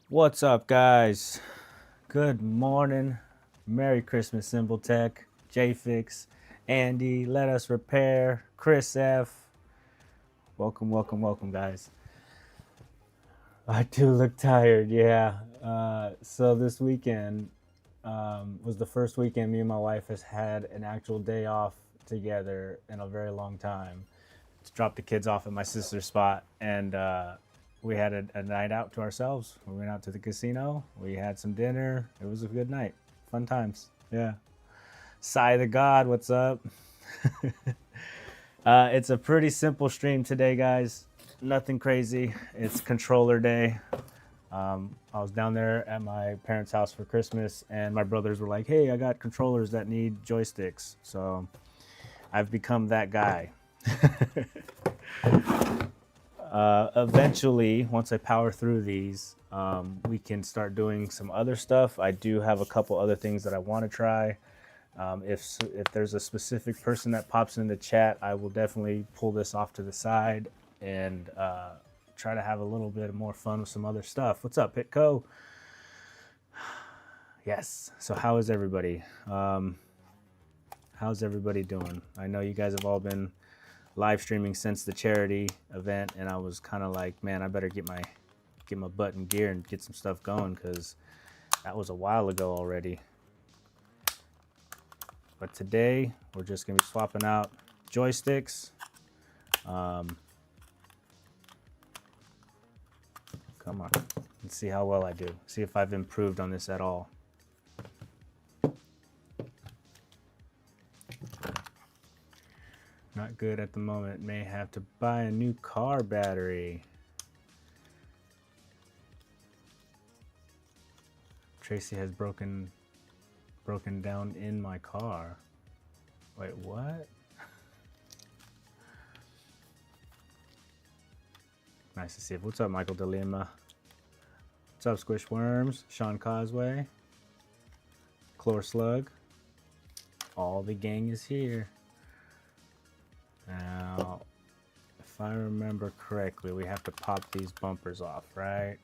What's up, guys? Good morning. Merry Christmas, Symbol Tech, jfixx, Andy, Let Us Repair, Chris F. Welcome, welcome, welcome, guys. I do look tired, yeah. So this weekend was the first weekend me and my wife has had an actual day off together in a very long time. To drop the kids off at my sister's spot, and we had a night out to ourselves. We went out to the casino. We had some dinner. It was a good night. Fun times. Yeah. Sai the God, what's up? It's a pretty simple stream today, guys. Nothing crazy. It's controller day. I was down there at my parents' house for Christmas, and my brothers were like, hey, I got controllers that need joysticks. So I've become that guy. Eventually, once I power through these, we can start doing some other stuff. I do have a couple other things that I want to try. If there's a specific person that pops in the chat, I will definitely pull this off to the side and try to have a little bit more fun with some other stuff. What's up, Pitco? Yes. So how is everybody? How's everybody doing? I know you guys have all been live streaming since the charity event, and I was kind of like, man, I better get my butt in gear and get some stuff going, because that was a while ago already. But today we're just gonna be swapping out joysticks. Come on, let's see how well I do. See if I've improved on this at all. Not good at the moment. May have to buy a new car battery. Tracy has broken down in my car. Wait, what? Nice to see you. What's up, Michael DeLima? What's up, Squish Worms? Sean Causeway? Chlor Slug? All the gang is here. Now, if I remember correctly, we have to pop these bumpers off, right?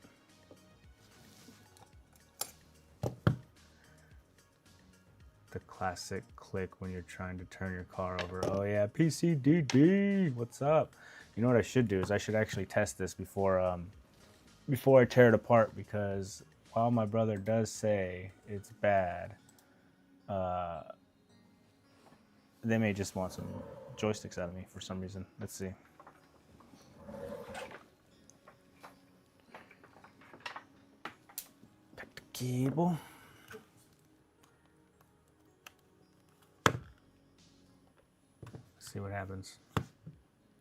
The classic click when you're trying to turn your car over. Oh yeah, pcdd, what's up? You know what I should do is I should actually test this before I tear it apart, because while my brother does say it's bad, they may just want some joysticks out of me for some reason. Let's see. Cut the cable. See what happens.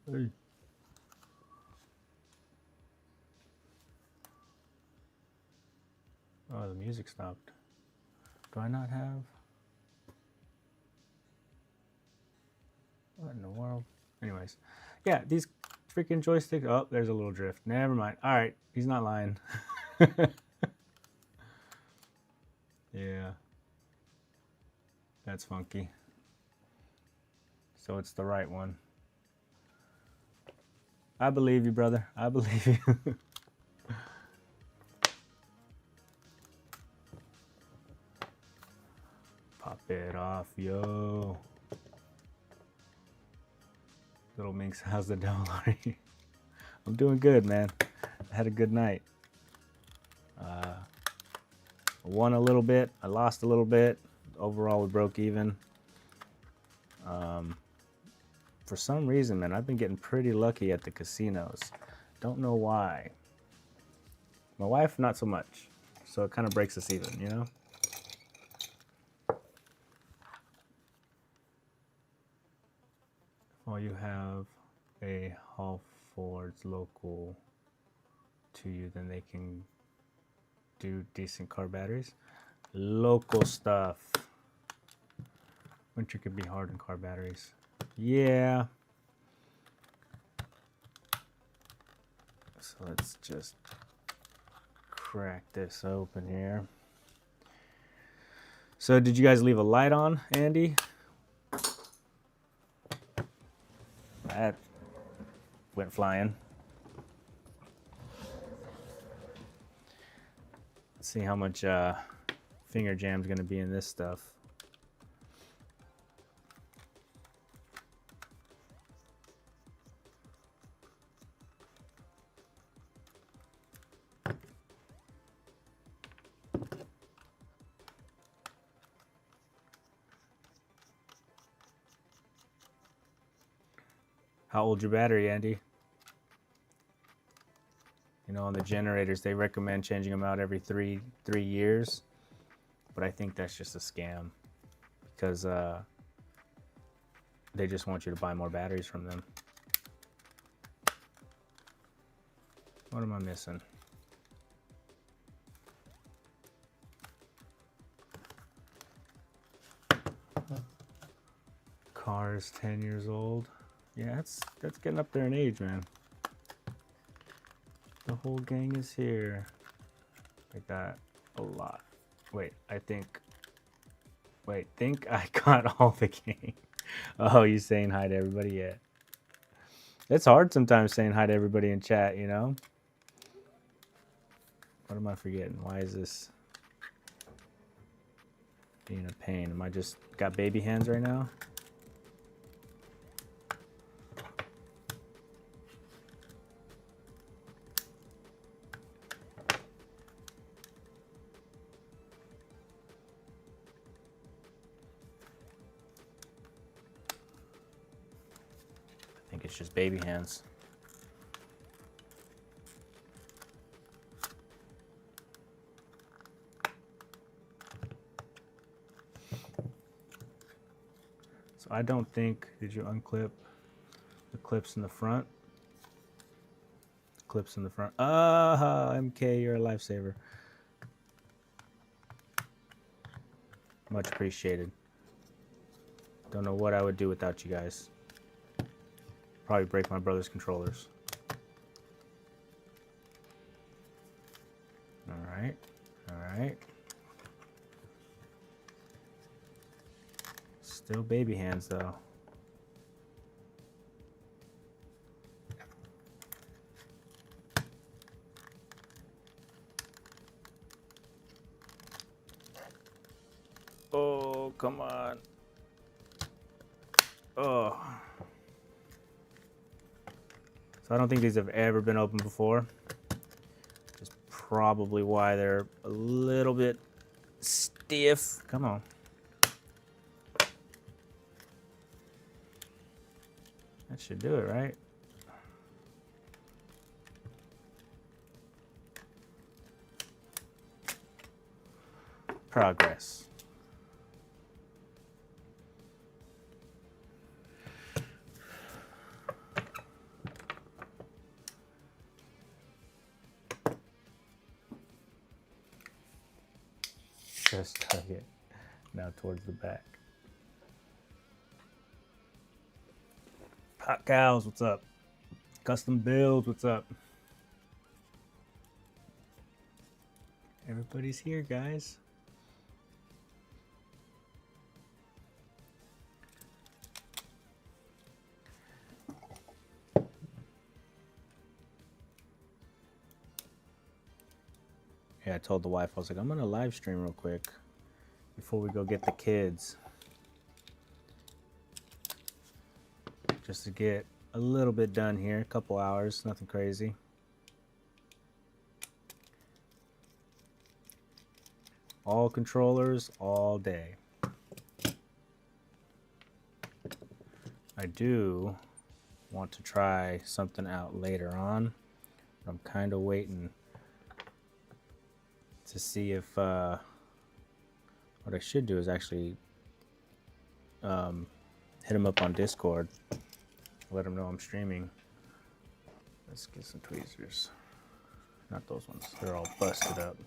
Hey. Oh, the music stopped. Do I not have? What in the world? Anyways, yeah, these freaking joysticks. Oh, there's a little drift. Never mind. All right, he's not lying. Yeah, that's funky. So it's the right one. I believe you, brother. I believe you. Pop it off, yo. Little Minx, how's the dell? I'm doing good, man. I had a good night. I won a little bit. I lost a little bit. Overall, we broke even. For some reason, man, I've been getting pretty lucky at the casinos. Don't know why. My wife, not so much. So it kind of breaks us even, you know? Or you have a Hall Ford's local to you, then they can do decent car batteries. Local stuff. Winter could be hard on car batteries. Yeah. So let's just crack this open here. So did you guys leave a light on, Andy? That went flying. Let's see how much finger jam's gonna be in this stuff. How old's your battery, Andy? You know, on the generators, they recommend changing them out every three years, but I think that's just a scam because they just want you to buy more batteries from them. What am I missing? Car is 10 years old. Yeah, that's getting up there in age, man. The whole gang is here. I got a lot. Wait, think I got all the gang. Oh, you saying hi to everybody? Yeah. It's hard sometimes saying hi to everybody in chat, you know? What am I forgetting? Why is this being a pain? Am I just got baby hands right now? I think it's just baby hands. So I don't think, did you unclip the clips in the front? Clips in the front. Ah, MK, you're a lifesaver. Much appreciated. Don't know what I would do without you guys. Probably break my brother's controllers. Alright, alright. Still baby hands though. Oh, come on. Oh. So I don't think these have ever been opened before. Which is probably why they're a little bit stiff. Come on. That should do it, right? Progress. Just target now towards the back. Hot cows, what's up? Custom builds, what's up? Everybody's here, guys. Yeah, I told the wife, I was like, I'm gonna live stream real quick before we go get the kids. Just to get a little bit done here, a couple hours, nothing crazy. All controllers, all day. I do want to try something out later on. I'm kind of waiting to see if what I should do is actually hit him up on Discord, let him know I'm streaming. Let's get some tweezers. Not those ones, they're all busted up.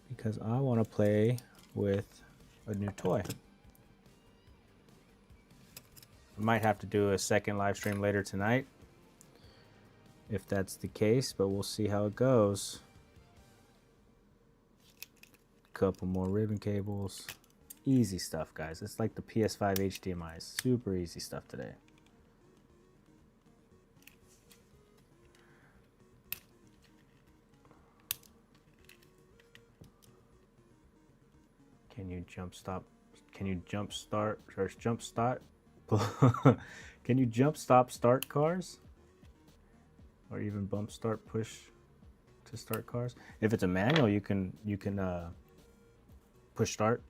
Because I want to play with a new toy. I might have to do a second live stream later tonight if that's the case, but we'll see how it goes. Couple more ribbon cables. Easy stuff, guys. It's like the PS5 HDMI. Super easy stuff today. Can you jump stop? Can you jump start or jump start? Can you jump stop start cars? Or even bump start push to start cars? If it's a manual, you can push start,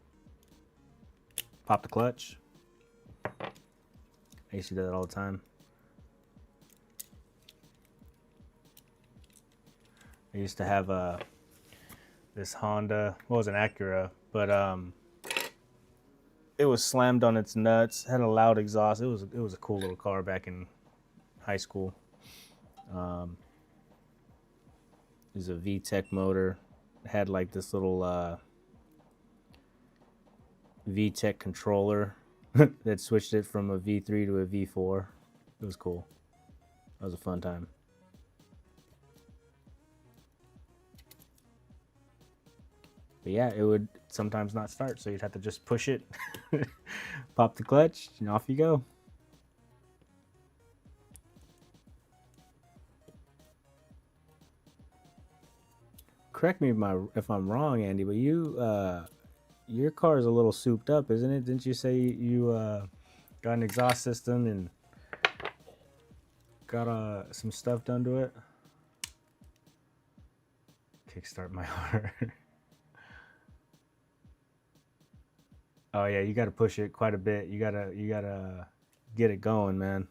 pop the clutch. I used to do that all the time. I used to have this Honda, well, it was an Acura, but it was slammed on its nuts, had a loud exhaust. It was a cool little car back in high school. It was a VTEC motor. It had like this little VTEC controller that switched it from a V3 to a V4. It was cool. That was a fun time. But yeah, it would sometimes not start, so you'd have to just push it, pop the clutch, and off you go. Correct me if I'm wrong, Andy, but your car is a little souped up, isn't it? Didn't you say you got an exhaust system and got some stuff done to it? Kickstart my heart. Oh yeah, you got to push it quite a bit. You gotta get it going, man.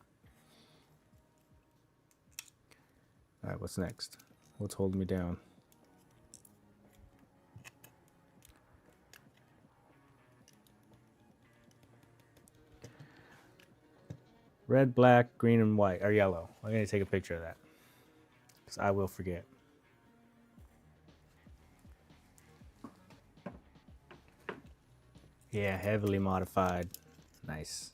All right, what's next? What's holding me down? Red, black, green, and white, or yellow. I'm gonna take a picture of that, because I will forget. Yeah, heavily modified. Nice.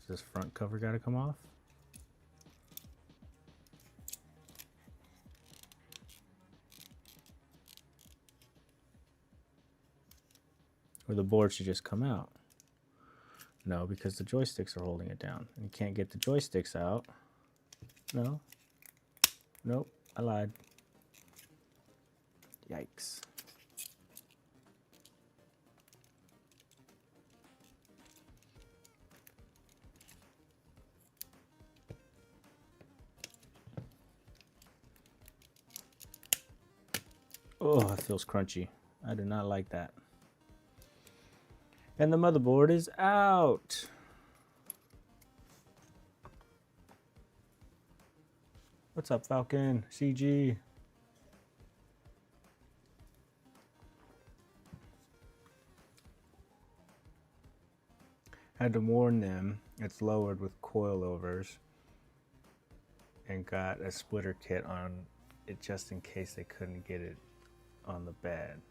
Does this front cover gotta come off? Or the board should just come out? No, because the joysticks are holding it down. And you can't get the joysticks out. No. Nope, I lied. Yikes. Oh, it feels crunchy. I do not like that. And the motherboard is out. What's up, Falcon? CG. Had to warn them, it's lowered with coilovers, and got a splitter kit on it just in case they couldn't get it on the bed.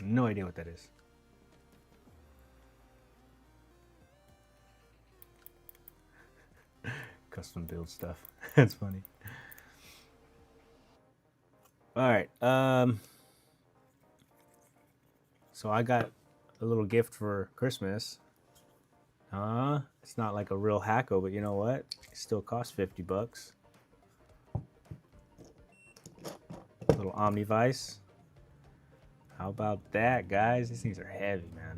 No idea what that is. Custom build stuff. That's funny. All right. So I got a little gift for Christmas. It's not like a real hacko, but you know what? It still costs 50 bucks. Little Omnivice. How about that, guys? These things are heavy, man.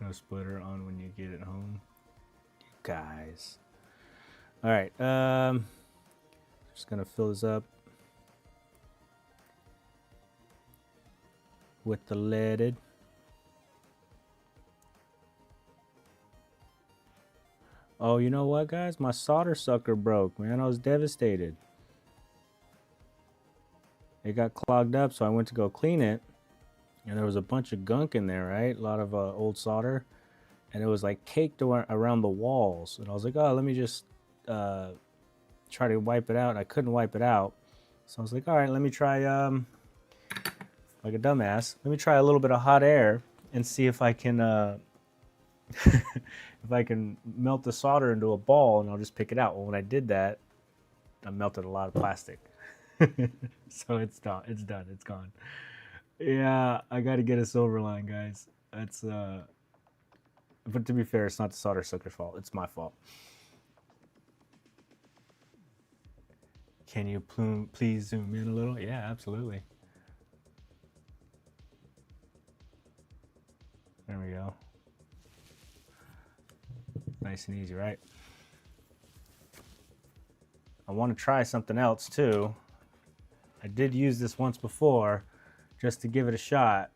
No splitter on when you get it home. You guys. All right. Just gonna fill this up with the leaded. Oh, you know what, guys? My solder sucker broke, man. I was devastated. It got clogged up, so I went to go clean it, and there was a bunch of gunk in there, right? A lot of old solder, and it was like caked around the walls. And I was like, oh, let me just try to wipe it out. And I couldn't wipe it out, so I was like, all right, let me try, like a dumbass, let me try a little bit of hot air and see if I can if I can melt the solder into a ball, and I'll just pick it out. Well, when I did that, I melted a lot of plastic. So it's done. It's gone. Yeah, I got to get a silver line, guys. That's but to be fair, it's not the solder sucker's fault. It's my fault. Can you please zoom in a little? Yeah, absolutely. There we go. Nice and easy, right? I want to try something else too. I did use this once before just to give it a shot,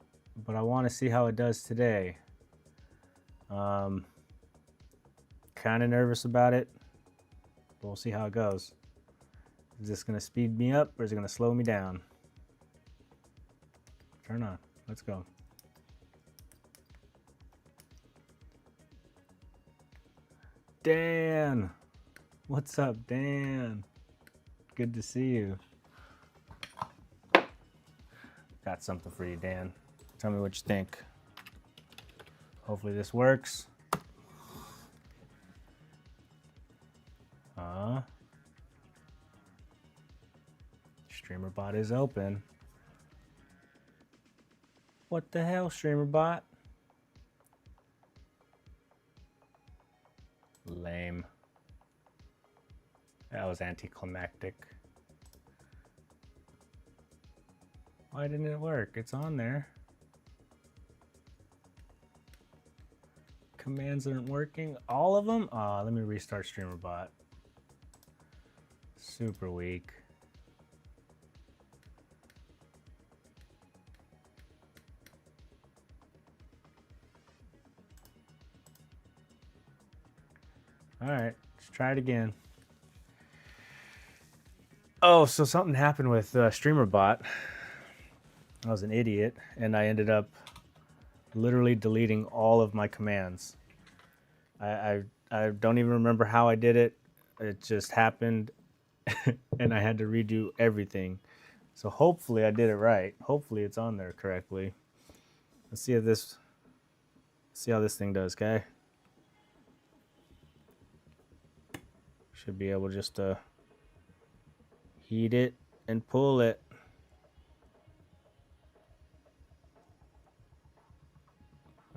but I want to see how it does today. Kind of nervous about it, but we'll see how it goes. Is this going to speed me up or is it going to slow me down? Turn on. Let's go. Dan! What's up, Dan? Good to see you. Got something for you, Dan. Tell me what you think. Hopefully this works. Streamer.bot is open. What the hell, Streamer.bot? Lame. That was anticlimactic. Why didn't it work? It's on there. Commands aren't working. All of them? Let me restart Streamer.bot. Super weak. All right, let's try it again. Oh, so something happened with Streamer.bot. I was an idiot, and I ended up literally deleting all of my commands. I don't even remember how I did it. It just happened, and I had to redo everything. So hopefully I did it right. Hopefully it's on there correctly. Let's see how this thing does, okay? Should be able just to heat it and pull it.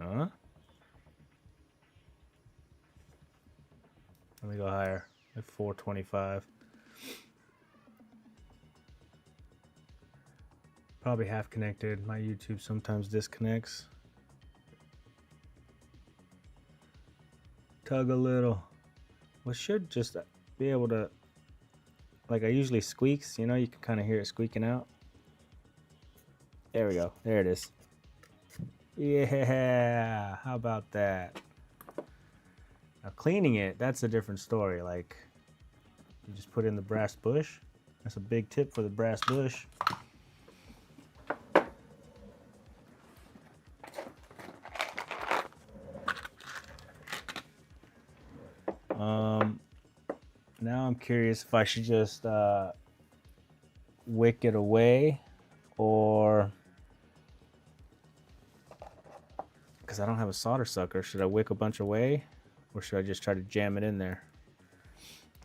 Huh? Let me go higher, like 425. Probably half connected. My YouTube sometimes disconnects. Tug a little. Well, should just be able to, like I usually squeaks, you know, you can kind of hear it squeaking out. There we go. There it is. Yeah, how about that? Now cleaning it, that's a different story. Like, you just put in the brass bush. That's a big tip for the brass bush. Now I'm curious if I should just wick it away, or because I don't have a solder sucker, should I wick a bunch away, or should I just try to jam it in there?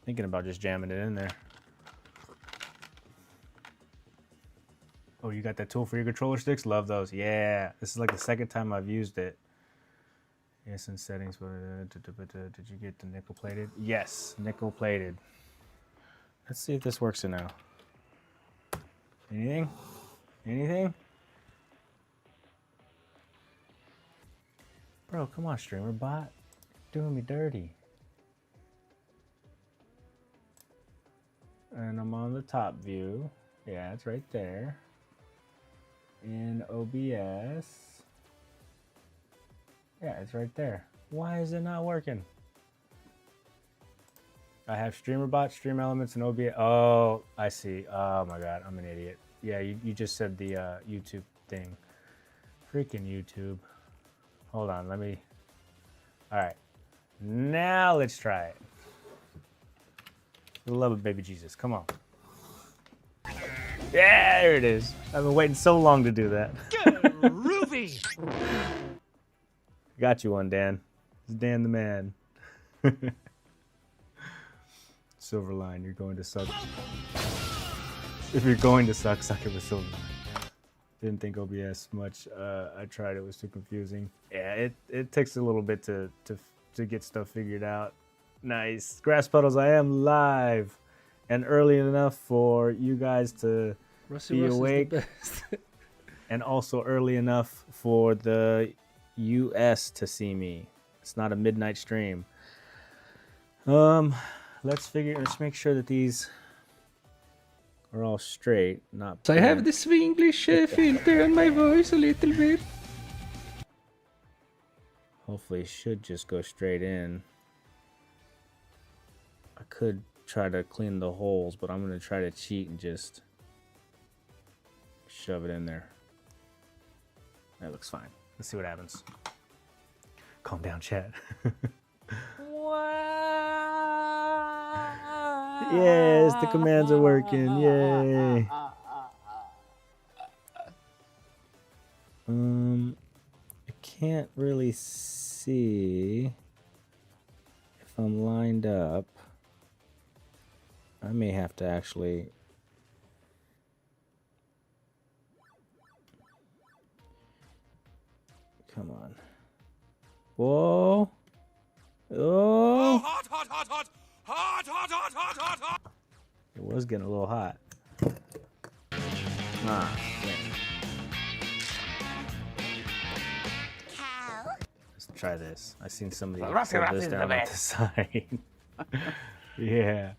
Thinking about just jamming it in there. Oh, you got that tool for your controller sticks? Love those. Yeah, this is like the second time I've used it. Yes, in settings, did you get the nickel plated? Yes, nickel plated. Let's see if this works now. Anything? Anything? Bro, come on, Streamer.bot. Doing me dirty. And I'm on the top view. Yeah, it's right there. In OBS. Yeah, it's right there. Why is it not working? I have Streamer.bot, Stream Elements, and OBS. Oh, I see. Oh my God, I'm an idiot. Yeah, you just said the YouTube thing. Freaking YouTube. Hold on, let me. All right, now let's try it. For the love of baby Jesus, come on. Yeah, there it is. I've been waiting so long to do that. Ruby. Got you one, Dan. It's Dan the man. Silverline, you're going to suck. If you're going to suck, suck it with Silverline. Didn't think OBS much. I tried, it was too confusing. Yeah, it takes a little bit to get stuff figured out. Nice. Grass Puddles, I am live and early enough for you guys to be awake. And also early enough for the US to see me. It's not a midnight stream. Let's make sure that these are all straight, not So I have the Swinglish filter on my voice a little bit. Hopefully it should just go straight in. I could try to clean the holes, but I'm going to try to cheat and just shove it in there. That looks fine. Let's see what happens. Calm down, chat. Yes, the commands are working. Yay. I can't really see if I'm lined up. I may have to actually come on. Whoa. Oh. Hot, hot, hot, hot, hot, hot, hot, hot, hot, hot. It was getting a little hot. Ah, man. Let's try this. I seen somebody hold this down at the side. Yeah.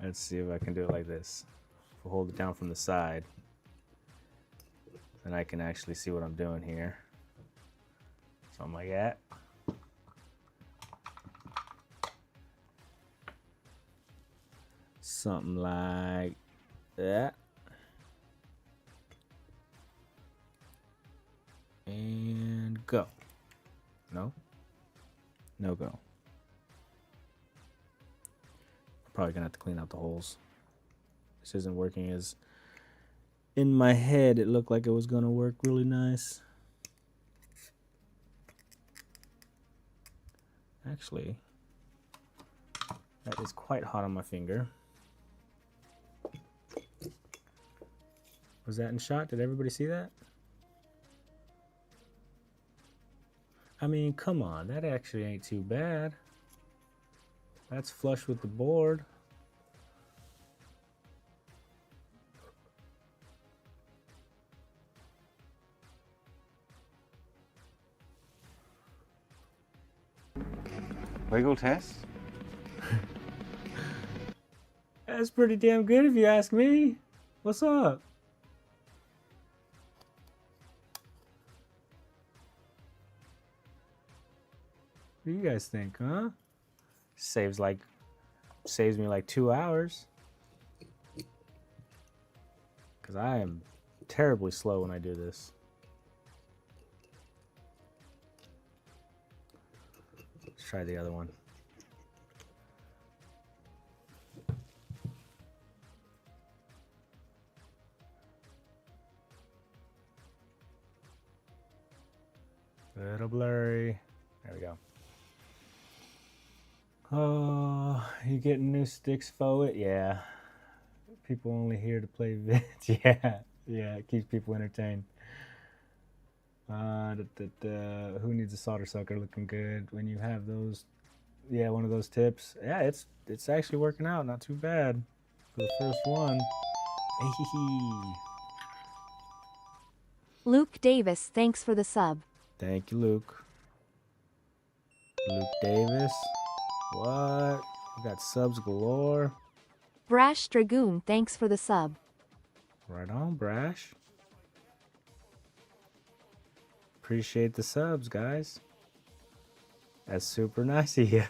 Let's see if I can do it like this. If I hold it down from the side, then I can actually see what I'm doing here. Something like that. Something like that. And go. No? No go. Probably gonna have to clean out the holes. This isn't working as in my head it looked like it was gonna work really nice. Actually, that is quite hot on my finger. Was that in shot? Did everybody see that? I mean, come on, that actually ain't too bad. That's flush with the board. Wiggle test? That's pretty damn good if you ask me. What's up? What do you guys think, huh? Saves me like 2 hours. Cause I am terribly slow when I do this. Let's try the other one. A little blurry. There we go. Oh, you getting new sticks for it? Yeah. People only here to play vids. Yeah, it keeps people entertained. Who needs a solder sucker? Looking good. When you have those, yeah, one of those tips. Yeah, it's actually working out. Not too bad for the first one. Hey. Luke Davis, thanks for the sub. Thank you, Luke. Luke Davis. What? We got subs galore. Brash Dragoon, thanks for the sub. Right on, Brash. Appreciate the subs, guys. That's super nice of you.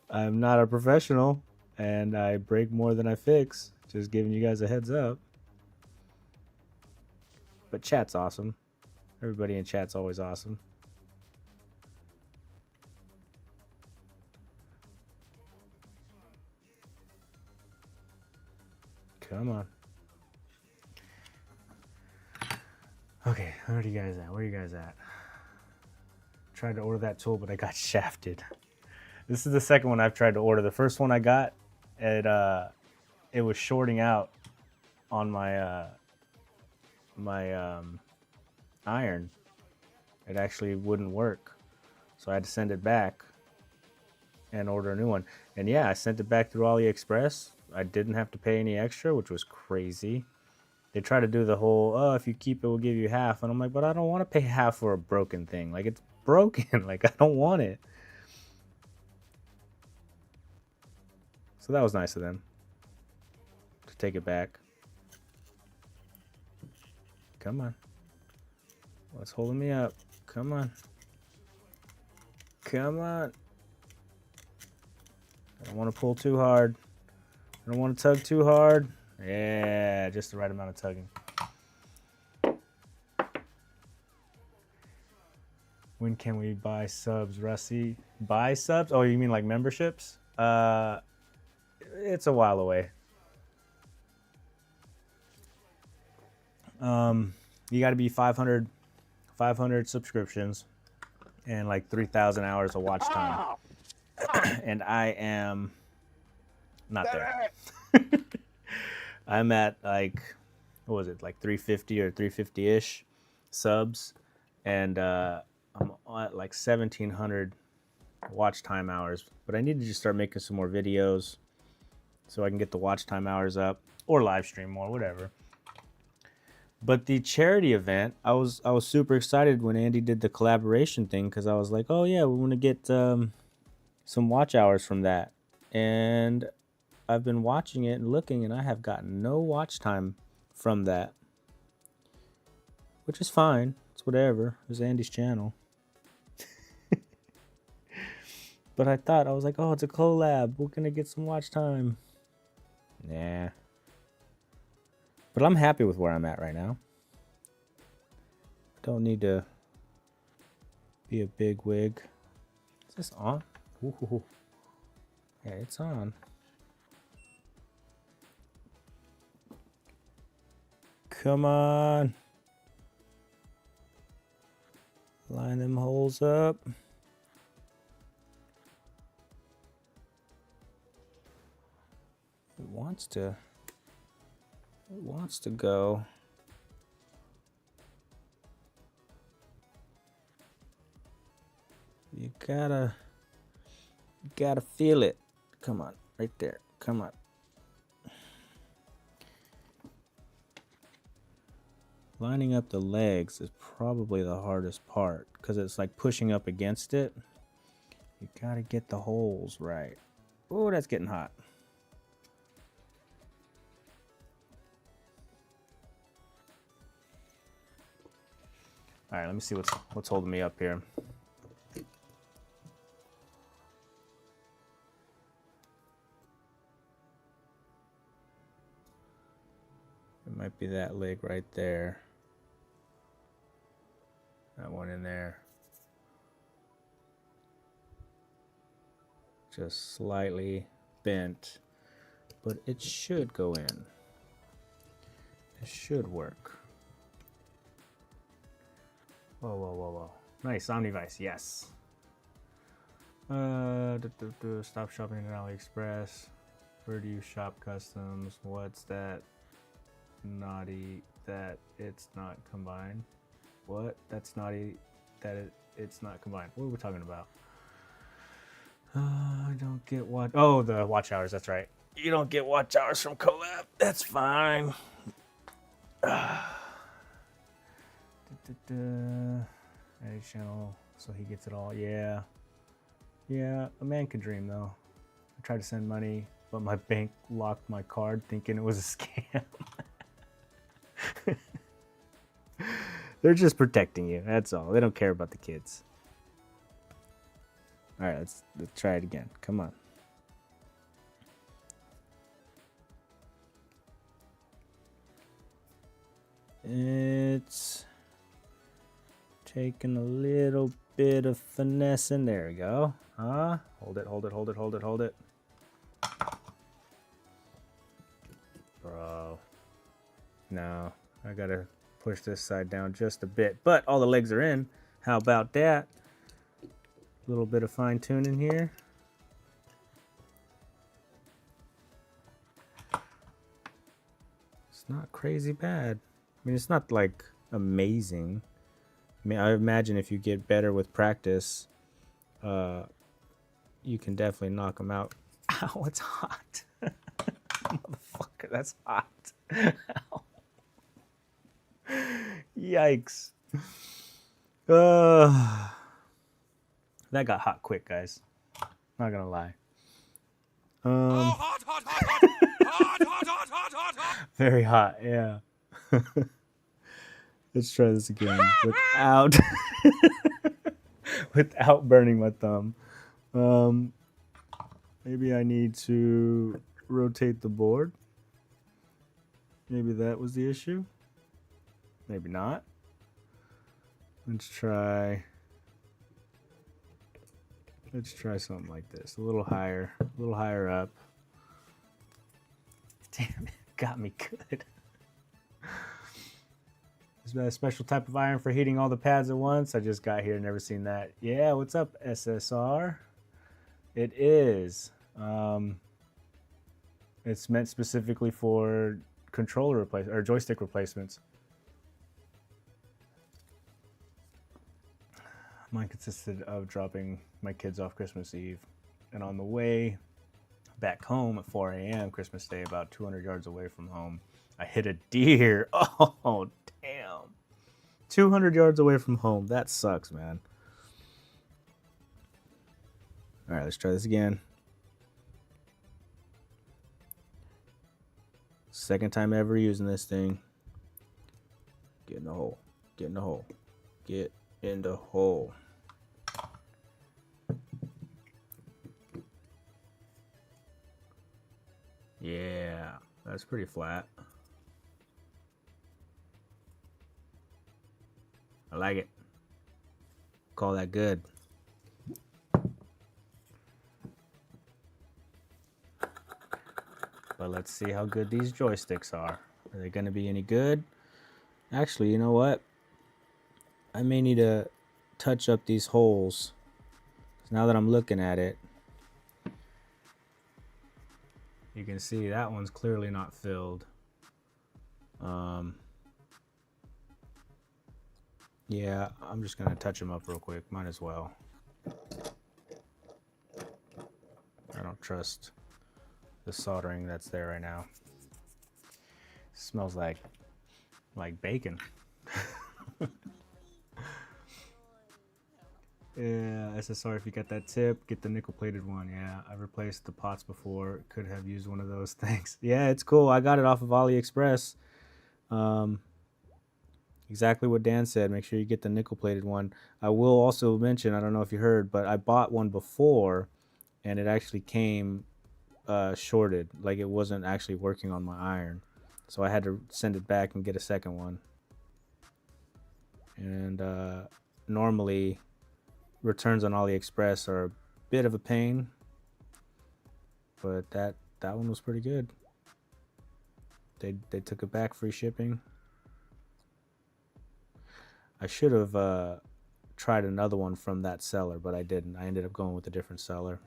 I'm not a professional, and I break more than I fix. Just giving you guys a heads up. But chat's awesome. Everybody in chat's always awesome. Come on. Okay, where are you guys at? Where are you guys at? Tried to order that tool, but I got shafted. This is the second one I've tried to order. The first one I got, it was shorting out on my iron, it actually wouldn't work. So I had to send it back and order a new one. And yeah, I sent it back through AliExpress. I didn't have to pay any extra, which was crazy. They try to do the whole, oh, if you keep it, we'll give you half. And I'm like, but I don't want to pay half for a broken thing. Like, it's broken. Like, I don't want it. So that was nice of them to take it back. Come on. What's holding me up? Come on. Come on. I don't want to pull too hard. I don't want to tug too hard. Yeah, just the right amount of tugging. When can we buy subs, Rusty? Buy subs? Oh, you mean like memberships? It's a while away. You got to be 500 subscriptions and like 3,000 hours of watch time. And I am not there. I'm at like, what was it, like 350 or 350-ish subs, and I'm at like 1,700 watch time hours. But I need to just start making some more videos so I can get the watch time hours up, or live stream more, whatever. But the charity event, I was super excited when Andy did the collaboration thing, because I was like, oh yeah, we want to get some watch hours from that. And I've been watching it and looking, and I have gotten no watch time from that, which is fine. It's whatever. It's Andy's channel. But I was like, oh, it's a collab. We're gonna get some watch time. Nah. But I'm happy with where I'm at right now. Don't need to be a big wig. Is this on? Ooh. Yeah, it's on. Come on. Line them holes up. It wants to go. You gotta feel it. Come on, right there. Come on. Lining up the legs is probably the hardest part, because it's like pushing up against it. You gotta get the holes right. Oh, that's getting hot. All right, let me see what's holding me up here. It might be that leg right there. That one in there. Just slightly bent, but it should go in. It should work. Whoa. Nice, Omnivice, yes. Stop shopping at AliExpress. Where do you shop customs? What's that? Naughty that it's not combined. What? That's naughty that it's not combined. What are we talking about? I don't get watch. Oh, the watch hours. That's right. You don't get watch hours from collab. That's fine. Edit channel so he gets it all. Yeah, a man could dream though. I tried to send money, but my bank locked my card thinking it was a scam. They're just protecting you, that's all. They don't care about the kids. All right, let's try it again. Come on. It's taking a little bit of finesse in. There we go. Huh? Hold it. Bro. No, I gotta push this side down just a bit, but all the legs are in. How about that? A little bit of fine tuning here. It's not crazy bad. mean, it's not like amazing. I mean, I imagine if you get better with practice, you can definitely knock them out. Ow, it's hot. Motherfucker, that's hot. Ow. Yikes. That got hot quick, guys. Not gonna lie. Oh, hot, hot, hot, hot, hot, hot, hot, hot, hot, hot. Very hot, yeah. Let's try this again without without burning my thumb. Maybe I need to rotate the board. Maybe that was the issue. Maybe not. Let's try something like this. A little higher up. Damn it, got me good. Is that a special type of iron for heating all the pads at once? I just got here, never seen that. Yeah, what's up, SSR? It is. It's meant specifically for controller or joystick replacements. Mine consisted of dropping my kids off Christmas Eve, and on the way back home at 4 a.m. Christmas Day, about 200 yards away from home, I hit a deer. Oh, damn. 200 yards away from home. That sucks, man. All right, let's try this again. Second time ever using this thing. Get in the hole. Get in the hole. Get in the hole. Yeah, that's pretty flat. I like it. Call that good. But let's see how good these joysticks are. Are they going to be any good? Actually, you know what? I may need to touch up these holes. Now that I'm looking at it, you can see that one's clearly not filled. Yeah, I'm just gonna touch them up real quick. Might as well. I don't trust the soldering that's there right now. It smells like bacon. Yeah, SSR, if you got that tip, get the nickel-plated one. Yeah, I've replaced the pots before. Could have used one of those things. Yeah, it's cool. I got it off of AliExpress. Exactly what Dan said. Make sure you get the nickel-plated one. I will also mention, I don't know if you heard, but I bought one before, and it actually came shorted. Like, it wasn't actually working on my iron. So I had to send it back and get a second one. And normally returns on AliExpress are a bit of a pain, but that one was pretty good. They took it back, free shipping. I should have tried another one from that seller, but I didn't. I ended up going with a different seller.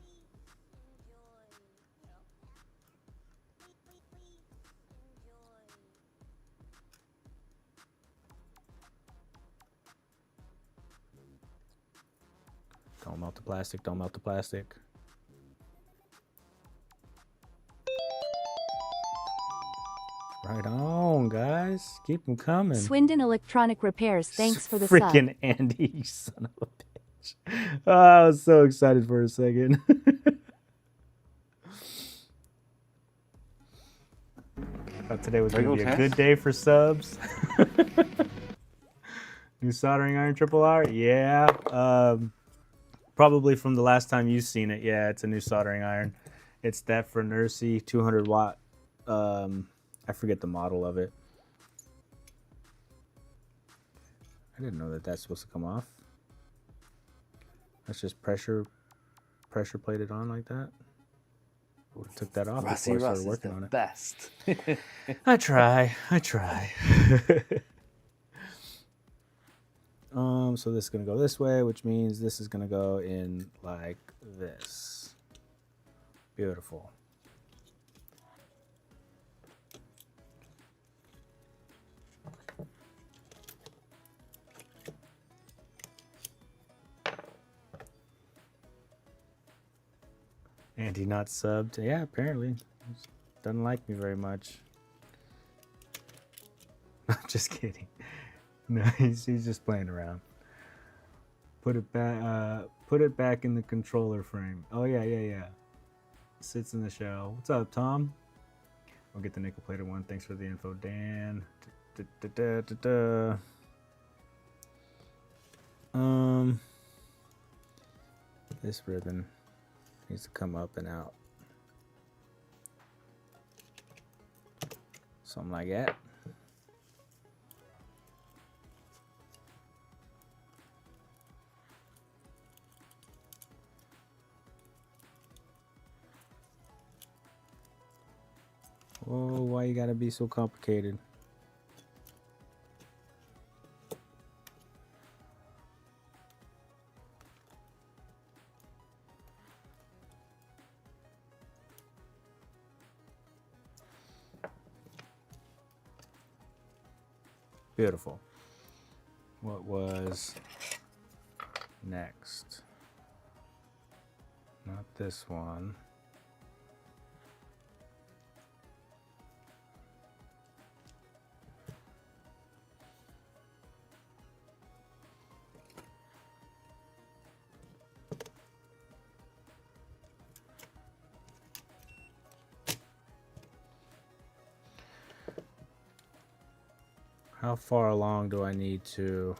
Don't melt the plastic, don't melt the plastic. Right on, guys. Keep them coming. Swindon Electronic Repairs, thanks for the sub. Freaking Andy, you son of a bitch. Oh, I was so excited for a second. Thought today was going to be a good day for subs. New soldering iron triple R? Yeah. Probably from the last time you've seen it. Yeah, it's a new soldering iron. It's that for Nursey 200 watt. I forget the model of it. I didn't know that that's supposed to come off. That's just pressure plated on like that. Took that off before I started working on it. Best. I try. So this is gonna go this way, which means this is gonna go in like this. Beautiful. Andy not subbed. Yeah, apparently. Doesn't like me very much. I'm just kidding. No, he's just playing around. Put it back in the controller frame. Oh yeah. Sits in the shell. What's up, Tom? I'll get the nickel plated one. Thanks for the info, Dan. This ribbon needs to come up and out. Something like that. Oh, why you gotta be so complicated? Beautiful. What was next? Not this one. How far along do I need to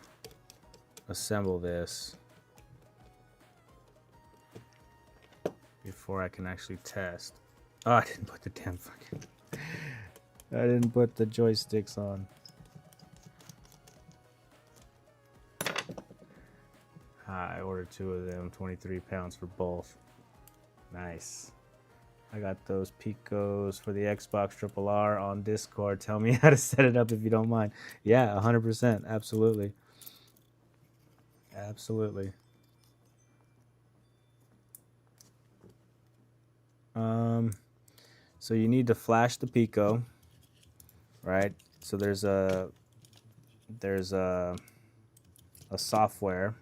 assemble this before I can actually test? Oh, I didn't put the damn fucking... I didn't put the joysticks on. I ordered 2 of them, 23 pounds for both. Nice. I got those Picos for the Xbox Triple R on Discord. Tell me how to set it up if you don't mind. Yeah, 100%. Absolutely. Absolutely. So you need to flash the Pico, right? So there's a software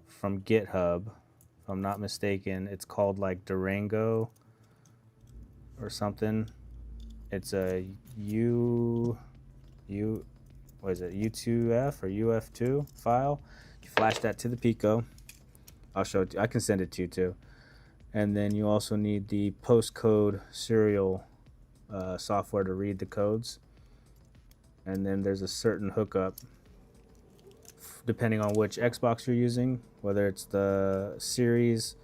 from GitHub. If I'm not mistaken, it's called like Durango or something. It's a what is it, U2F or UF2 file. You flash that to the Pico. I'll show it to you. I can send it to you too. And then you also need the postcode serial software to read the codes. And then there's a certain hookup depending on which Xbox you're using, whether it's the series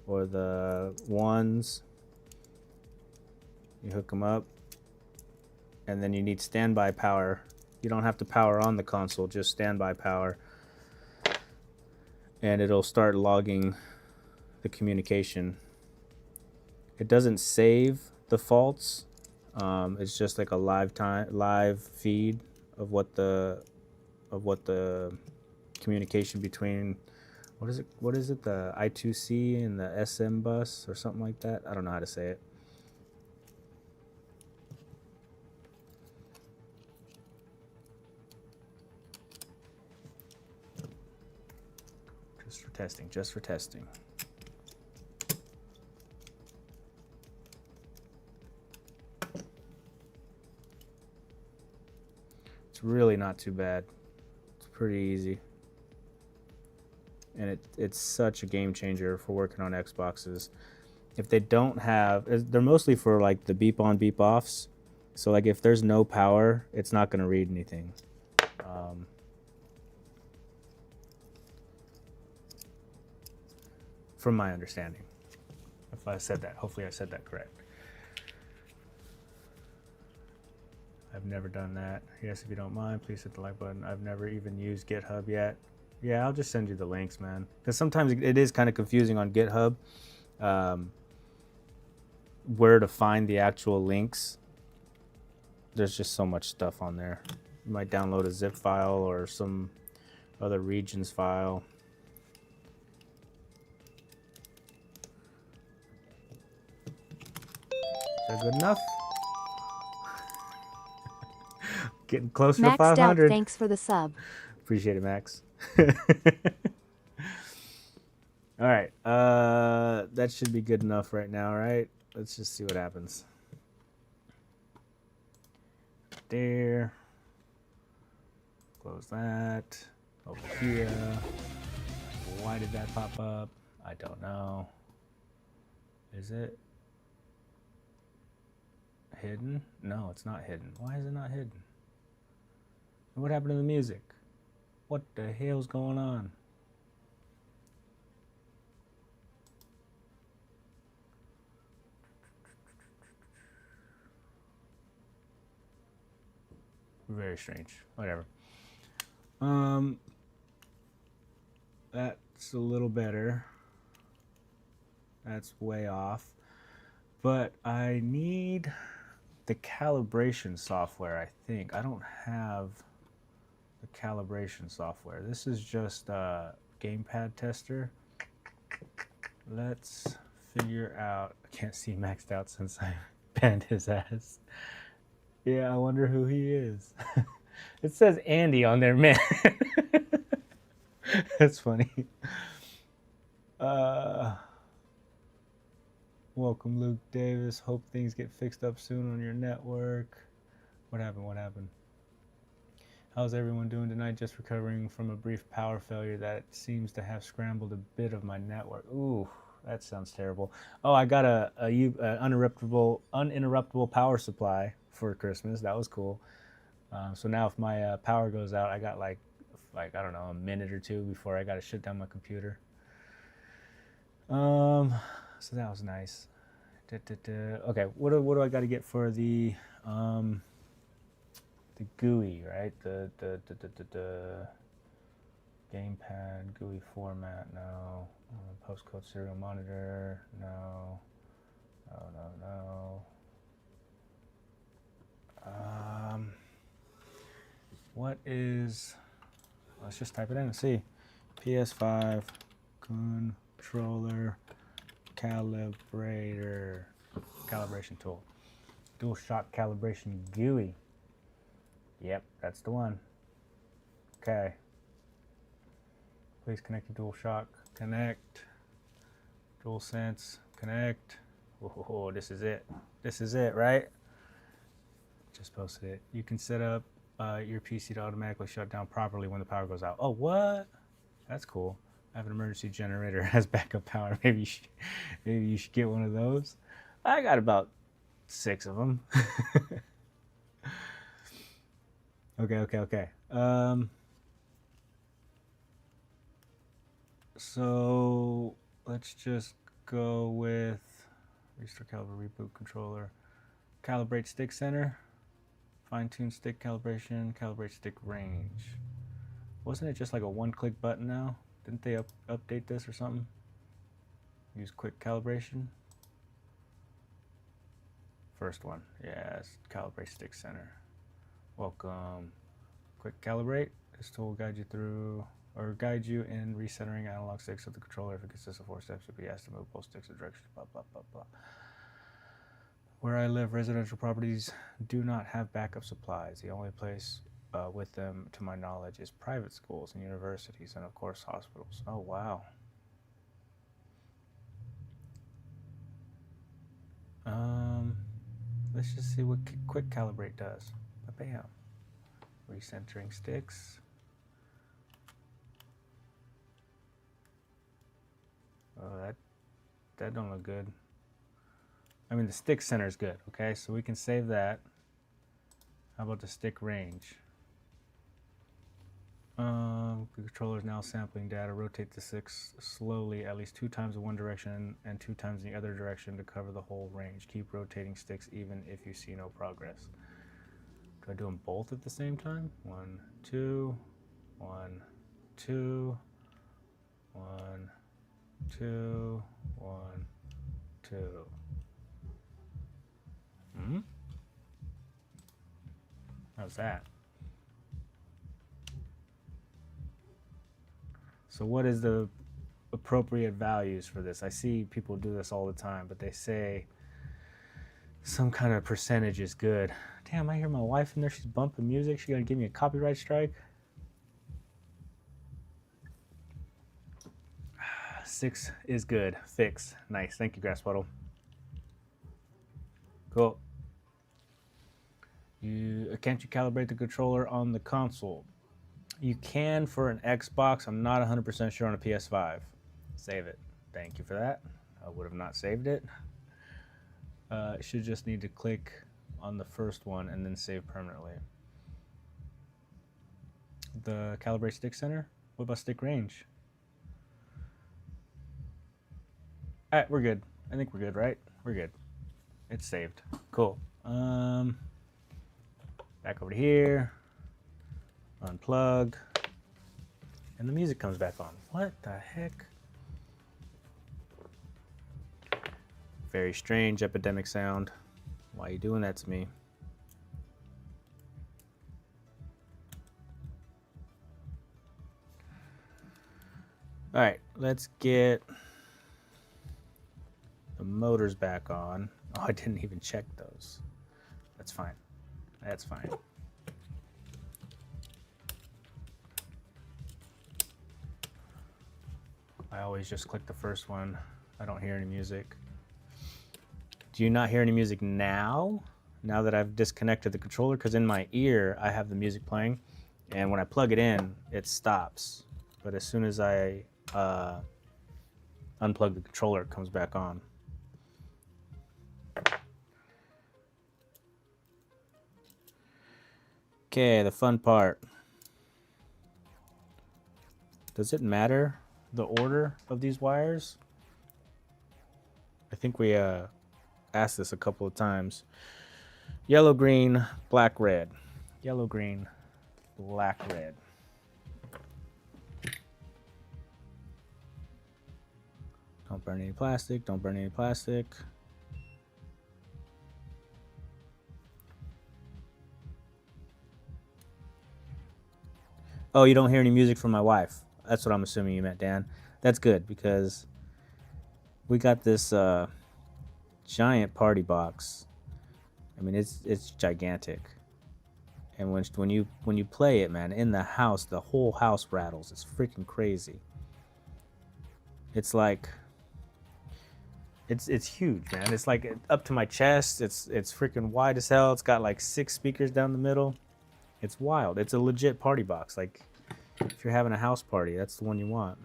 or the ones. You hook them up, and then you need standby power. You don't have to power on the console, just standby power, and it'll start logging the communication. It doesn't save the faults. It's just like a live feed of what the communication between what is it the I2C and the SM bus or something like that. I don't know how to say it. Just for testing. It's really not too bad. It's pretty easy. And it's such a game changer for working on Xboxes. If they don't have, they're mostly for like the beep on, beep offs. So like if there's no power, it's not going to read anything. From my understanding. If I said that, hopefully I said that correct. I've never done that. Yes, if you don't mind, please hit the like button. I've never even used GitHub yet. Yeah, I'll just send you the links, man. Because sometimes it is kind of confusing on GitHub where to find the actual links. There's just so much stuff on there. You might download a zip file or some other regions file. Is that good enough? Getting closer to 500. Maxed out, thanks for the sub. Appreciate it, Max. All right. That should be good enough right now, right? Let's just see what happens. There. Close that. Over here. Why did that pop up? I don't know. Is it hidden? No, it's not hidden. Why is it not hidden? What happened to the music? What the hell's going on? Very strange. Whatever. That's a little better. That's way off. But I need the calibration software, I think. I don't have the calibration software. This is just a gamepad tester. Let's figure out. I can't see maxed out since I banned his ass. Yeah, I wonder who he is. It says Andy on there, man. That's funny. Welcome, Luke Davis. Hope things get fixed up soon on your network. What happened? What happened? How's everyone doing tonight? Just recovering from a brief power failure that seems to have scrambled a bit of my network. Ooh, that sounds terrible. Oh, I got a uninterruptible power supply for Christmas. That was cool. So now if my power goes out, I got like I don't know, a minute or two before I got to shut down my computer. So that was nice. Okay, what do I got to get for the GUI, right? The gamepad GUI format, no. Postcode serial monitor, no. No. What is? Let's just type it in and see. PS5 controller calibration tool. DualShock calibration GUI. Yep, that's the one. Okay. Please connect to DualShock. Connect. DualSense. Connect. Oh, this is it. This is it, right? Just posted it. You can set up your PC to automatically shut down properly when the power goes out. Oh, what? That's cool. I have an emergency generator that has backup power. Maybe you should get one of those. I got about 6 of them. Okay. So let's just go with restore caliber, reboot controller, calibrate stick center, fine-tune stick calibration, calibrate stick range. Wasn't it just like a one-click button now? Didn't they update this or something? Use quick calibration. First one, yes, calibrate stick center. Welcome. Quick calibrate. This tool will guide you in recentering analog sticks of the controller. If it consists of 4 steps, you'll be asked to move both sticks in direction. Blah blah blah blah. Where I live, residential properties do not have backup supplies. The only place with them, to my knowledge, is private schools and universities, and of course hospitals. Oh wow. Let's just see what quick calibrate does. Bam. Recentering sticks. Oh, that don't look good. I mean, the stick center is good, okay? So we can save that. How about the stick range? The controller is now sampling data. Rotate the sticks slowly, at least 2 times in one direction and 2 times in the other direction to cover the whole range. Keep rotating sticks even if you see no progress. Do I do them both at the same time? 1, 2, 1, 2, 1, 2, 1, 2. How's that? So what is the appropriate values for this? I see people do this all the time, but they say some kind of percentage is good. Damn, I hear my wife in there. She's bumping music. She gonna give me a copyright strike. 6 is good. Fix. Nice. Thank you, Grass Puddle. Cool. Can't you calibrate the controller on the console? You can for an Xbox. I'm not 100% sure on a PS5. Save it. Thank you for that. I would have not saved it. Should just need to click on the first one and then save permanently. The calibrate stick center? What about stick range? All right, we're good. I think we're good, right? We're good. It's saved. Cool. Back over to here. Unplug. And the music comes back on. What the heck? Very strange epidemic sound. Why are you doing that to me? All right, let's get the motors back on. Oh, I didn't even check those. That's fine. That's fine. I always just click the first one. I don't hear any music. Do you not hear any music now? Now that I've disconnected the controller? Because in my ear, I have the music playing. And when I plug it in, it stops. But as soon as I unplug the controller, it comes back on. Okay, the fun part. Does it matter the order of these wires? I think we asked this a couple of times. Yellow, green, black, red. Yellow, green, black, red. Don't burn any plastic. Don't burn any plastic. Oh, you don't hear any music from my wife. That's what I'm assuming you meant, Dan. That's good because we got this giant party box. I mean, it's gigantic. And when you play it, man, in the house, the whole house rattles. It's freaking crazy. It's like it's huge, man. It's like up to my chest. It's freaking wide as hell. It's got like 6 speakers down the middle. It's wild. It's a legit party box. Like if you're having a house party, that's the one you want.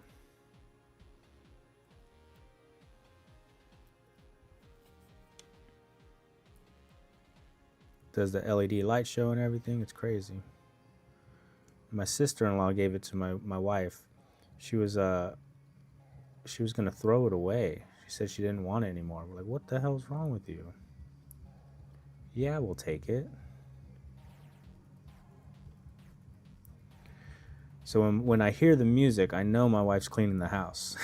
Does the LED light show and everything? It's crazy. My sister-in-law gave it to my wife. She was gonna throw it away. She said she didn't want it anymore. We're like, what the hell's wrong with you? Yeah, we'll take it. So when I hear the music, I know my wife's cleaning the house.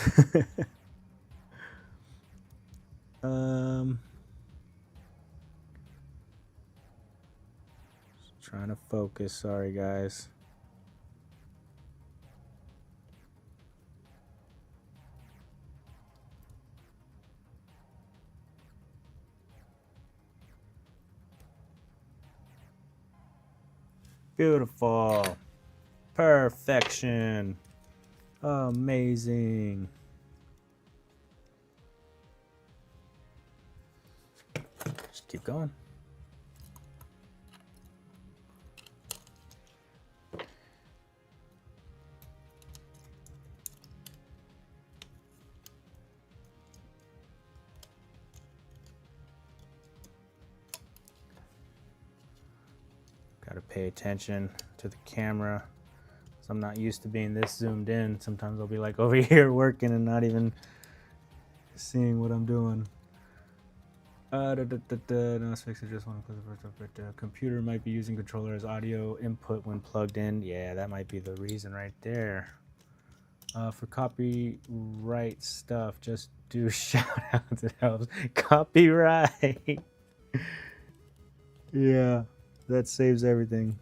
Trying to focus. Sorry, guys. Beautiful. Perfection. Amazing. Just keep going. Gotta pay attention to the camera. I'm not used to being this zoomed in. Sometimes I'll be like over here working and not even seeing what I'm doing. No, let's fix it. Just want to close the first up. But computer might be using controller as audio input when plugged in. Yeah, that might be the reason right there. For copyright stuff, just do shout outs. It helps. Copyright. Yeah, that saves everything.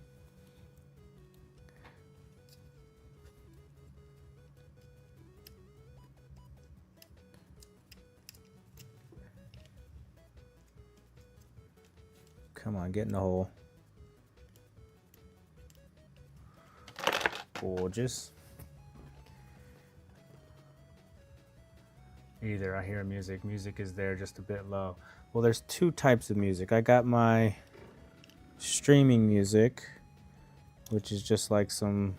Come on, get in the hole. Gorgeous. Either. I hear music. Music is there, just a bit low. Well, there's two types of music. I got my streaming music, which is just like some,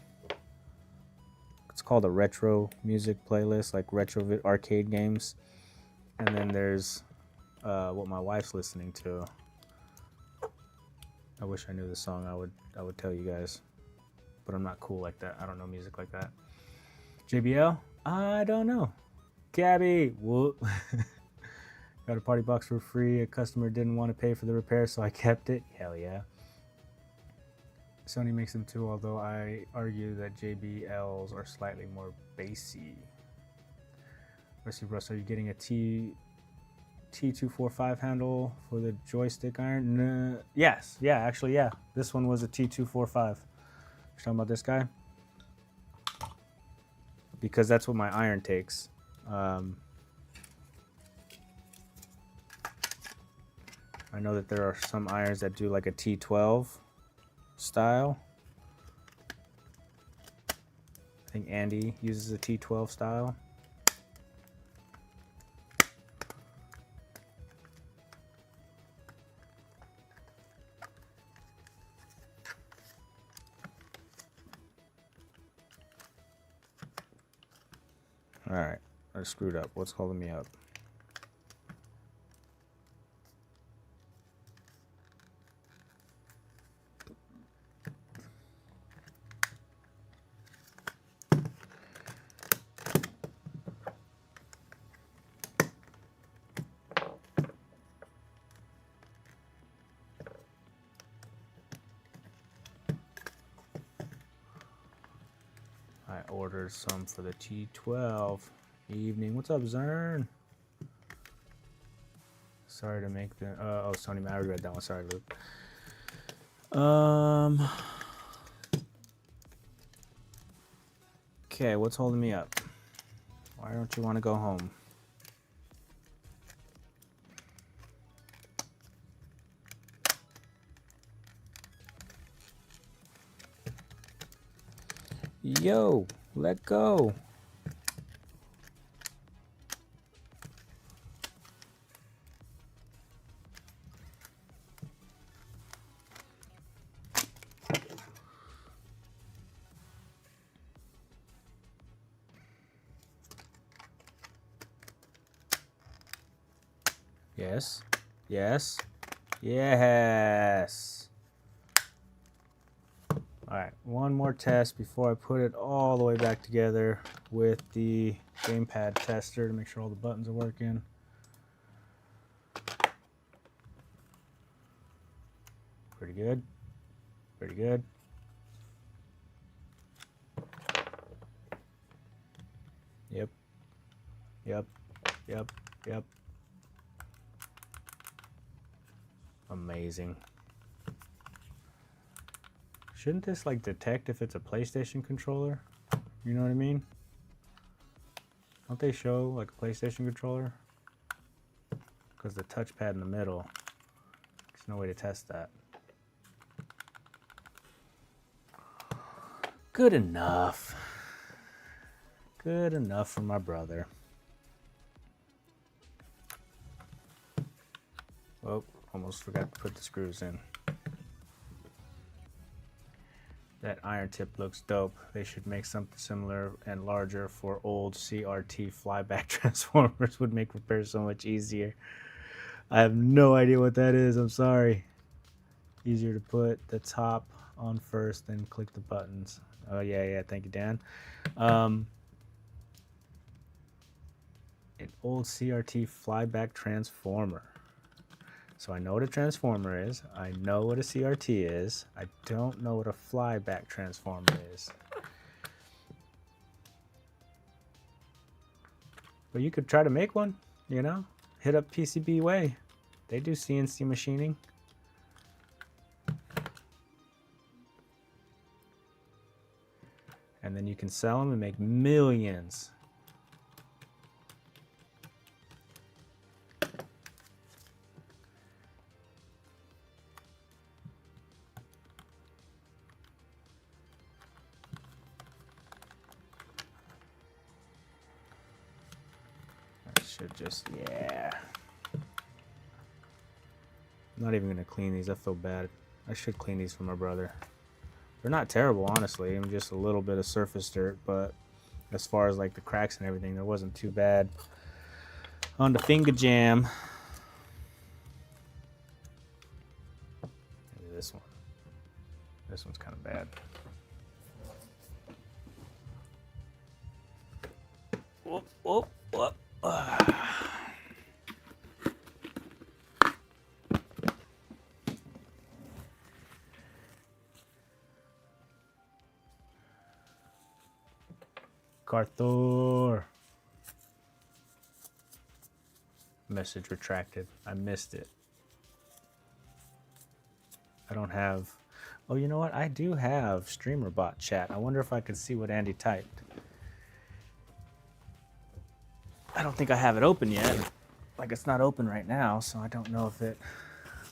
it's called a retro music playlist, like retro arcade games. And then there's what my wife's listening to. I wish I knew the song. I would tell you guys, but I'm not cool like that. I don't know music like that. JBL? I don't know. Gabby, whoop. Got a party box for free. A customer didn't want to pay for the repair, so I kept it. Hell yeah. Sony makes them too, although I argue that JBLs are slightly more bassy. Russ, are you getting a T245 handle for the joystick iron? No. Yes, yeah, actually, yeah. This one was a T245. You're talking about this guy? Because that's what my iron takes. I know that there are some irons that do like a T12 style. I think Andy uses a T12 style. All right, I screwed up. What's holding me up? I ordered some for the T12 evening. What's up, Zern? Sorry to make the oh, Sony, I already read that one. Sorry, Luke. Okay, what's holding me up? Why don't you want to go home? Yo, let go. Yes, yes, yes. All right, one more test before I put it all the way back together with the gamepad tester to make sure all the buttons are working. Pretty good, pretty good. Yep, yep, yep, yep. Amazing. Shouldn't this like detect if it's a PlayStation controller? You know what I mean? Don't they show like a PlayStation controller? Because the touchpad in the middle, there's no way to test that. Good enough. Good enough for my brother. Oh, almost forgot to put the screws in. That iron tip looks dope. They should make something similar and larger for old CRT flyback transformers. Would make repairs so much easier. I have no idea what that is. I'm sorry. Easier to put the top on first, then click the buttons. Oh yeah, yeah. Thank you, Dan. An old CRT flyback transformer. So I know what a transformer is. I know what a CRT is. I don't know what a flyback transformer is. But you could try to make one, you know? Hit up PCB Way. They do CNC machining. And then you can sell them and make millions. should just, yeah. I'm not even gonna clean these. I feel bad. I should clean these for my brother. They're not terrible, honestly. I'm just a little bit of surface dirt, but as far as like the cracks and everything, there wasn't too bad on the finger jam. Maybe this one. This one's kind of bad. Whoop, whoop, whoop. Carthor. Message retracted. I missed it. I don't have... Oh, you know what? I do have Streamer.bot chat. I wonder if I could see what Andy typed. I don't think I have it open yet. Like, it's not open right now, so I don't know if it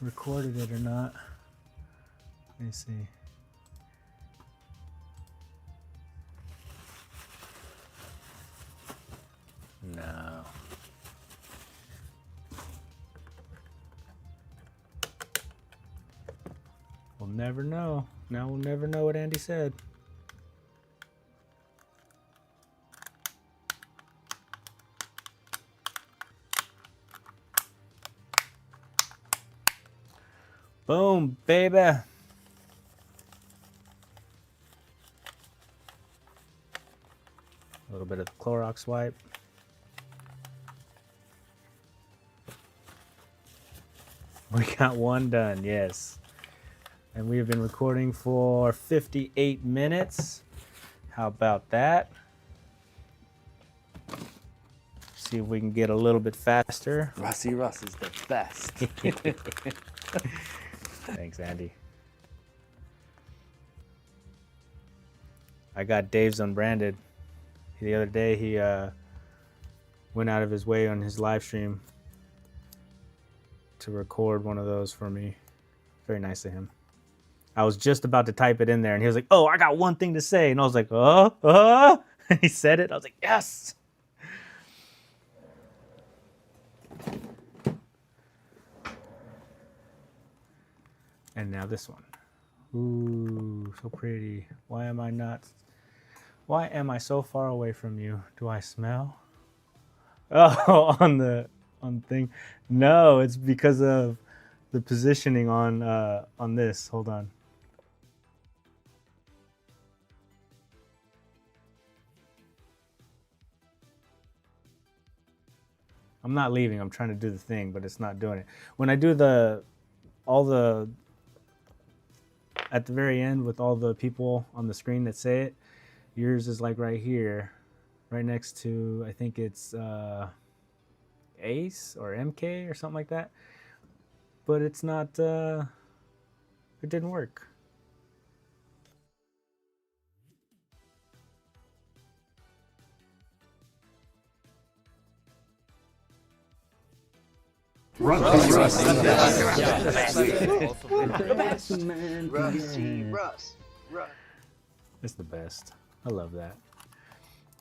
recorded it or not. Let me see. No. We'll never know. Now we'll never know what Andy said. Boom, baby. A little bit of the Clorox wipe. We got one done, yes. And we have been recording for 58 minutes. How about that? See if we can get a little bit faster. Rusty Russ is the best. Thanks, Andy. I got Dave's unbranded. The other day he went out of his way on his live stream to record one of those for me. Very nice of him. I was just about to type it in there and he was like, oh, I got one thing to say. And I was like, and he said it. I was like, yes. And now this one. Ooh, so pretty. Why am I so far away from you? Do I smell? Oh, on the thing. No, it's because of the positioning on this. Hold on. I'm not leaving. I'm trying to do the thing, but it's not doing it. When I do at the very end with all the people on the screen that say it, yours is like right here, right next to, I think it's Ace or MK or something like that. But it's not, it didn't work. It's the best. I love that.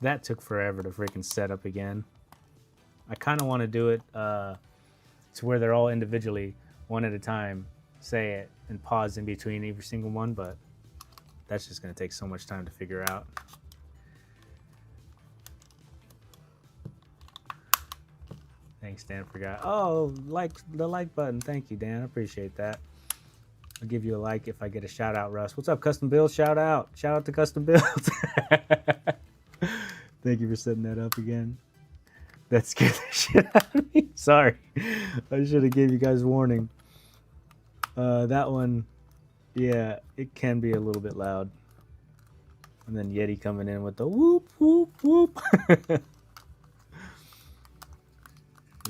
That took forever to freaking set up again. I kind of want to do it to where they're all individually, one at a time, say it and pause in between every single one, but that's just going to take so much time to figure out. Thanks, Dan. Forgot. Oh, the like button. Thank you, Dan. I appreciate that. I'll give you a like if I get a shout out, Russ. What's up, Custom Builds? Shout out. Shout out to Custom Builds. Thank you for setting that up again. That scared the shit out of me. Sorry. I should have gave you guys warning. That one, yeah, it can be a little bit loud. And then Yeti coming in with the whoop, whoop, whoop.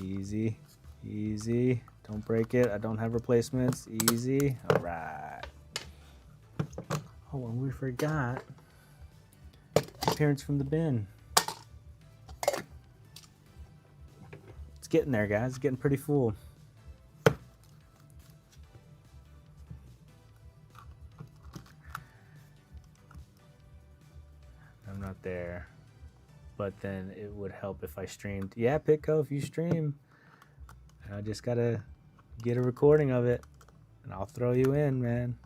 Easy, easy. Don't break it. I don't have replacements. Easy. All right. Oh, and we forgot appearance from the bin. It's getting there, guys. It's getting pretty full. I'm not there, but then it would help if I streamed. Yeah, Pitco, if you stream, I just gotta get a recording of it, and I'll throw you in, man.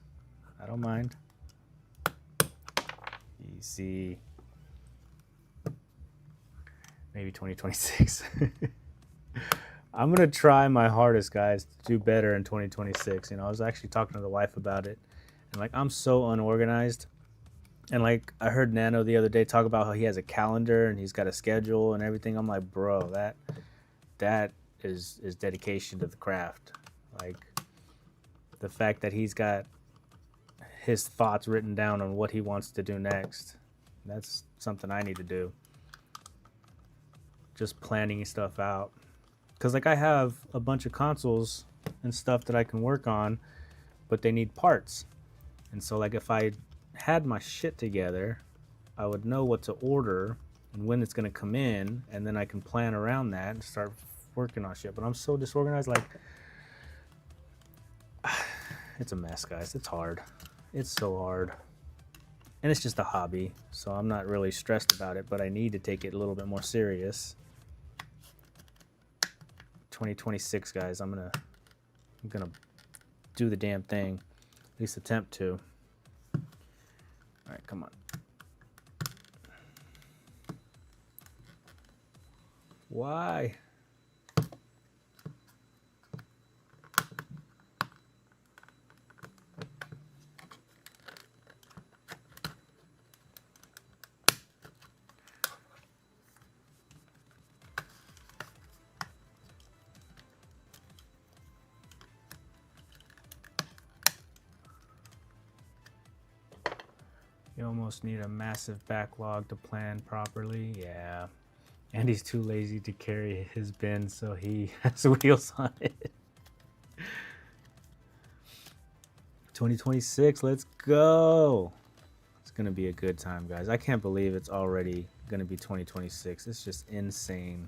I don't mind. Easy. Maybe 2026. I'm gonna try my hardest, guys, to do better in 2026. You know, I was actually talking to the wife about it, and like I'm so unorganized. And like I heard Nano the other day talk about how he has a calendar and he's got a schedule and everything. I'm like, bro, that is dedication to the craft. Like the fact that he's got his thoughts written down on what he wants to do next. That's something I need to do. Just planning stuff out. Because like I have a bunch of consoles and stuff that I can work on, but they need parts. And so like if I had my shit together, I would know what to order and when it's going to come in, and then I can plan around that and start working on shit. But I'm so disorganized, like it's a mess, guys. It's hard. It's so hard. And it's just a hobby, so I'm not really stressed about it, but I need to take it a little bit more serious. 2026, guys, I'm gonna do the damn thing. At least attempt to. All right, come on. Why? You almost need a massive backlog to plan properly. Yeah. And he's too lazy to carry his bin, so he has wheels on it. 2026, let's go. It's going to be a good time, guys. I can't believe it's already going to be 2026. It's just insane.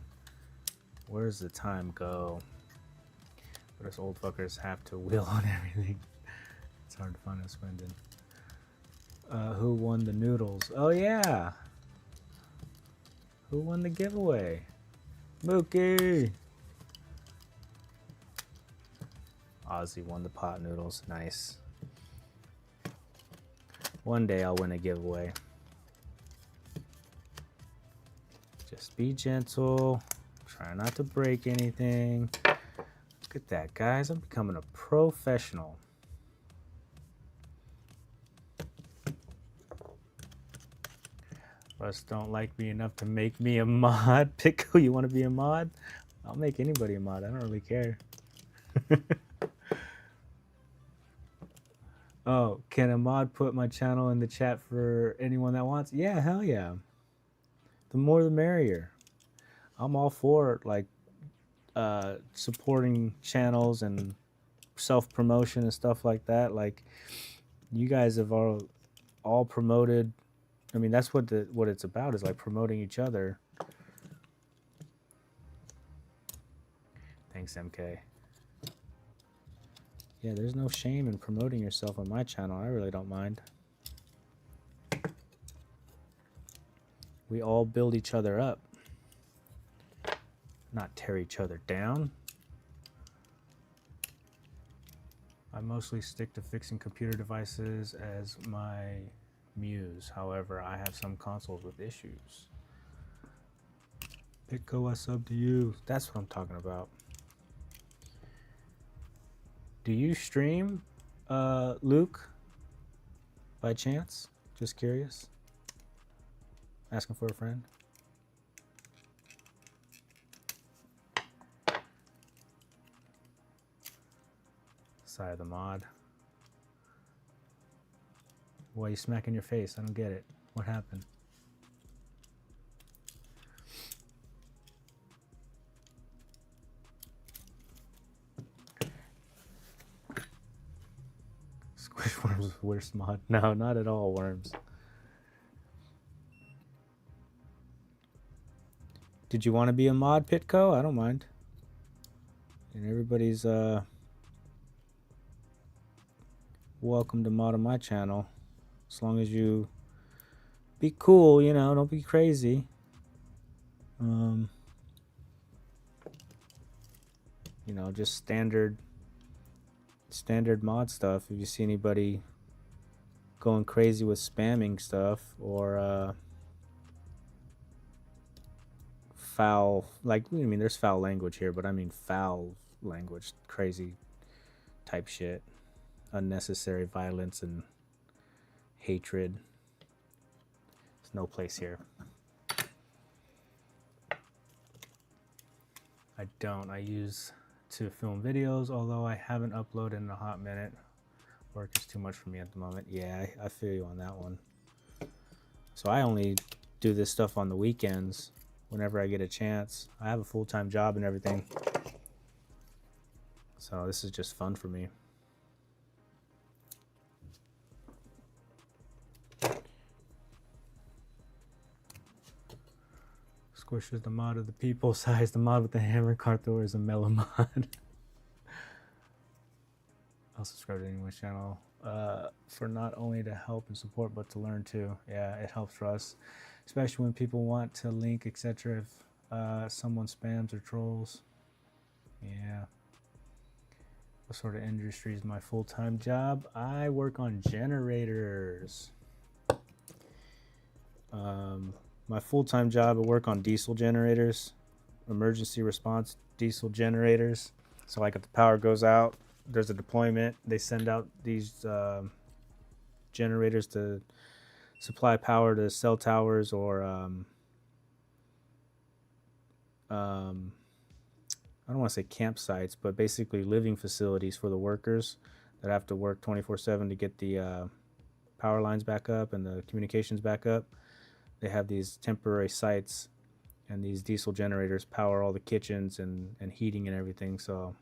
Where does the time go? But us old fuckers have to wheel on everything. It's hard to find a spending. Who won the noodles? Oh yeah. Who won the giveaway? Mookie. Ozzy won the pot noodles. Nice. One day I'll win a giveaway. Just be gentle. Try not to break anything. Look at that, guys. I'm becoming a professional. Russ don't like me enough to make me a mod. Pickle, you want to be a mod? I'll make anybody a mod. I don't really care. Oh, can a mod put my channel in the chat for anyone that wants? Yeah, hell yeah. The more the merrier. I'm all for like supporting channels and self-promotion and stuff like that. Like you guys have all promoted. I mean, that's what it's about, is like promoting each other. Thanks, MK. Yeah, there's no shame in promoting yourself on my channel. I really don't mind. We all build each other up, not tear each other down. I mostly stick to fixing computer devices as my muse. However, I have some consoles with issues. Pitco, I sub to you. That's what I'm talking about. Do you stream, Luke, by chance? Just curious. Asking for a friend. Side of the mod. Why are you smacking your face? I don't get it. What happened? Squishworms is worst mod. No, not at all, worms. Did you want to be a mod, Pitco? I don't mind. And everybody's welcome to mod on my channel. As long as you be cool, you know, don't be crazy. You know, just standard mod stuff. If you see anybody going crazy with spamming stuff or foul, like, I mean, there's foul language here, but I mean foul language, crazy type shit, unnecessary violence and hatred. There's no place here. I use to film videos, although I haven't uploaded in a hot minute. Work is too much for me at the moment. Yeah, I feel you on that one. So I only do this stuff on the weekends whenever I get a chance. I have a full-time job and everything. So this is just fun for me. Squish is the mod of the people. Size the mod with the hammer. Carthor is a mellow mod. I'll subscribe to anyone's channel for not only to help and support, but to learn too. Yeah, it helps for us, especially when people want to link, etc. If someone spams or trolls. Yeah. What sort of industry is my full-time job? I work on generators. My full-time job, I work on diesel generators, emergency response diesel generators. So like if the power goes out, there's a deployment. They send out these generators to supply power to cell towers or I don't want to say campsites, but basically living facilities for the workers that have to work 24/7 to get the power lines back up and the communications back up. They have these temporary sites, and these diesel generators power all the kitchens and heating and everything. So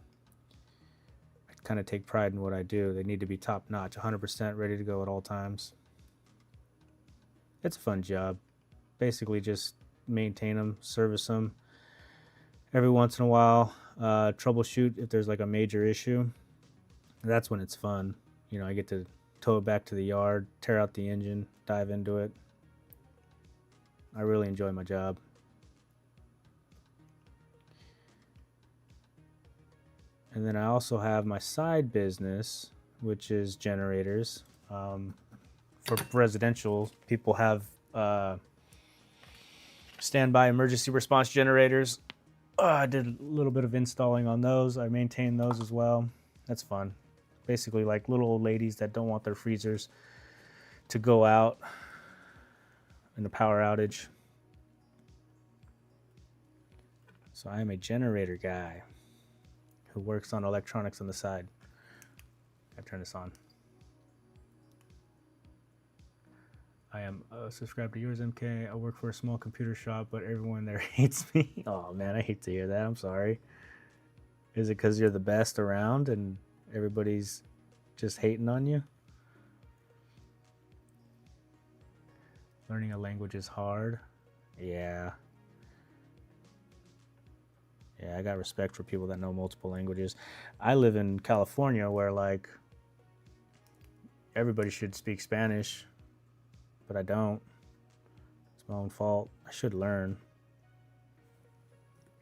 I kind of take pride in what I do. They need to be top notch, 100% ready to go at all times. It's a fun job. Basically just maintain them, service them. Every once in a while, troubleshoot if there's like a major issue. That's when it's fun. You know, I get to tow it back to the yard, tear out the engine, dive into it. I really enjoy my job. And then I also have my side business, which is generators. For residential, people have standby emergency response generators. I did a little bit of installing on those. I maintain those as well. That's fun. Basically like little old ladies that don't want their freezers to go out in a power outage. So I am a generator guy who works on electronics on the side. I turn this on. I am subscribed to yours, MK. I work for a small computer shop, but everyone there hates me. Oh man, I hate to hear that. I'm sorry. Is it because you're the best around and everybody's just hating on you? Learning a language is hard. Yeah. Yeah, I got respect for people that know multiple languages. I live in California where like everybody should speak Spanish, but I don't. It's my own fault. I should learn.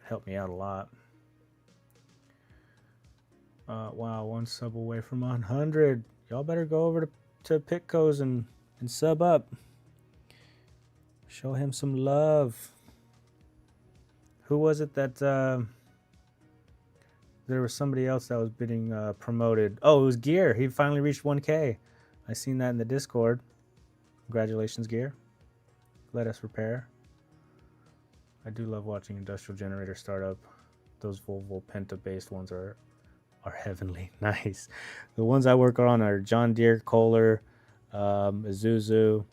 Helped me out a lot. Wow, one sub away from 100. Y'all better go over to Pitco's and sub up. Show him some love. Who was it that there was somebody else that was being promoted? Oh, it was Gear. He finally reached 1K. I seen that in the Discord. Congratulations, Gear. Let us repair. I do love watching industrial generator startup. Those Volvo Penta based ones are heavenly. Nice. The ones I work on are John Deere, Kohler, Isuzu,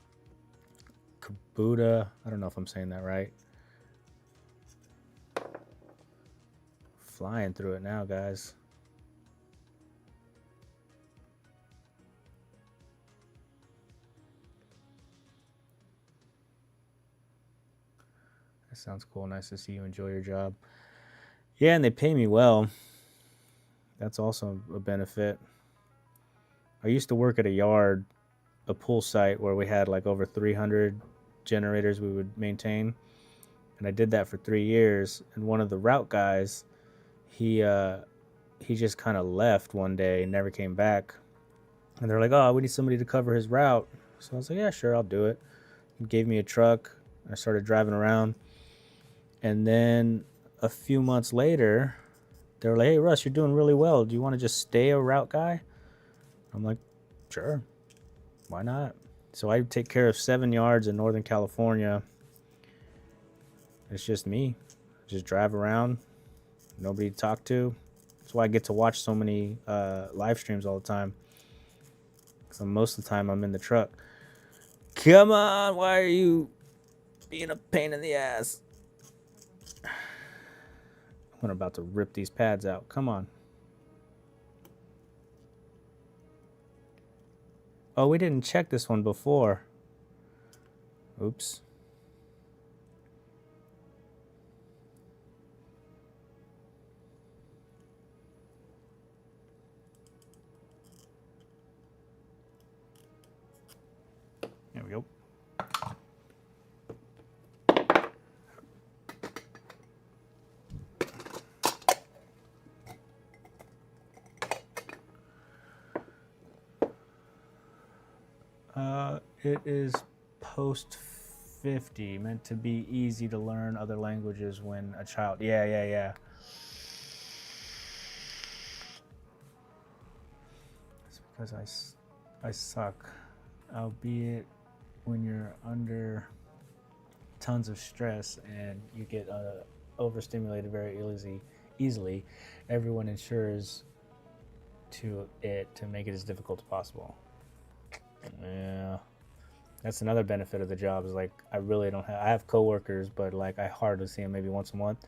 Kubota. I don't know if I'm saying that right. Flying through it now, guys. That sounds cool. Nice to see you enjoy your job. Yeah, and they pay me well. That's also a benefit. I used to work at a yard, a pool site where we had like over 300 generators we would maintain. And I did that for 3 years. And one of the route guys, he just kind of left one day and never came back. And they're like, oh, we need somebody to cover his route. So I was like, yeah, sure, I'll do it. He gave me a truck. I started driving around. And then a few months later, they were like, hey, Russ, you're doing really well. Do you want to just stay a route guy? I'm like, sure. Why not? So I take care of 7 yards in Northern California. It's just me. Just drive around. Nobody to talk to. That's why I get to watch so many live streams all the time. So most of the time I'm in the truck. Come on, why are you being a pain in the ass? I'm about to rip these pads out. Come on. Oh, we didn't check this one before. Oops. There we go. It is post 50, meant to be easy to learn other languages when a child. Yeah. It's because I suck, albeit when you're under tons of stress and you get overstimulated very easily, everyone ensures to make it as difficult as possible. Yeah, that's another benefit of the job, is like I really don't have. I have coworkers, but like I hardly see them, maybe once a month.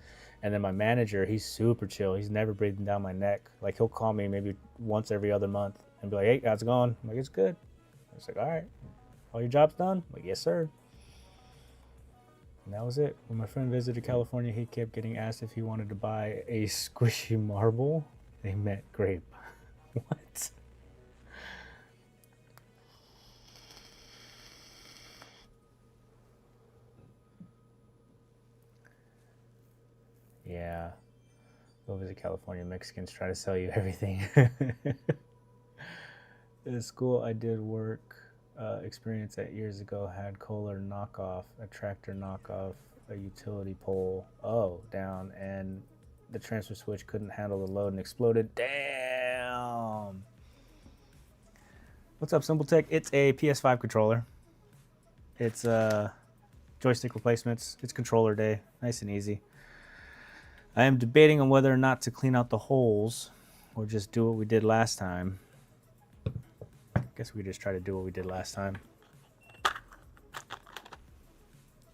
And then my manager, he's super chill. He's never breathing down my neck. Like he'll call me maybe once every other month and be like, "Hey, how's it going?" I'm like, "It's good." I was like, "All right, all your job's done?" I'm like, "Yes, sir." And that was it. When my friend visited California, he kept getting asked if he wanted to buy a squishy marble. They meant grape. What? Yeah. Go visit California. Mexicans try to sell you everything. The school I did work experience at years ago had Kohler knockoff, a tractor knockoff, a utility pole, down, and the transfer switch couldn't handle the load and exploded. Damn. What's up, Simpletech? It's a PS5 controller. It's joystick replacements. It's controller day. Nice and easy. I am debating on whether or not to clean out the holes or just do what we did last time. I guess we just try to do what we did last time.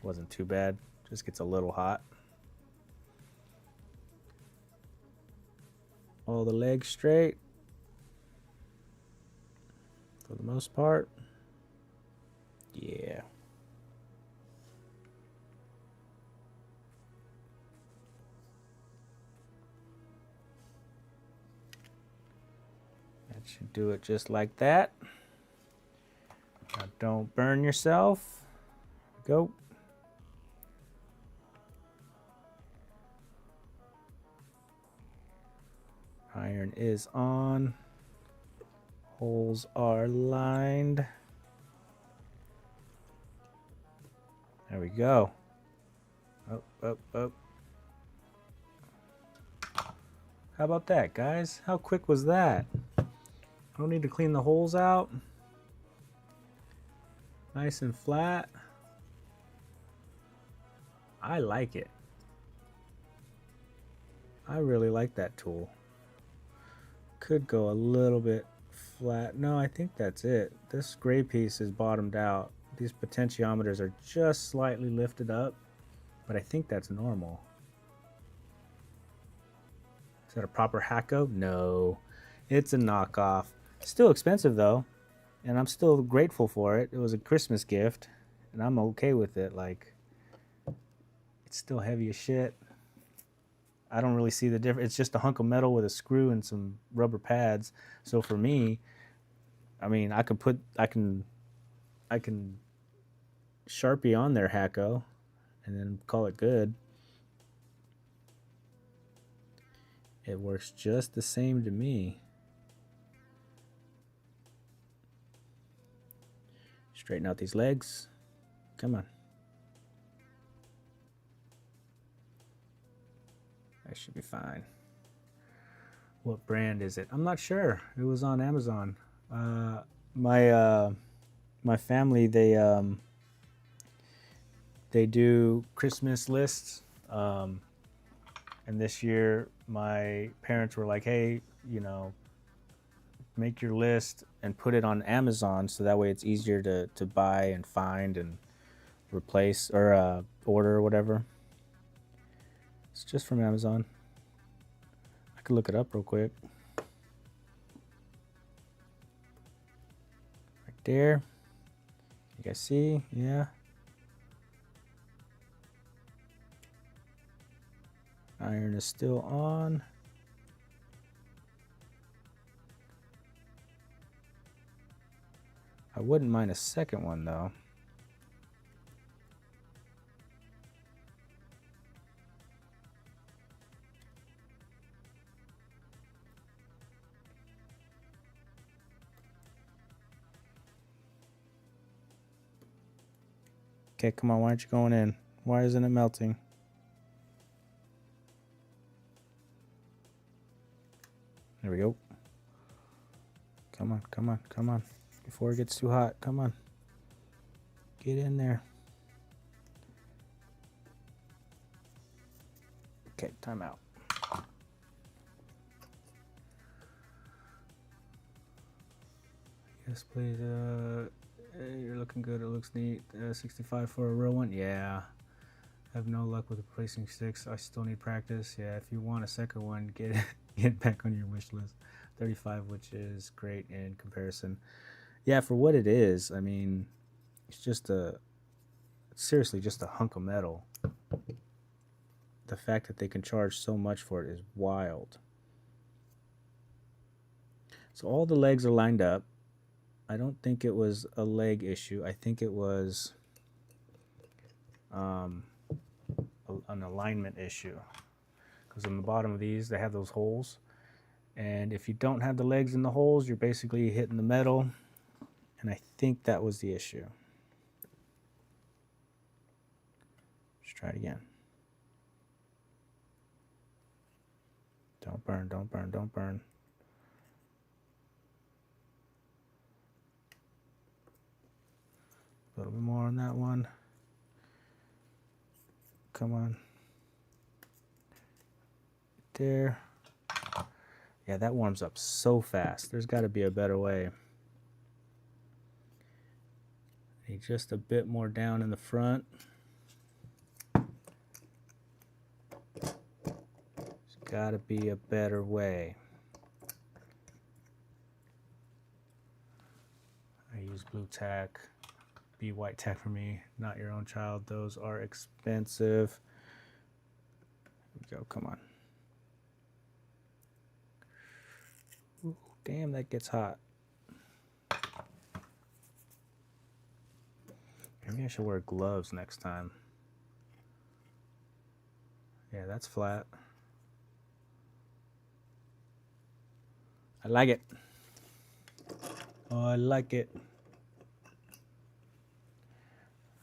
Wasn't too bad. Just gets a little hot. All the legs straight for the most part. Yeah. That should do it just like that. Now don't burn yourself. Go. Iron is on. Holes are lined. There we go. Up. How about that, guys? How quick was that? Don't need to clean the holes out. Nice and flat. I like it. I really like that tool. Could go a little bit flat. No, I think that's it. This gray piece is bottomed out. These potentiometers are just slightly lifted up, but I think that's normal. Is that a proper Hacko? No, it's a knockoff. Still expensive though, and I'm still grateful for it. It was a Christmas gift, and I'm okay with it. Like, it's still heavy as shit. I don't really see the difference. It's just a hunk of metal with a screw and some rubber pads. So for me, I mean, I can Sharpie on there, Hacko, and then call it good. It works just the same to me. Straighten out these legs. Come on. That should be fine. What brand is it? I'm not sure. It was on Amazon. My family, they do Christmas lists, and this year my parents were like, hey, you know, make your list and put it on Amazon so that way it's easier to buy and find and replace or order or whatever. It's just from Amazon. I could look it up real quick. Right there. You guys see? Yeah. Iron is still on. I wouldn't mind a second one though. Okay, come on, why aren't you going in? Why isn't it melting? There we go. Come on, come on, come on. Before it gets too hot, come on. Get in there. Okay, time out. Yes, please. You're looking good. It looks neat. 65 for a real one. Yeah. I have no luck with replacing sticks. I still need practice. Yeah, if you want a second one, get back on your wish list. 35, which is great in comparison. Yeah, for what it is, I mean, it's seriously just a hunk of metal. The fact that they can charge so much for it is wild. So all the legs are lined up. I don't think it was a leg issue. I think it was an alignment issue. Because on the bottom of these, they have those holes. And if you don't have the legs in the holes, you're basically hitting the metal. And I think that was the issue. Let's try it again. Don't burn, don't burn, don't burn. A little bit more on that one. Come on. There. Yeah, that warms up so fast. There's got to be a better way. Need just a bit more down in the front. There's got to be a better way. I use blue tack. Be white tack for me, not your own child. Those are expensive. Here we go, come on. Ooh, damn, that gets hot. Maybe I should wear gloves next time. Yeah, that's flat. I like it. Oh, I like it.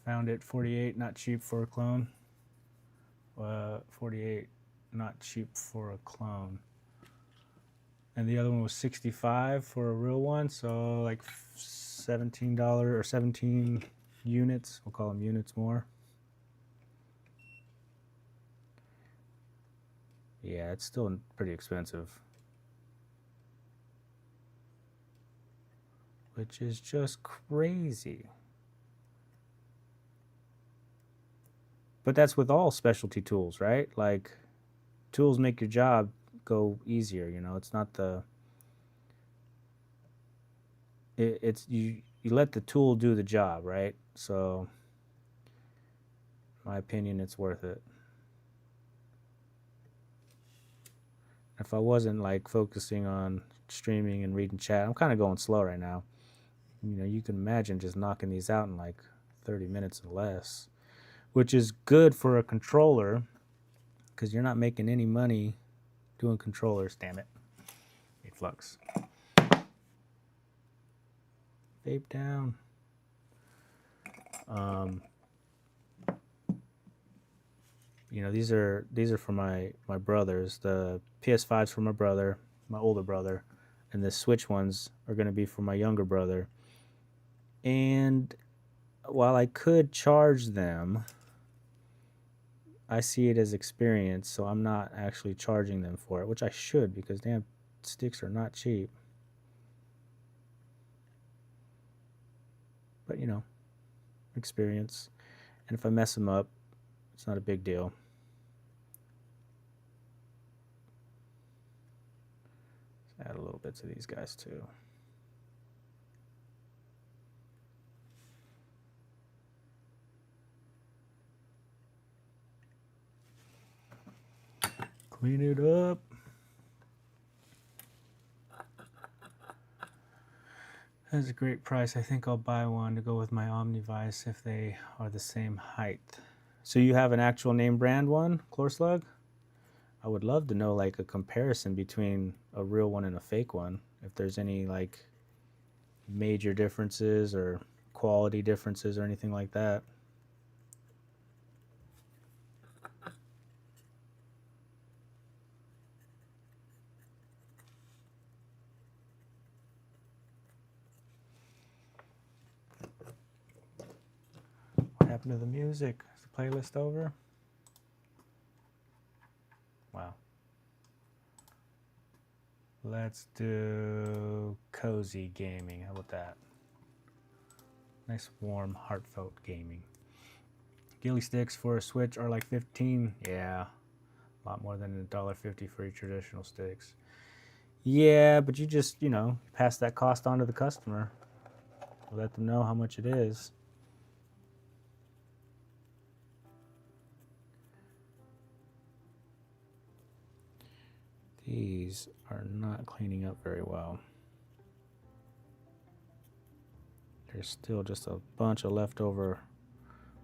Found it 48, not cheap for a clone. 48, not cheap for a clone. And the other one was 65 for a real one, so like $17 or 17 units. We'll call them units more. Yeah, it's still pretty expensive. Which is just crazy. But that's with all specialty tools, right? Like, tools make your job go easier, you know. It's not the... It's you let the tool do the job, right? So, in my opinion, it's worth it. If I wasn't, like, focusing on streaming and reading chat, I'm kind of going slow right now. You know, you can imagine just knocking these out in, like, 30 minutes or less. which is good for a controller because you're not making any money doing controllers. Damn it. Hey, Flux. Vape down. You know, these are for my brothers. The PS5's for my brother, my older brother, and the Switch ones are going to be for my younger brother. And while I could charge them, I see it as experience, so I'm not actually charging them for it, which I should, because damn sticks are not cheap. But you know, experience. And if I mess them up, it's not a big deal. Let's add a little bit to these guys too. Clean it up. That's a great price. I think I'll buy one to go with my Omnivice if they are the same height. So you have an actual name brand one, Chlorslug? I would love to know like a comparison between a real one and a fake one. If there's any like major differences or quality differences or anything like that. What happened to the music? Is the playlist over? Wow. Let's do cozy gaming. How about that? Nice, warm, heartfelt gaming. Ghillie sticks for a Switch are like 15. Yeah, a lot more than $1.50 for your traditional sticks. Yeah, but you just, you know, pass that cost on to the customer. Let them know how much it is. These are not cleaning up very well. There's still just a bunch of leftover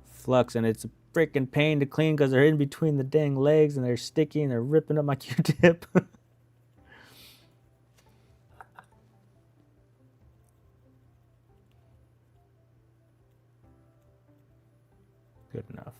flux, and it's a freaking pain to clean because they're in between the dang legs and they're sticky and they're ripping up my Q-tip. Good enough.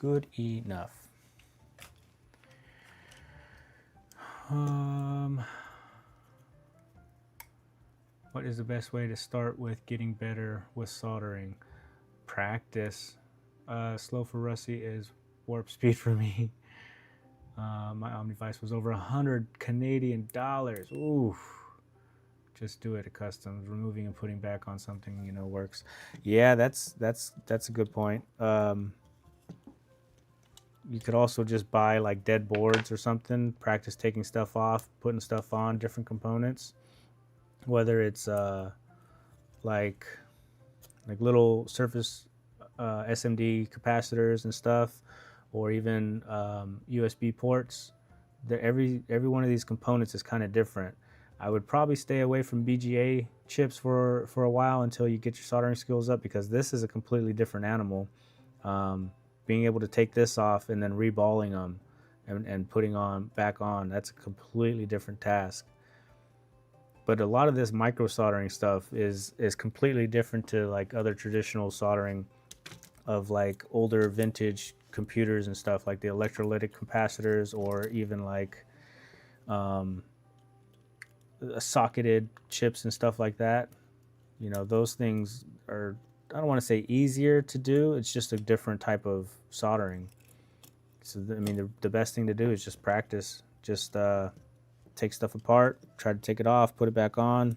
Good enough. What is the best way to start with getting better with soldering? Practice. Slow for Rusty is warp speed for me. My Omnivice was over 100 Canadian dollars. Oof. Just do it at customs. Removing and putting back on something, you know, works. Yeah, that's a good point. You could also just buy like dead boards or something. Practice taking stuff off, putting stuff on, different components. Whether it's like little surface SMD capacitors and stuff, or even USB ports. Every one of these components is kind of different. I would probably stay away from BGA chips for a while until you get your soldering skills up, because this is a completely different animal. Being able to take this off and then reballing them and putting back on, that's a completely different task. But a lot of this micro soldering stuff is completely different to like other traditional soldering of like older vintage computers and stuff, like the electrolytic capacitors, or even like socketed chips and stuff like that. You know, those things are, I don't want to say easier to do, it's just a different type of soldering. So I mean, the best thing to do is just practice. Just take stuff apart, try to take it off, put it back on.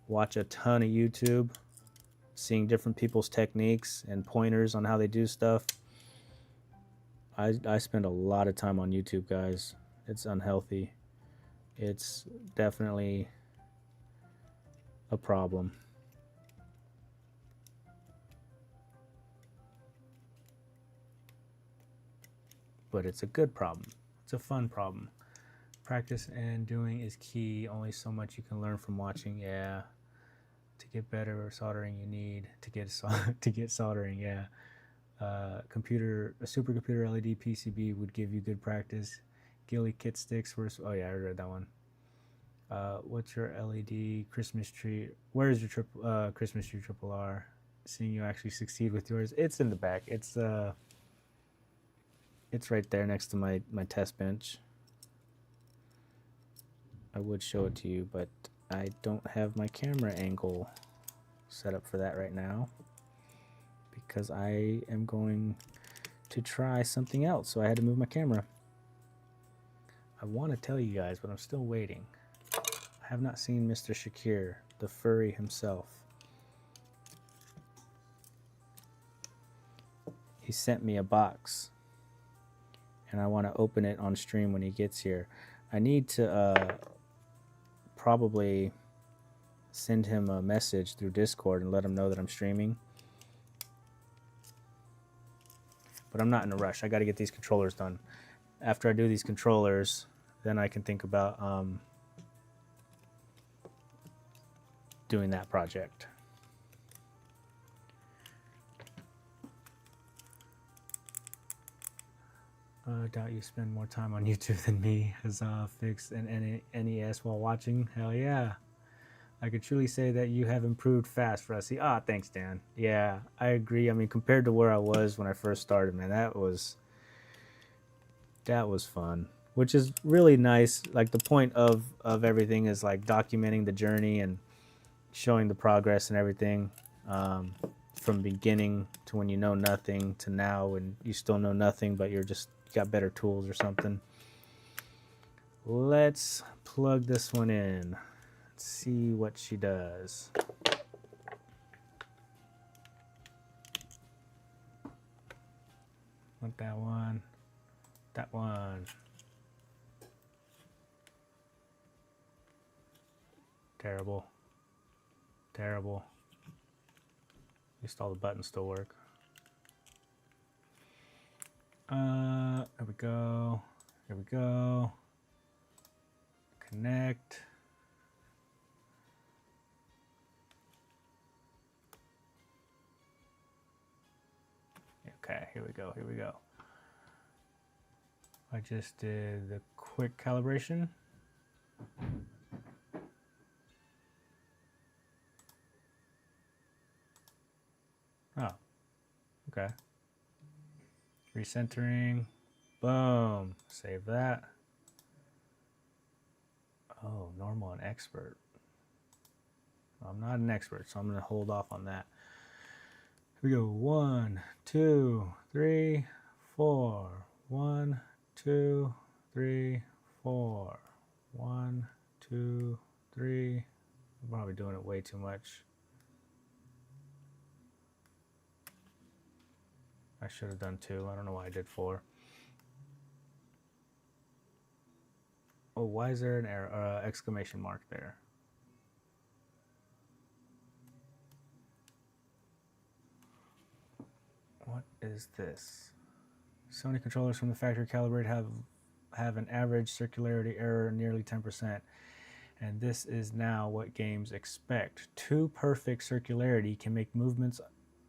Watch a ton of YouTube, seeing different people's techniques and pointers on how they do stuff. I spend a lot of time on YouTube, guys. It's unhealthy. It's definitely a problem. But it's a good problem. It's a fun problem. Practice and doing is key. Only so much you can learn from watching. Yeah. To get better soldering, you need to get soldering. Yeah. A supercomputer LED PCB would give you good practice. Gilly kit sticks versus. Oh yeah, I read that one. What's your LED Christmas tree? Where is your Christmas tree triple R? Seeing you actually succeed with yours. It's in the back. It's right there next to my test bench. I would show it to you, but I don't have my camera angle set up for that right now because I am going to try something else, so I had to move my camera. I want to tell you guys, but I'm still waiting. I have not seen Mr. Shakir, the furry himself. He sent me a box, and I want to open it on stream when he gets here. I need to probably send him a message through Discord and let him know that I'm streaming. But I'm not in a rush. I got to get these controllers done. After I do these controllers, then I can think about doing that project. I doubt you spend more time on YouTube than me, as fixed and NES while watching. Hell yeah. I could truly say that you have improved fast, Rusty. Ah, thanks, Dan. Yeah, I agree. I mean, compared to where I was when I first started, man, that was fun. Which is really nice. Like, the point of everything is like documenting the journey and showing the progress and everything. From beginning to when you know nothing to now and you still know nothing, but you got better tools or something. Let's plug this one in. Let's see what she does. Want that one. That one. Terrible. Terrible. At least all the buttons still work. There we go. Here we go. Connect. Okay, here we go. Here we go. I just did the quick calibration. Oh, okay. Recentering. Boom. Save that. Oh, normal and expert. I'm not an expert, so I'm going to hold off on that. Here we go. 1, 2, 3, 4. 1, 2, 3, 4. 1, 2, 3. I'm probably doing it way too much. I should have done 2. I don't know why I did 4. Oh, why is there an error, exclamation mark there? What is this? Sony controllers from the factory calibrate have an average circularity error nearly 10%. And this is now what games expect. Too perfect circularity can make movements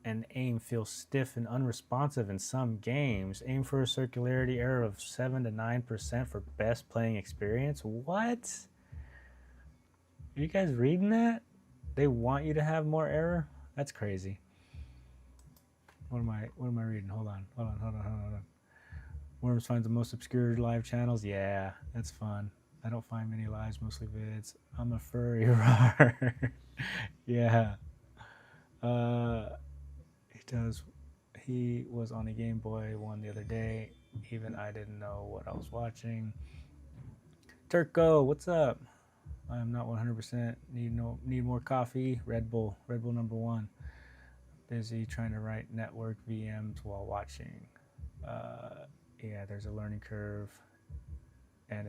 and aim feel stiff and unresponsive in some games. Aim for a circularity error of 7 to 9% for best playing experience. What? Are you guys reading that? They want you to have more error? That's crazy. What am I reading? Hold on. Worms finds the most obscure live channels. Yeah, that's fun. I don't find many lives, mostly vids. I'm a furry. Yeah. He was on a Game Boy one the other day. Even I didn't know what I was watching. Turco, what's up? I'm not 100%. Need more coffee. Red Bull number 1. Busy trying to write network VMs while watching. Yeah, there's a learning curve, and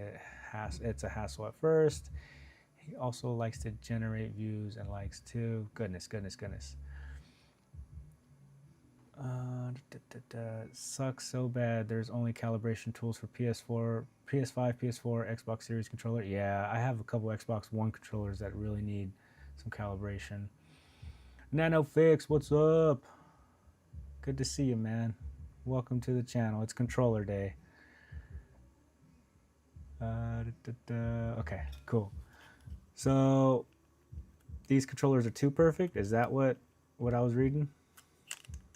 it's a hassle at first. He also likes to generate views and likes too. Goodness. Sucks so bad. There's only calibration tools for PS4, PS5, PS4, Xbox Series controller. Yeah, I have a couple Xbox One controllers that really need some calibration. Nano Fix, what's up? Good to see you, man. Welcome to the channel. It's controller day. Okay, cool. So these controllers are too perfect. Is that what I was reading?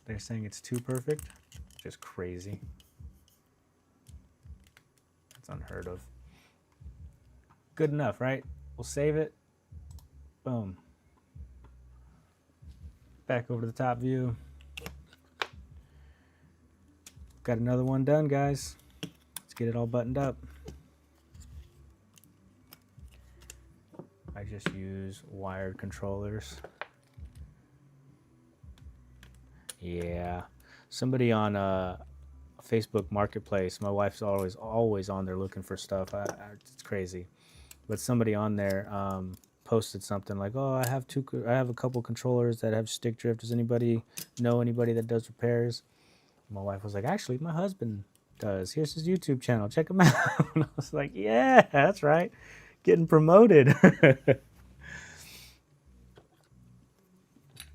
They're saying it's too perfect. Just crazy. That's unheard of. Good enough, right? We'll save it. Boom. Back over to the top view. Got another one done, guys. Let's get it all buttoned up. I just use wired controllers. Yeah, somebody on Facebook Marketplace. My wife's always on there looking for stuff. It's crazy, but somebody on there posted something like, "Oh, I have a couple controllers that have stick drift. Does anybody know anybody that does repairs?" My wife was like, "Actually, my husband does. Here's his YouTube channel. Check him out." And I was like, "Yeah, that's right, getting promoted."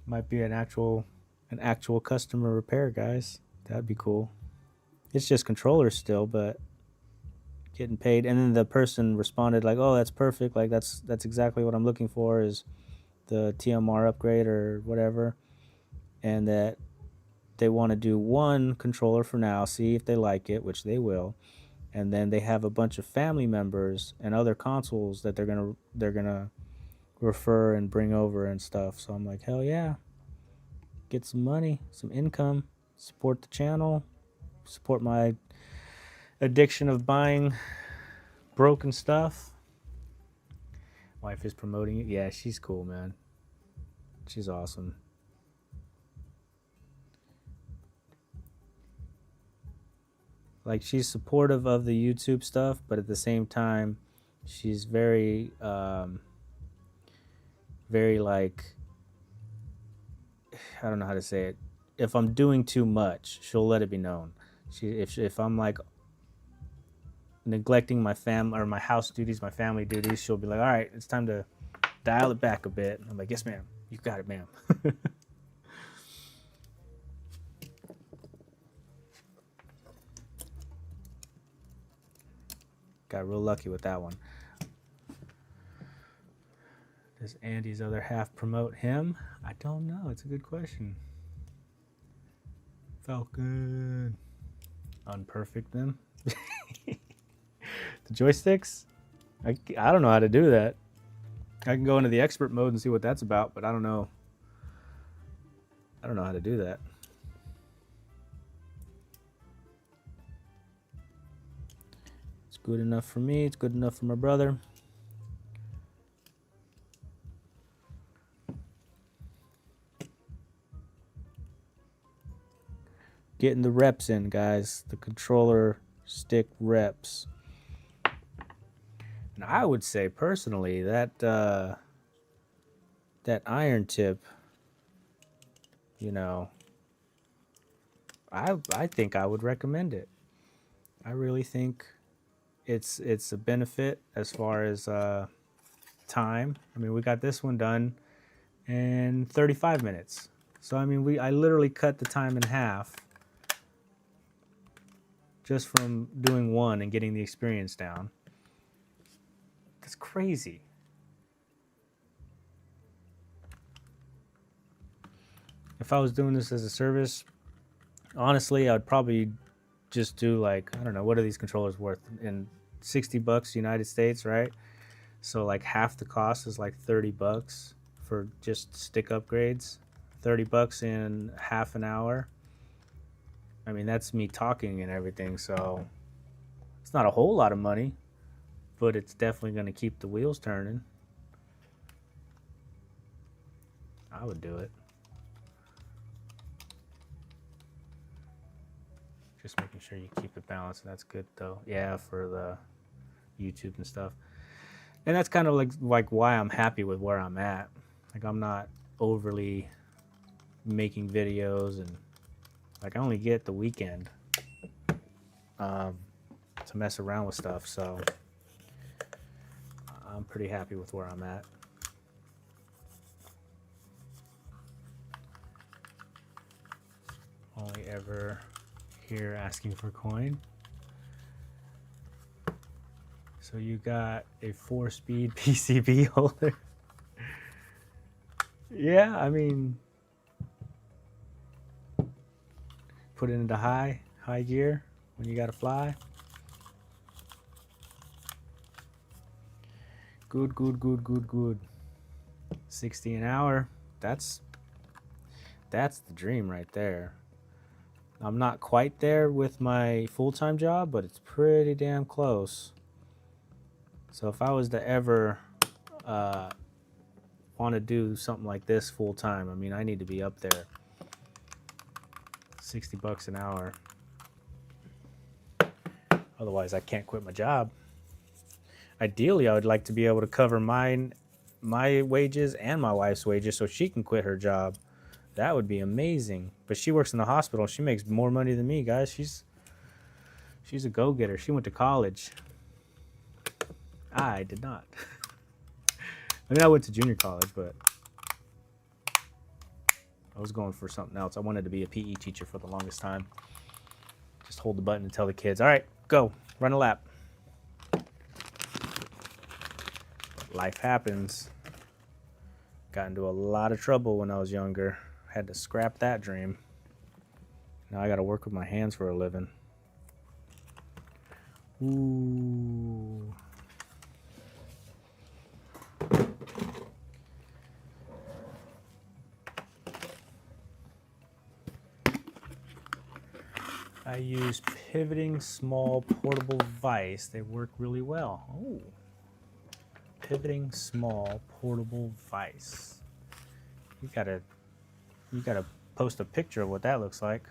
Might be an actual customer repair, guys. That'd be cool. It's just controllers still, but getting paid. And then the person responded like, "Oh, that's perfect. Like that's exactly what I'm looking for is the TMR upgrade or whatever." And that they want to do one controller for now, see if they like it, which they will. And then they have a bunch of family members and other consoles that they're gonna refer and bring over and stuff. So I'm like, hell yeah. Get some money, some income, support the channel, support my addiction of buying broken stuff. Wife is promoting it. Yeah, she's cool, man. She's awesome. Like, she's supportive of the YouTube stuff, but at the same time, she's very like, I don't know how to say it. If I'm doing too much, she'll let it be known. If I'm like neglecting my my house duties, my family duties, she'll be like, "All right, it's time to dial it back a bit." I'm like, "Yes, ma'am. You got it, ma'am." Got real lucky with that one. Does Andy's other half promote him? I don't know. It's a good question. Falcon. Unperfect them. The joysticks? I don't know how to do that. I can go into the expert mode and see what that's about, but I don't know. I don't know how to do that. It's good enough for me. It's good enough for my brother. Getting the reps in, guys. The controller stick reps. And I would say personally that that iron tip, you know, I think I would recommend it. I really think it's a benefit as far as time. I mean, we got this one done in 35 minutes. So I mean, I literally cut the time in half just from doing one and getting the experience down. That's crazy. If I was doing this as a service, honestly, I would probably just do like, I don't know, what are these controllers worth? In $60 United States, right? So like half the cost is like $30 for just stick upgrades. $30 in half an hour. I mean, that's me talking and everything, so it's not a whole lot of money, but it's definitely going to keep the wheels turning. I would do it. Just making sure you keep it balanced. That's good, though. Yeah, for the YouTube and stuff. And that's kind of like why I'm happy with where I'm at. Like I'm not overly making videos, and like I only get the weekend to mess around with stuff, so I'm pretty happy with where I'm at. Only ever here asking for coin. So you got a 4-speed PCB holder. Yeah, I mean, put it into high gear when you gotta fly. Good, good, good, good, good. 60 an hour. That's the dream right there. I'm not quite there with my full-time job, but it's pretty damn close. So if I was to ever want to do something like this full-time, I mean, I need to be up there. 60 bucks an hour. Otherwise, I can't quit my job. Ideally, I would like to be able to cover my wages and my wife's wages so she can quit her job. That would be amazing. But she works in the hospital. She makes more money than me, guys. She's a go-getter. She went to college. I did not. I mean, I went to junior college, but I was going for something else. I wanted to be a PE teacher for the longest time. Just hold the button and tell the kids, all right, go, run a lap. Life happens. Got into a lot of trouble when I was younger. Had to scrap that dream. Now I got to work with my hands for a living. Ooh. I use pivoting small portable vise. They work really well. Oh. Pivoting small portable vise. You gotta post a picture of what that looks like.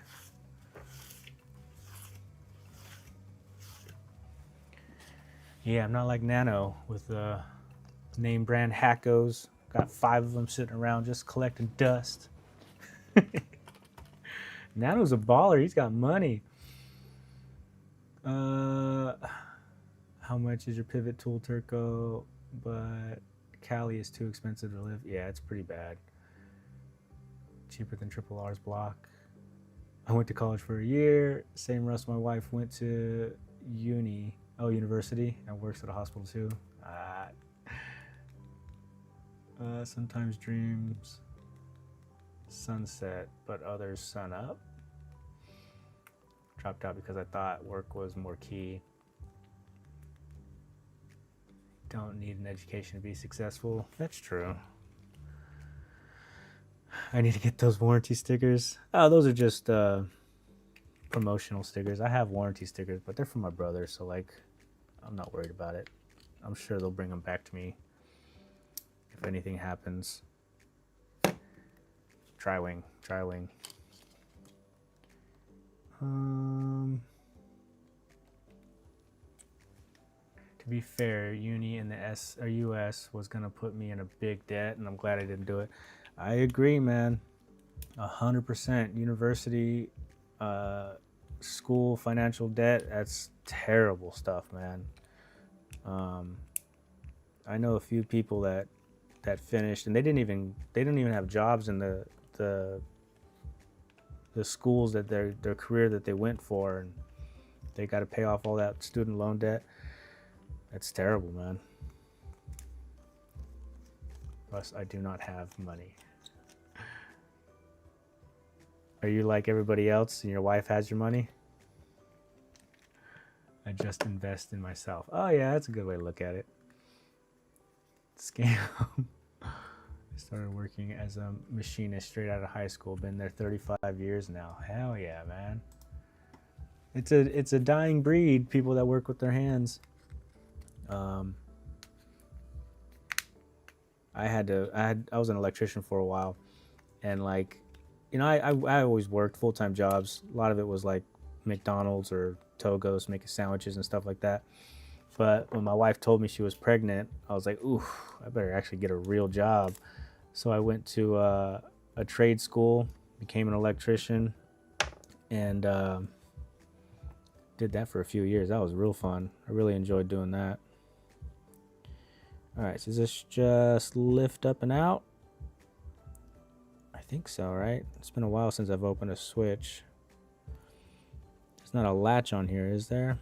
Yeah, I'm not like Nano with name brand Hackos. Got 5 of them sitting around just collecting dust. Nano's a baller. He's got money. How much is your pivot tool, Turco? But Cali is too expensive to live. Yeah, it's pretty bad. Cheaper than Triple R's block. I went to college for a year. Same Russ, my wife went to university, and works at a hospital too. Sometimes dreams sunset, but others sun up. Dropped out because I thought work was more key. Don't need an education to be successful. That's true. I need to get those warranty stickers. Oh, those are just promotional stickers. I have warranty stickers, but they're from my brother, so like, I'm not worried about it. I'm sure they'll bring them back to me if anything happens. Tri-wing. To be fair, uni in the US was gonna put me in a big debt, and I'm glad I didn't do it. I agree, man. 100%. University, school, financial debt, that's terrible stuff, man. I know a few people that finished, and they didn't even have jobs in the schools that their career that they went for, and they got to pay off all that student loan debt. That's terrible, man. Plus, I do not have money. Are you like everybody else and your wife has your money? I just invest in myself. Oh yeah, that's a good way to look at it. Scam. I started working as a machinist straight out of high school. Been there 35 years now. Hell yeah, man. It's a dying breed, people that work with their hands. I was an electrician for a while, and like, you know, I always worked full-time jobs. A lot of it was like McDonald's or Togo's, making sandwiches and stuff like that. But when my wife told me she was pregnant, I was like, ooh, I better actually get a real job. So I went to a trade school, became an electrician, and did that for a few years. That was real fun. I really enjoyed doing that. All right, so does this just lift up and out? I think so, right? It's been a while since I've opened a switch. There's not a latch on here, is there?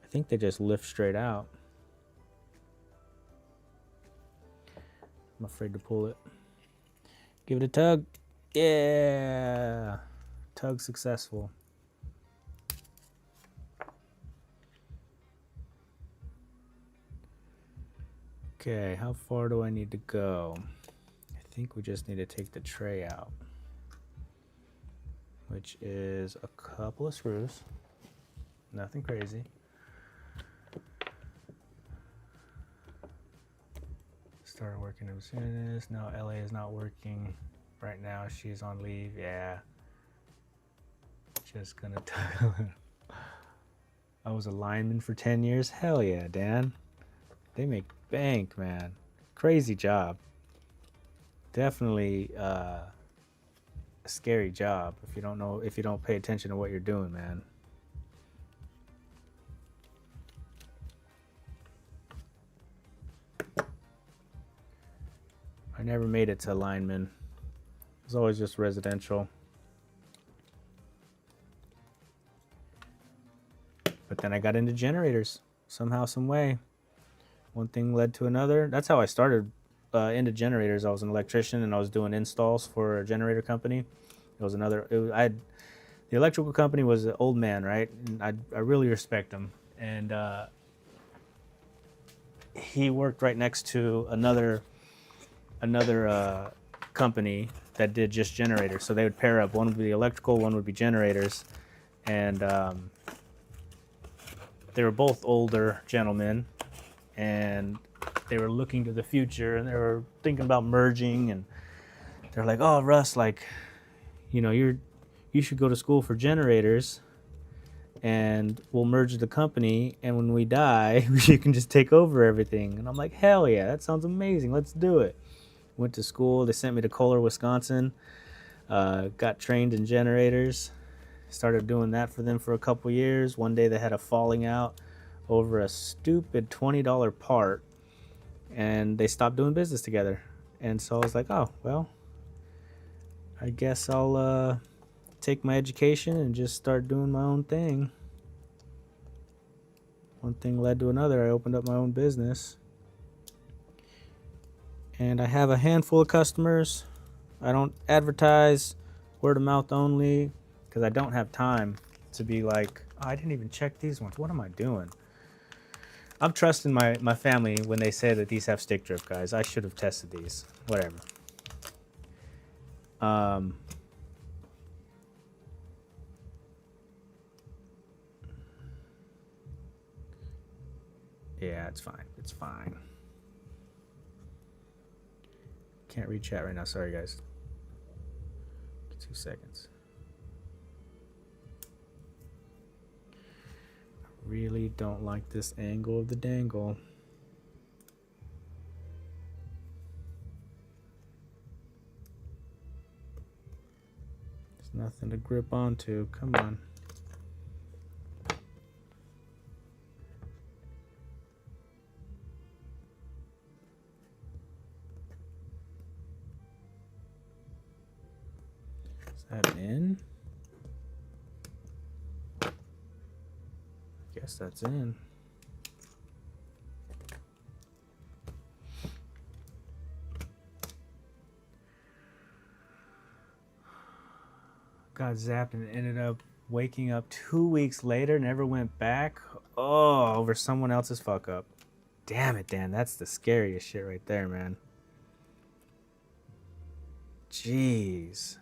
I think they just lift straight out. I'm afraid to pull it. Give it a tug. Yeah. Tug successful. Okay, how far do I need to go? I think we just need to take the tray out, which is a couple of screws. Nothing crazy. Started working as soon as this. No, LA is not working right now. She's on leave. Yeah. Just gonna tug. I was a lineman for 10 years. Hell yeah, Dan. They make bank, man. Crazy job. Definitely a scary job if you don't pay attention to what you're doing, man. I never made it to lineman. It was always just residential. But then I got into generators somehow, some way. One thing led to another. That's how I started into generators. I was an electrician and I was doing installs for a generator company. The electrical company was an old man, right? And I really respect him. And he worked right next to another company that did just generators. So they would pair up. One would be electrical, one would be generators. And they were both older gentlemen, and they were looking to the future, and they were thinking about merging, and they're like, oh, Russ, like, you know, you should go to school for generators, and we'll merge the company, and when we die, you can just take over everything. And I'm like, hell yeah, that sounds amazing. Let's do it. Went to school. They sent me to Kohler, Wisconsin. Got trained in generators. Started doing that for them for a couple years. One day they had a falling out over a stupid $20 part, and they stopped doing business together. And so I was like, oh, well, I guess I'll take my education and just start doing my own thing. One thing led to another. I opened up my own business. And I have a handful of customers. I don't advertise, word of mouth only, because I don't have time to be like, oh, I didn't even check these ones. What am I doing? I'm trusting my family when they say that these have stick drift, guys. I should have tested these. Whatever. Yeah, it's fine. It's fine. Can't read chat right now. Sorry, guys. 2 seconds. Really don't like this angle of the dangle. There's nothing to grip onto. Come on. Is that in? Guess that's in. Got zapped and ended up waking up 2 weeks later, never went back. Oh, over someone else's fuck up. Damn it, Dan. That's the scariest shit right there, man. Jeez.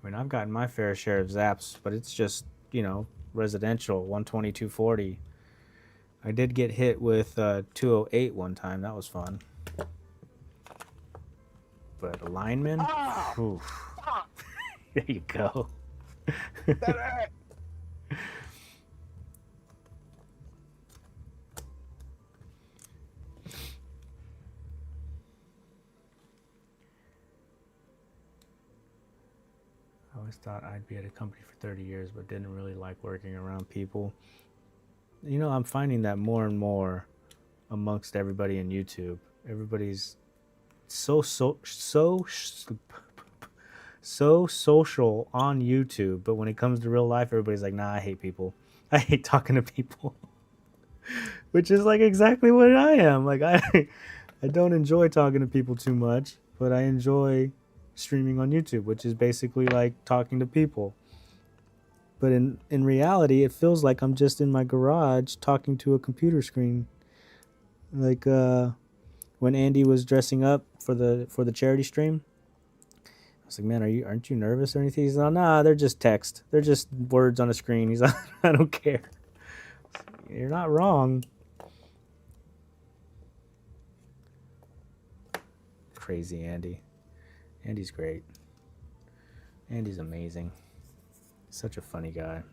I mean, I've gotten my fair share of zaps, but it's just, you know, residential, 120, 240. I did get hit with 208 one time. That was fun. but a lineman, oof. There you go. I always thought I'd be at a company for 30 years, but didn't really like working around people. You know, I'm finding that more and more amongst everybody in YouTube. Everybody's so social on YouTube, but when it comes to real life, everybody's like, nah, I hate people. I hate talking to people. Which is like exactly what I am. Like I don't enjoy talking to people too much, but I enjoy streaming on YouTube, which is basically like talking to people. But in reality, it feels like I'm just in my garage talking to a computer screen. Like when Andy was dressing up for the charity stream, I was like, man, aren't you nervous or anything? He's like, nah, they're just text. They're just words on a screen. He's like, I don't care. You're not wrong. Crazy Andy. Andy's great. Andy's amazing. Such a funny guy.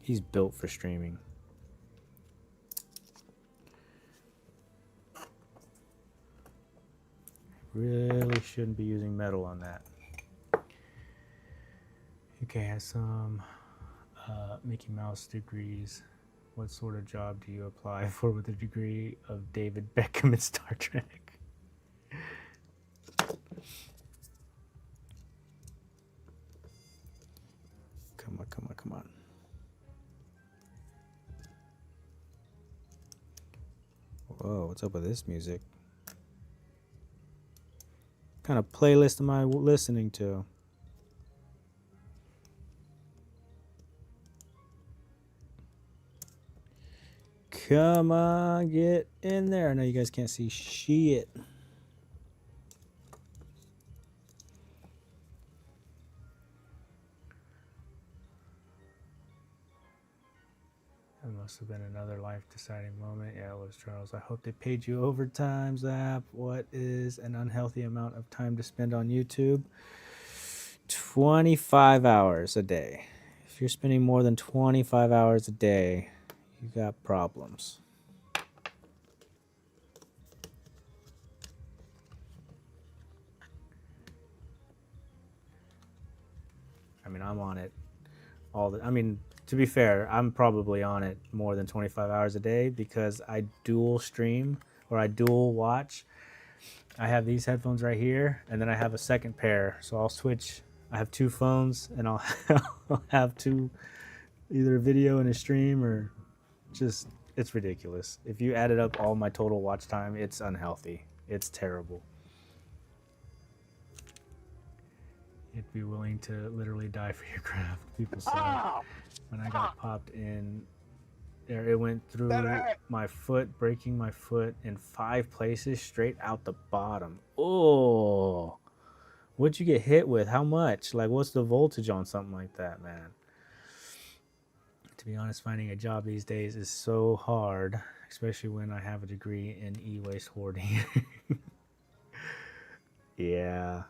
He's built for streaming. Really shouldn't be using metal on that. Okay, has some Mickey Mouse degrees. What sort of job do you apply for with a degree of David Beckham in Star Trek? Come on, come on, come on. Whoa, what's up with this music? What kind of playlist am I listening to? Come on, get in there. I know you guys can't see shit. That must have been another life-deciding moment. Yeah, it was, Charles. I hope they paid you overtime, Zap. What is an unhealthy amount of time to spend on YouTube? 25 hours a day. If you're spending more than 25 hours a day, you got problems. I mean, I'm on it all the... I mean, to be fair, I'm probably on it more than 25 hours a day because I dual stream or I dual watch. I have these headphones right here, and then I have a second pair. So I'll switch. I have two phones, and I'll have two, either a video and a stream, or just, it's ridiculous. If you added up all my total watch time, it's unhealthy. It's terrible. You'd be willing to literally die for your craft, people say. When I got popped in there, it went through my foot, breaking my foot in 5 places straight out the bottom. Oh, what'd you get hit with? How much? Like, what's the voltage on something like that, man? To be honest, finding a job these days is so hard, especially when I have a degree in e-waste hoarding. Yeah,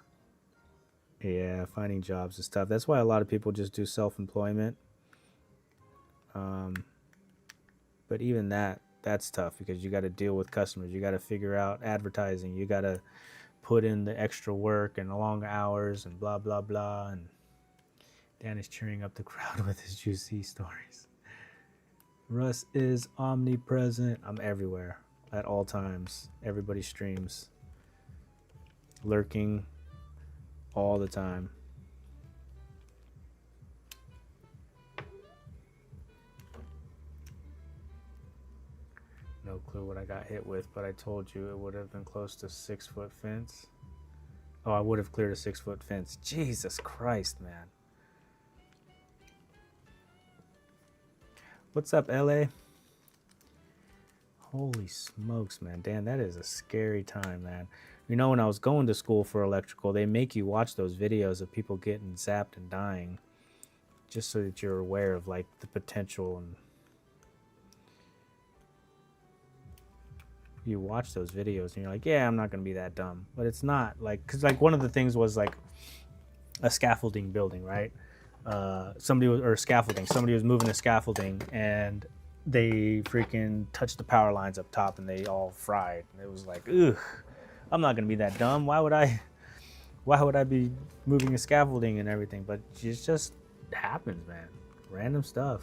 finding jobs is tough. That's why a lot of people just do self-employment. But even that's tough because you got to deal with customers. You got to figure out advertising. You got to put in the extra work and long hours and blah, blah, blah. And Dan is cheering up the crowd with his juicy stories. Russ is omnipresent. I'm everywhere at all times. Everybody streams. Lurking all the time. No clue what I got hit with, but I told you it would have been close to 6-foot fence. Oh, I would have cleared a 6-foot fence. Jesus Christ, man. What's up, LA? Holy smokes, man. Dan, that is a scary time, man. You know, when I was going to school for electrical, they make you watch those videos of people getting zapped and dying, just so that you're aware of, like, the potential and you watch those videos and you're like, yeah, I'm not gonna be that dumb, but it's not. Like, because like one of the things was like a scaffolding building, right? Somebody was moving the scaffolding and they freaking touched the power lines up top and they all fried. It was like, ugh, I'm not gonna be that dumb. Why would I be moving the scaffolding and everything? But it just happens, man. Random stuff.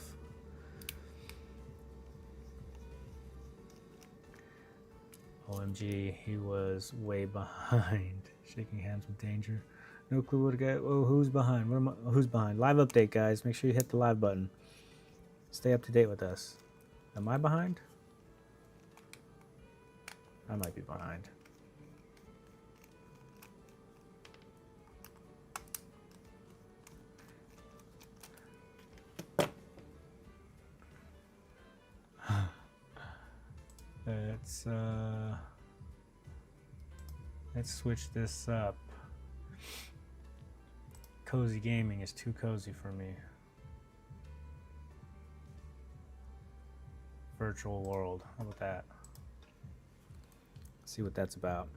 OMG, he was way behind. Shaking hands with danger. No clue what to get. Oh, who's behind? Who's behind? Live update, guys. Make sure you hit the live button. Stay up to date with us. Am I behind? I might be behind. Let's switch this up. Cozy gaming is too cozy for me. Virtual world. How about that? Let's see what that's about.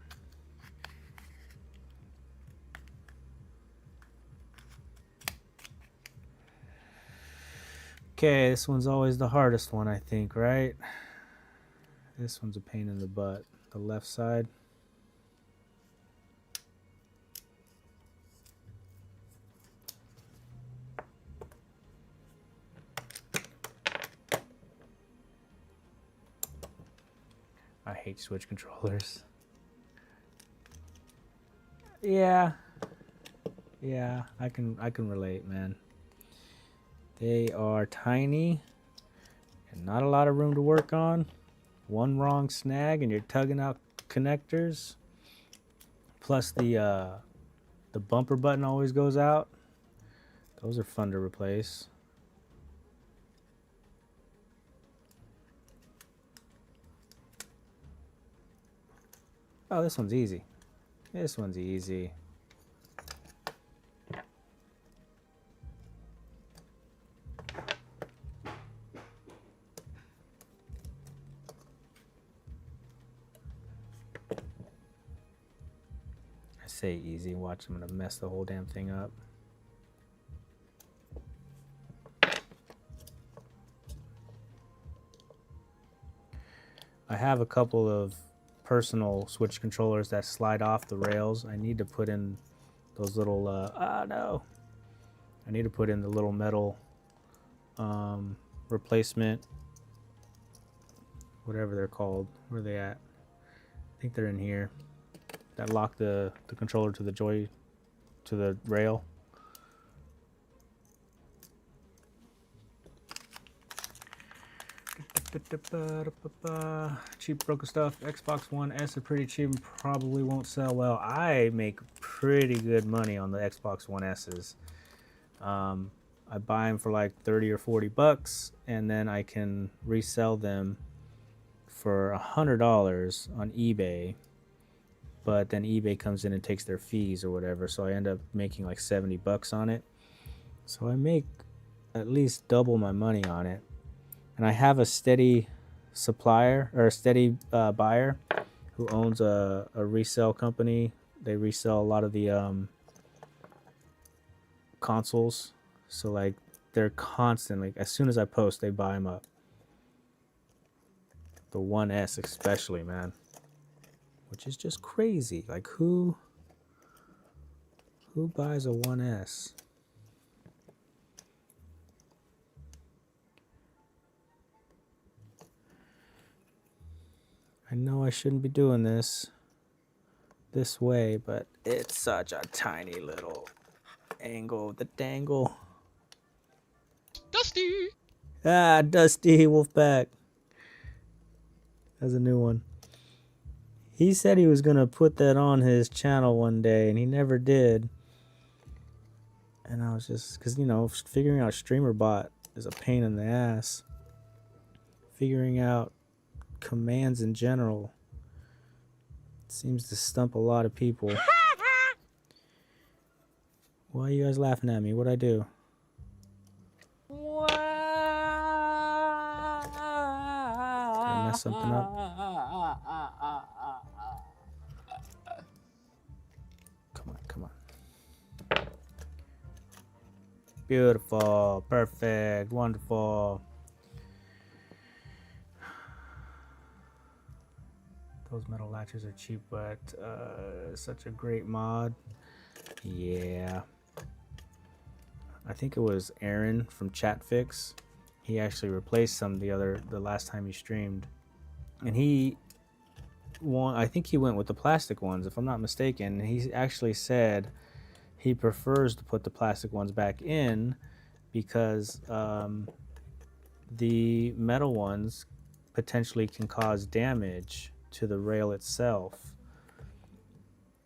Okay, this one's always the hardest one, I think, right? This one's a pain in the butt. The left side. I hate Switch controllers. Yeah, I can relate, man. They are tiny and not a lot of room to work on. One wrong snag and you're tugging out connectors. Plus the bumper button always goes out. Those are fun to replace. Oh, this one's easy. This one's easy. I say easy. Watch, I'm gonna mess the whole damn thing up. I have a couple of personal Switch controllers that slide off the rails. I need to put in those little no, I need to put in the little metal replacement, whatever they're called. Where are they at? I think they're in here, that lock the controller to the rail. Cheap broken stuff. Xbox One S is pretty cheap and probably won't sell well. I make pretty good money on the Xbox One S's. I buy them for like 30 or 40 bucks and then I can resell them for $100 on eBay. But then eBay comes in and takes their fees or whatever, so I end up making like 70 bucks on it. So I make at least double my money on it. And I have a steady supplier or a steady buyer who owns a resale company. They resell a lot of the consoles. So like they're constantly, as soon as I post, they buy them up. The 1S especially, man. Which is just crazy. Like who buys a 1S? I know I shouldn't be doing this way, but it's such a tiny little angle of the dangle. Dusty! Ah, Dusty Wolfpack. That's a new one. He said he was going to put that on his channel one day, and he never did. And I was just, because, you know, figuring out Streamer.bot is a pain in the ass. Figuring out commands in general seems to stump a lot of people. Why are you guys laughing at me? What'd I do? Did I mess something up? Beautiful. Perfect. Wonderful. Those metal latches are cheap, but such a great mod. Yeah. I think it was Aaron from Chatfix. He actually replaced some the last time he streamed. And I think he went with the plastic ones, if I'm not mistaken. He actually said he prefers to put the plastic ones back in because the metal ones potentially can cause damage to the rail itself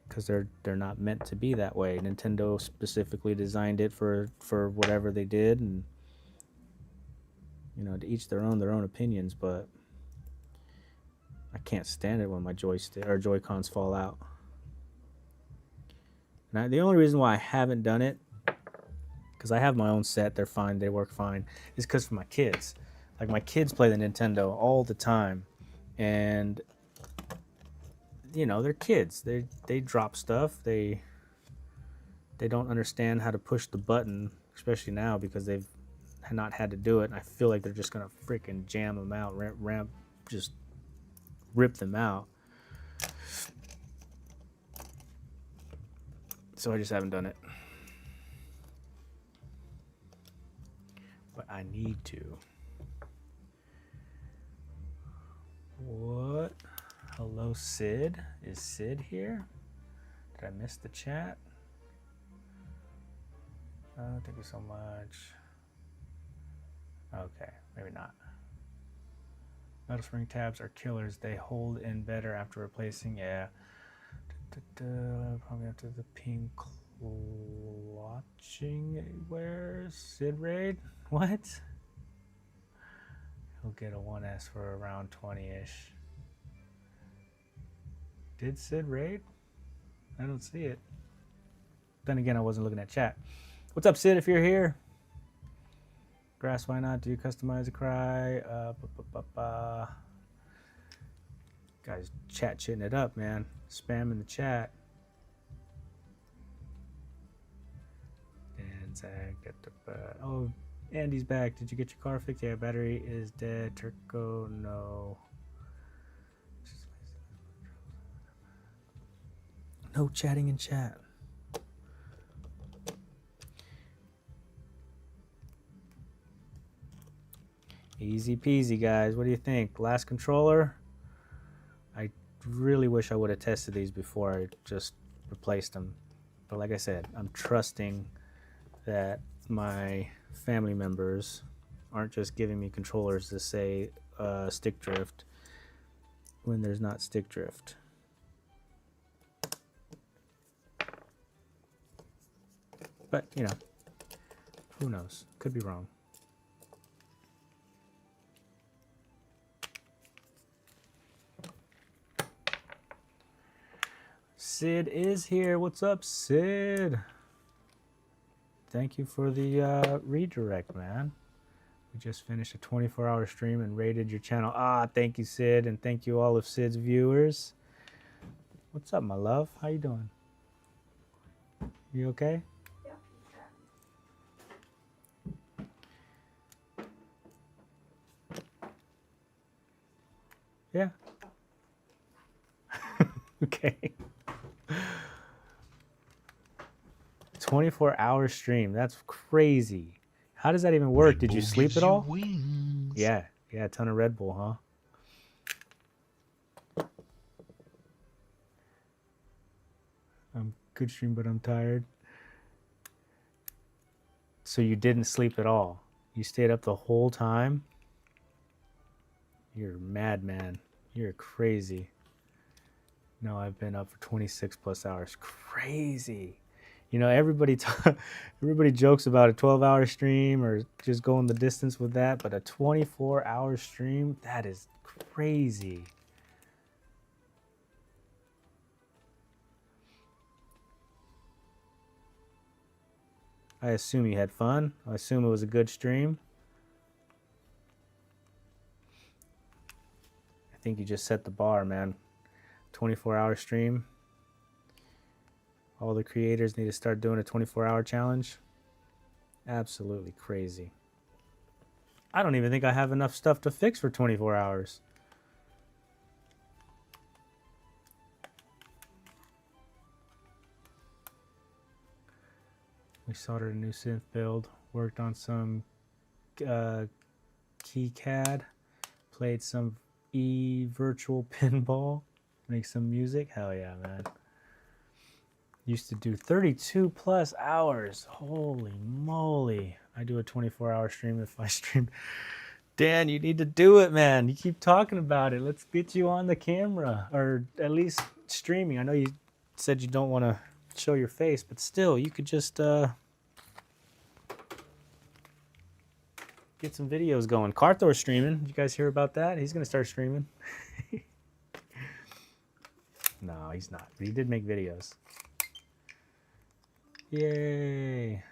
because they're not meant to be that way. Nintendo specifically designed it for whatever they did, and you know, to each their own opinions, but I can't stand it when my joystick or Joy-Cons fall out. Now, the only reason why I haven't done it, because I have my own set, they're fine, they work fine, is because for my kids. Like, my kids play the Nintendo all the time, and you know, they're kids. They drop stuff. They don't understand how to push the button, especially now because they've not had to do it. And I feel like they're just gonna freaking jam them out, just rip them out. So I just haven't done it. But I need to. What? Hello, Sid. Is Sid here? Did I miss the chat? Oh, thank you so much. Okay, maybe not. Metal spring tabs are killers. They hold in better after replacing. Yeah. Probably after the pink clutching. Where's Sid Raid? What? He'll get a 1S for around 20-ish. Did Sid raid? I don't see it. Then again, I wasn't looking at chat. What's up, Sid, if you're here? Grass, why not? Do you customize a cry? Guys, chat chitting it up, man. Spam in the chat. And Zach, oh, Andy's back. Did you get your car fixed? Yeah, battery is dead. Turco, no. No chatting in chat. Easy peasy, guys. What do you think? Last controller? I really wish I would have tested these before I just replaced them. But like I said, I'm trusting that my family members aren't just giving me controllers to say stick drift when there's not stick drift. But, you know, who knows? Could be wrong. Sid is here. What's up, Sid? Thank you for the redirect, man. We just finished a 24-hour stream and rated your channel. Ah, thank you, Sid, and thank you all of Sid's viewers. What's up, my love? How you doing? You okay? Yeah. Okay. 24-hour stream. That's crazy. How does that even work? Did you sleep at all? Wings. Yeah. Yeah, a ton of Red Bull, huh? I'm good stream, but I'm tired. So you didn't sleep at all? You stayed up the whole time? You're a madman. You're crazy. No, I've been up for 26 plus hours. Crazy. You know, everybody jokes about a 12-hour stream or just going the distance with that, but a 24-hour stream, that is crazy. I assume you had fun. I assume it was a good stream. I think you just set the bar, man. 24-hour stream. All the creators need to start doing a 24-hour challenge. Absolutely crazy. I don't even think I have enough stuff to fix for 24 hours. We soldered a new synth build, worked on some keycad, played some virtual pinball, make some music. Hell yeah, man. Used to do 32 plus hours. Holy moly. I do a 24-hour stream if I stream. Dan, you need to do it, man. You keep talking about it. Let's get you on the camera, or at least streaming. I know you said you don't want to show your face, but still, you could just get some videos going. Carthor's streaming. Did you guys hear about that? He's going to start streaming. No, he's not. But he did make videos. Yay.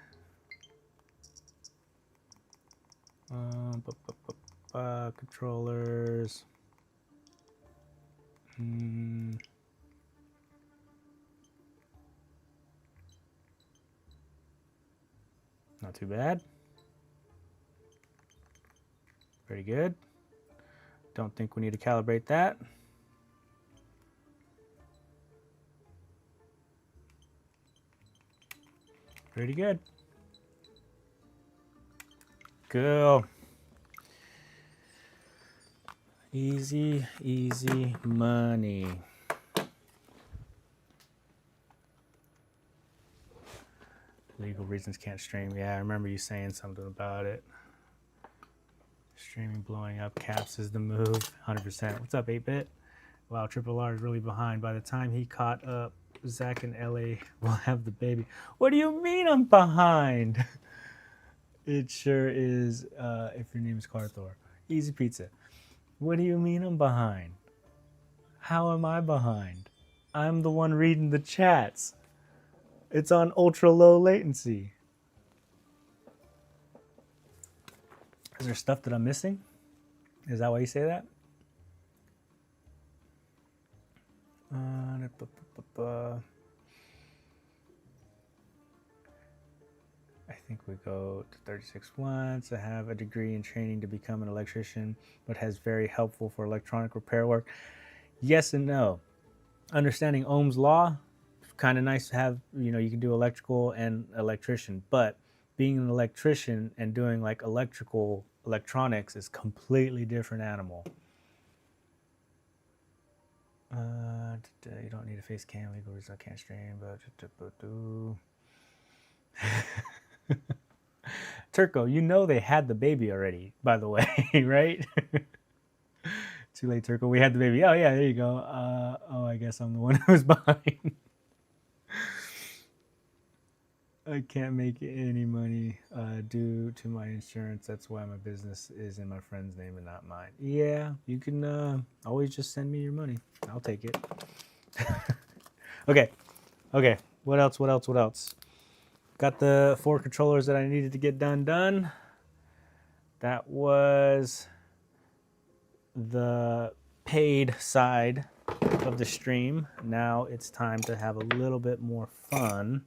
Controllers. Not too bad. Pretty good. Don't think we need to calibrate that. Pretty good. Cool. Easy, easy money. Legal reasons can't stream. Yeah, I remember you saying something about it. Streaming blowing up caps is the move. 100%. What's up, 8-bit? Wow, Triple R is really behind. By the time he caught up, Zach and LA will have the baby. What do you mean I'm behind? It sure is, if your name is Carthor. Easy pizza. What do you mean I'm behind? How am I behind? I'm the one reading the chats. It's on ultra low latency. Is there stuff that I'm missing? Is that why you say that? I think we go to 36 once. I have a degree in training to become an electrician, but has very helpful for electronic repair work. Yes and no. Understanding Ohm's law, kind of nice to have, you know, you can do electrical and electrician, but being an electrician and doing like electronics is completely different animal. You don't need a face cam, legal reasons I can't stream, but Turco, you know they had the baby already, by the way, right? Too late, Turco. We had the baby. Oh yeah, there you go. Oh, I guess I'm the one who's behind. I can't make any money due to my insurance. That's why my business is in my friend's name and not mine. Yeah, you can always just send me your money. I'll take it. Okay. What else? Got the 4 controllers that I needed to get done. That was the paid side of the stream. Now it's time to have a little bit more fun.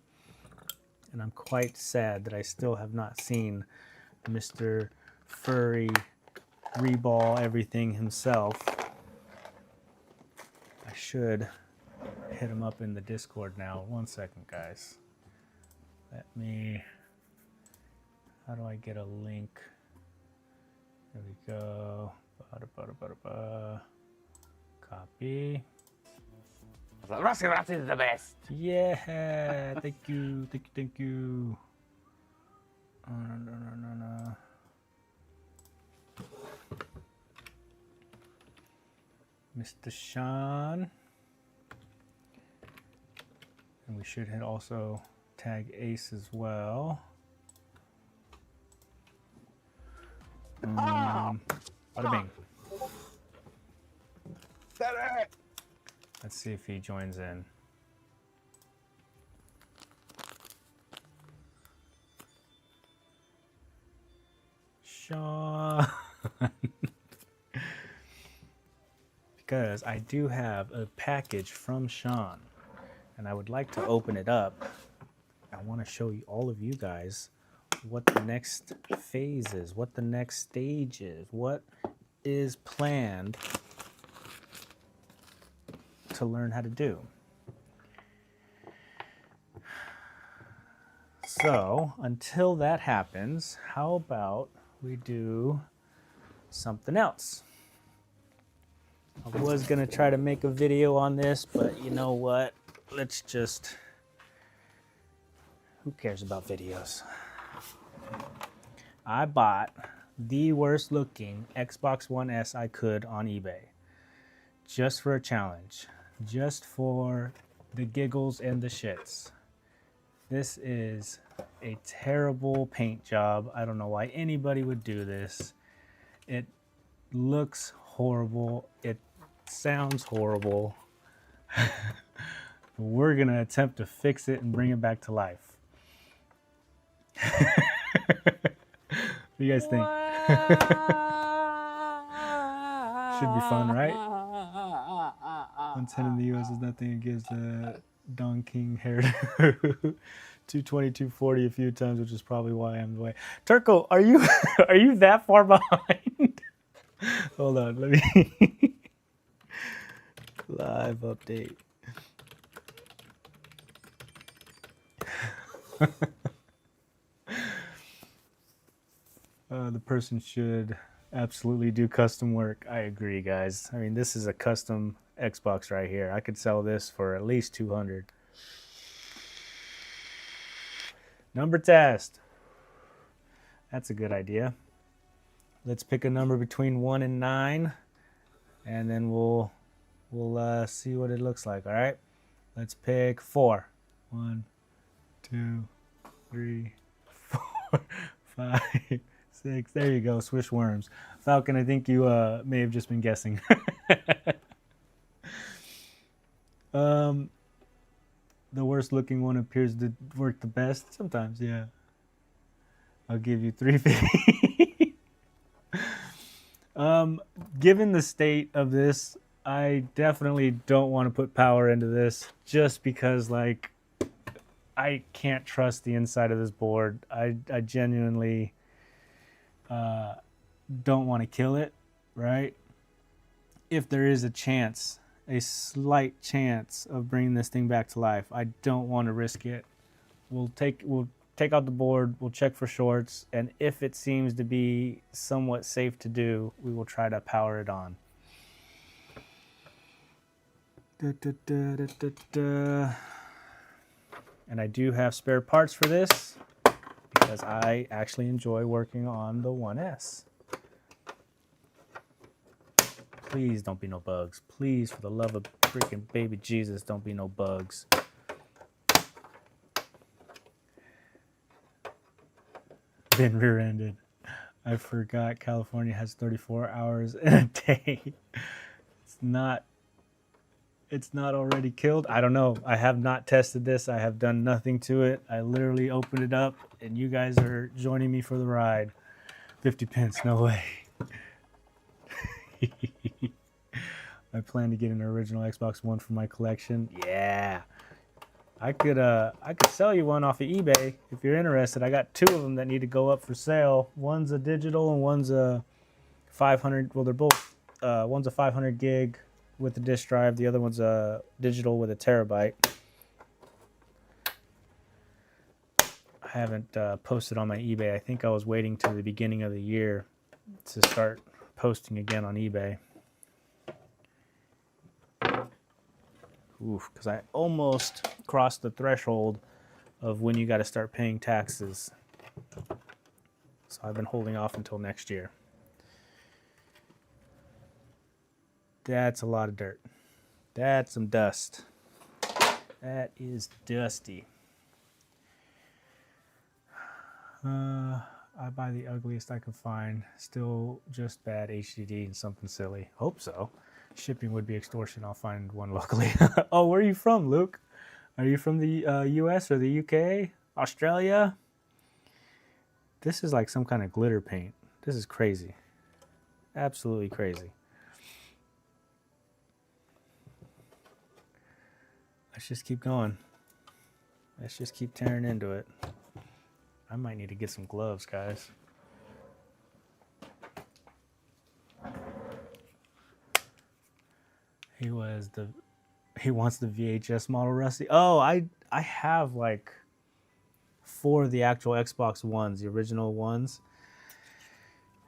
And I'm quite sad that I still have not seen Mr. Furry Reball everything himself. I should hit him up in the Discord now. 1 second, guys. How do I get a link? There we go. Copy. That is the best. Yeah, thank you. No. Mr. Sean. And we should hit also tag Ace as well. Bada bing. Let's see if he joins in. Sean. Because I do have a package from Sean and I would like to open it up. I want to show you all of you guys what the next phase is, what the next stage is, what is planned to learn how to do. So until that happens, how about we do something else? I was gonna try to make a video on this, but you know what? Let's just, who cares about videos? I bought the worst looking Xbox One S I could on eBay. Just for a challenge. Just for the giggles and the shits. This is a terrible paint job. I don't know why anybody would do this. It looks horrible. It sounds horrible. We're gonna attempt to fix it and bring it back to life. What do you guys think? Should be fun, right? 110 in the US is nothing against the Don King hairdo. 220, 240 a few times, which is probably why I'm the way. Turco, are you are you that far behind? Hold on, let me live update. The person should absolutely do custom work. I agree, guys. I mean, this is a custom Xbox right here. I could sell this for at least 200. Number test. That's a good idea. Let's pick a number between 1 and 9, and then we'll see what it looks like. All right. Let's pick 4. 1, 2, 3, 4, 5, 6. There you go. Swish worms. Falcon, I think you may have just been guessing. The worst looking one appears to work the best. Sometimes, yeah. I'll give you 350. Given the state of this, I definitely don't want to put power into this just because, like, I can't trust the inside of this board. I genuinely don't want to kill it, right? If there is a chance, a slight chance of bringing this thing back to life, I don't want to risk it. We'll take out the board, we'll check for shorts, and if it seems to be somewhat safe to do, we will try to power it on. And I do have spare parts for this because I actually enjoy working on the 1S. Please don't be no bugs. Please, for the love of freaking baby Jesus, don't be no bugs. Been rear-ended. I forgot California has 34 hours in a day. It's not already killed. I don't know. I have not tested this. I have done nothing to it. I literally opened it up and you guys are joining me for the ride. 50 pence, no way. I plan to get an original Xbox One for my collection. Yeah. I could sell you one off of eBay if you're interested. I got 2 of them that need to go up for sale. One's a digital and one's a 500. Well, they're both. One's a 500 gig with the disk drive. The other one's a digital with a terabyte. I haven't posted on my eBay. I think I was waiting till the beginning of the year to start posting again on eBay. Oof, because I almost crossed the threshold of when you got to start paying taxes. So I've been holding off until next year. That's a lot of dirt. That's some dust. That is dusty. I buy the ugliest I can find. Still just bad HDD and something silly. Hope so. Shipping would be extortion. I'll find one locally. Oh, where are you from, Luke? Are you from the US or the UK? Australia? This is like some kind of glitter paint. This is crazy. Absolutely crazy. Let's just keep going. Let's just keep tearing into it. I might need to get some gloves, guys. He wants the VHS model, Rusty. Oh, I have like 4 of the actual Xbox Ones, the original ones.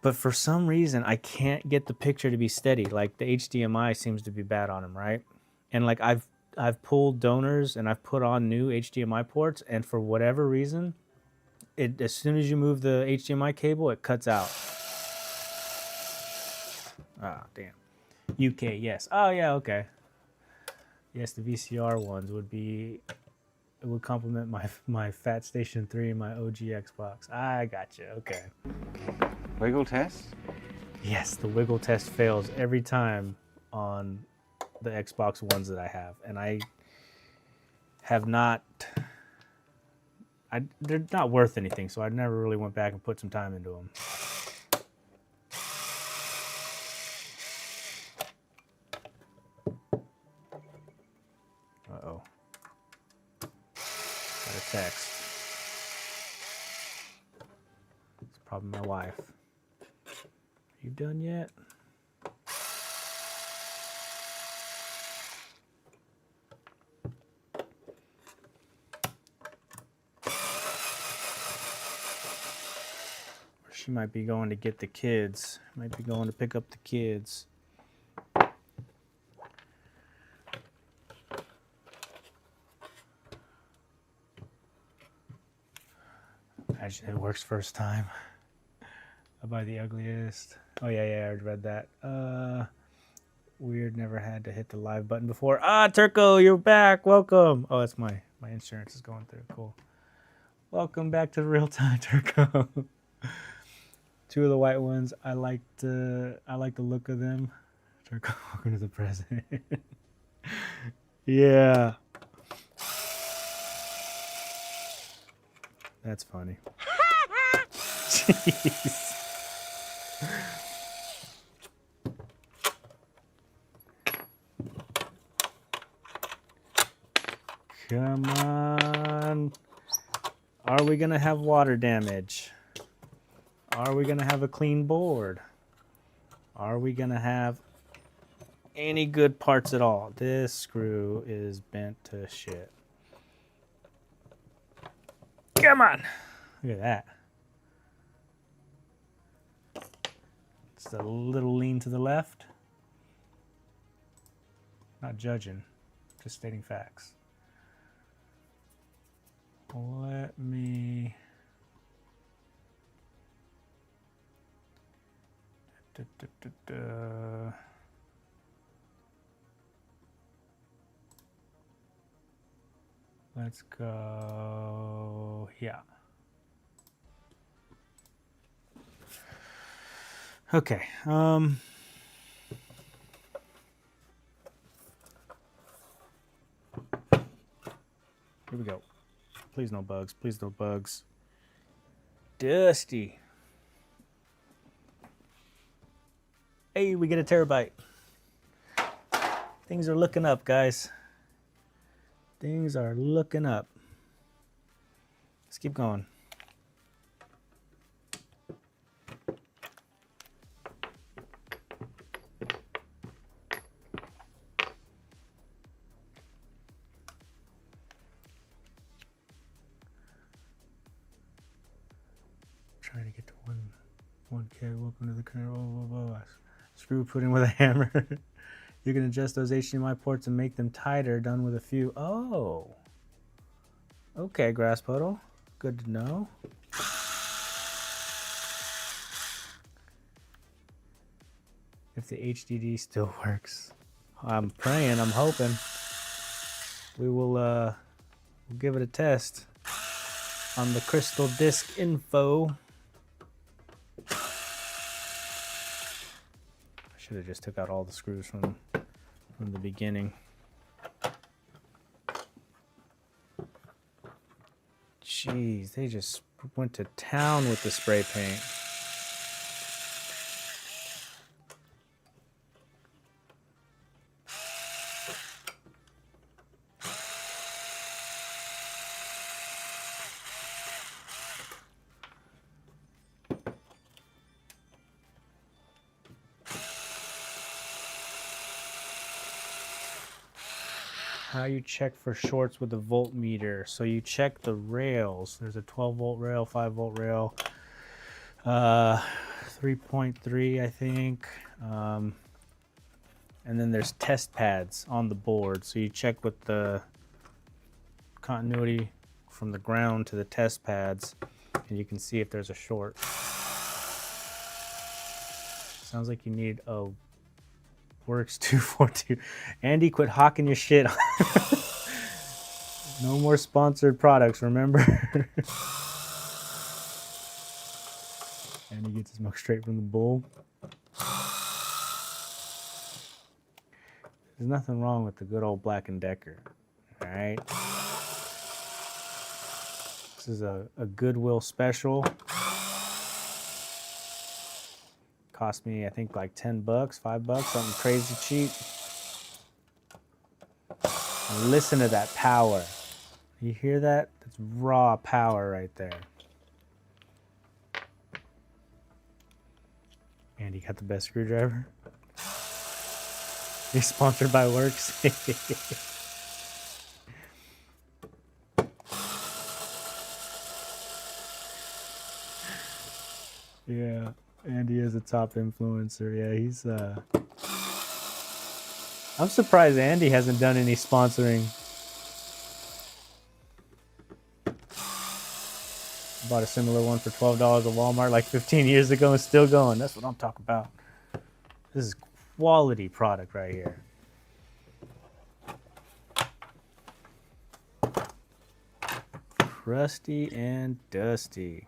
But for some reason, I can't get the picture to be steady. Like the HDMI seems to be bad on them, right? And like I've pulled donors and I've put on new HDMI ports, and for whatever reason, it as soon as you move the HDMI cable, it cuts out. Ah, damn. UK, yes. Oh yeah, okay. Yes, the VCR ones would complement my Fat Station 3 and my OG Xbox. I gotcha. Okay. Wiggle test? Yes, the wiggle test fails every time on the Xbox Ones that I have, and I have not. They're not worth anything, so I never really went back and put some time into them. Uh-oh. Got a text. It's probably my wife. You done yet? She might be going to get the kids. Might be going to pick up the kids. Imagine it works first time. I buy the ugliest. Oh yeah, I already read that. Weird, never had to hit the live button before. Ah, Turco, you're back. Welcome. Oh, that's my insurance is going through. Cool. Welcome back to real time, Turco. 2 of the white ones. I like the look of them. Turco, welcome to the president. Yeah. That's funny. Jeez. Come on. Are we gonna have water damage? Are we gonna have a clean board? Are we gonna have any good parts at all? This screw is bent to shit. Come on. Look at that. It's a little lean to the left. Not judging, just stating facts. Let me... Let's go here. Okay. Here we go. Please no bugs. Please no bugs. Dusty. Hey, we get a terabyte. Things are looking up, guys. Things are looking up. Let's keep going. Trying to get to 1K. Welcome to the current. Screw putting with a hammer. You can adjust those HDMI ports and make them tighter, done with a few. Oh. Okay, grass puddle. Good to know. If the HDD still works. I'm praying, I'm hoping. We will we'll give it a test on the Crystal Disk info. Should have just took out all the screws from the beginning. Jeez, they just went to town with the spray paint. how you check for shorts with a voltmeter. So you check the rails. There's a 12 volt rail, 5 volt rail, 3.3 I think. And then there's test pads on the board. So you check with the continuity from the ground to the test pads, and you can see if there's a short. Sounds like you need a Works 242. Andy, quit hawking your shit. No more sponsored products, remember? Andy gets his milk straight from the bull. There's nothing wrong with the good old Black & Decker. All right. This is a Goodwill special. Cost me, I think, like 10 bucks, 5 bucks, something crazy cheap. And listen to that power. You hear that? That's raw power right there. Andy got the best screwdriver. He's sponsored by Works. Yeah, Andy is a top influencer. Yeah, he's I'm surprised Andy hasn't done any sponsoring. Bought a similar one for $12 at Walmart like 15 years ago and still going. That's what I'm talking about. This is quality product right here. Crusty and dusty.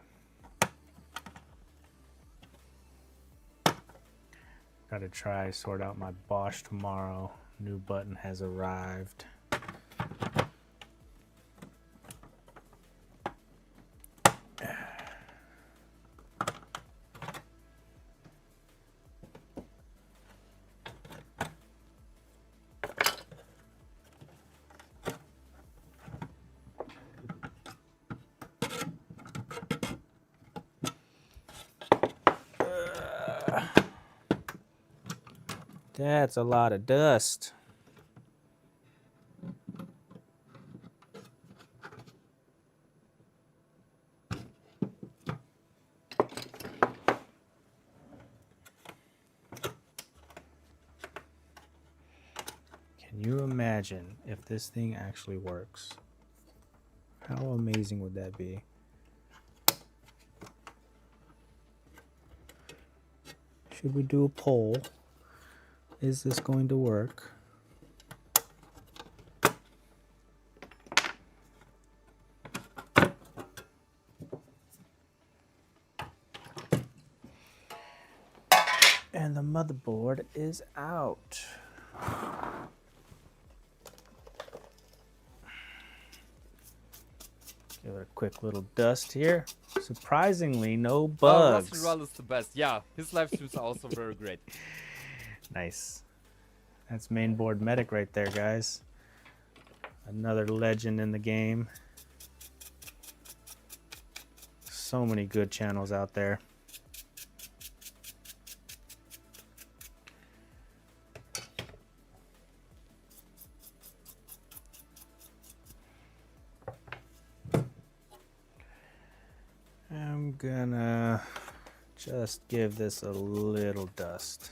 Gotta try sort out my Bosch tomorrow. New button has arrived. That's a lot of dust. Can you imagine if this thing actually works? How amazing would that be? Should we do a poll? Is this going to work? And the motherboard is out. Give it a quick little dust here. Surprisingly, no bugs. Russell is the best. Yeah, his live streams are also very great. Nice. That's mainboard medic right there, guys. Another legend in the game. So many good channels out there. I'm gonna just give this a little dust.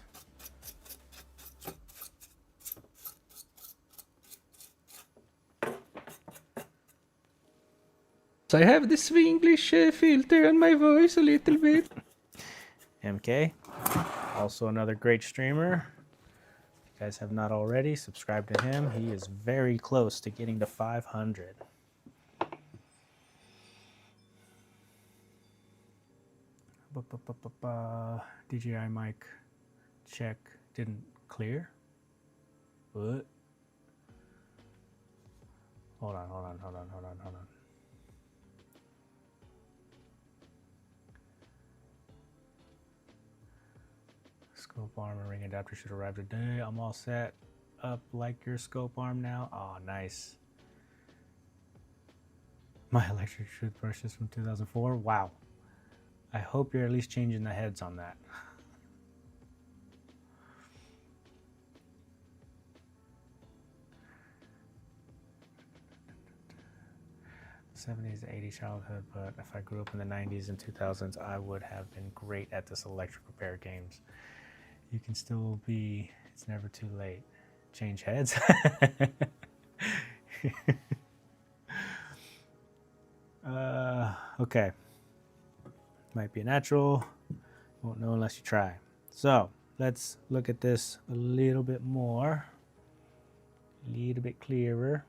I have the Swinglish filter on my voice a little bit. MK, also another great streamer. If you guys have not already, subscribe to him. He is very close to getting to 500. DJI mic check didn't clear. What? Hold on. Scope arm and ring adapter should arrive today. I'm all set up like your scope arm now. Oh, nice. My electric toothbrush is from 2004. Wow. I hope you're at least changing the heads on that. 70s, 80s childhood, but if I grew up in the 90s and 2000s, I would have been great at this electric repair games. You can still be, it's never too late. Change heads. Okay. Might be a natural. Won't know unless you try. So let's look at this a little bit more. A little bit clearer.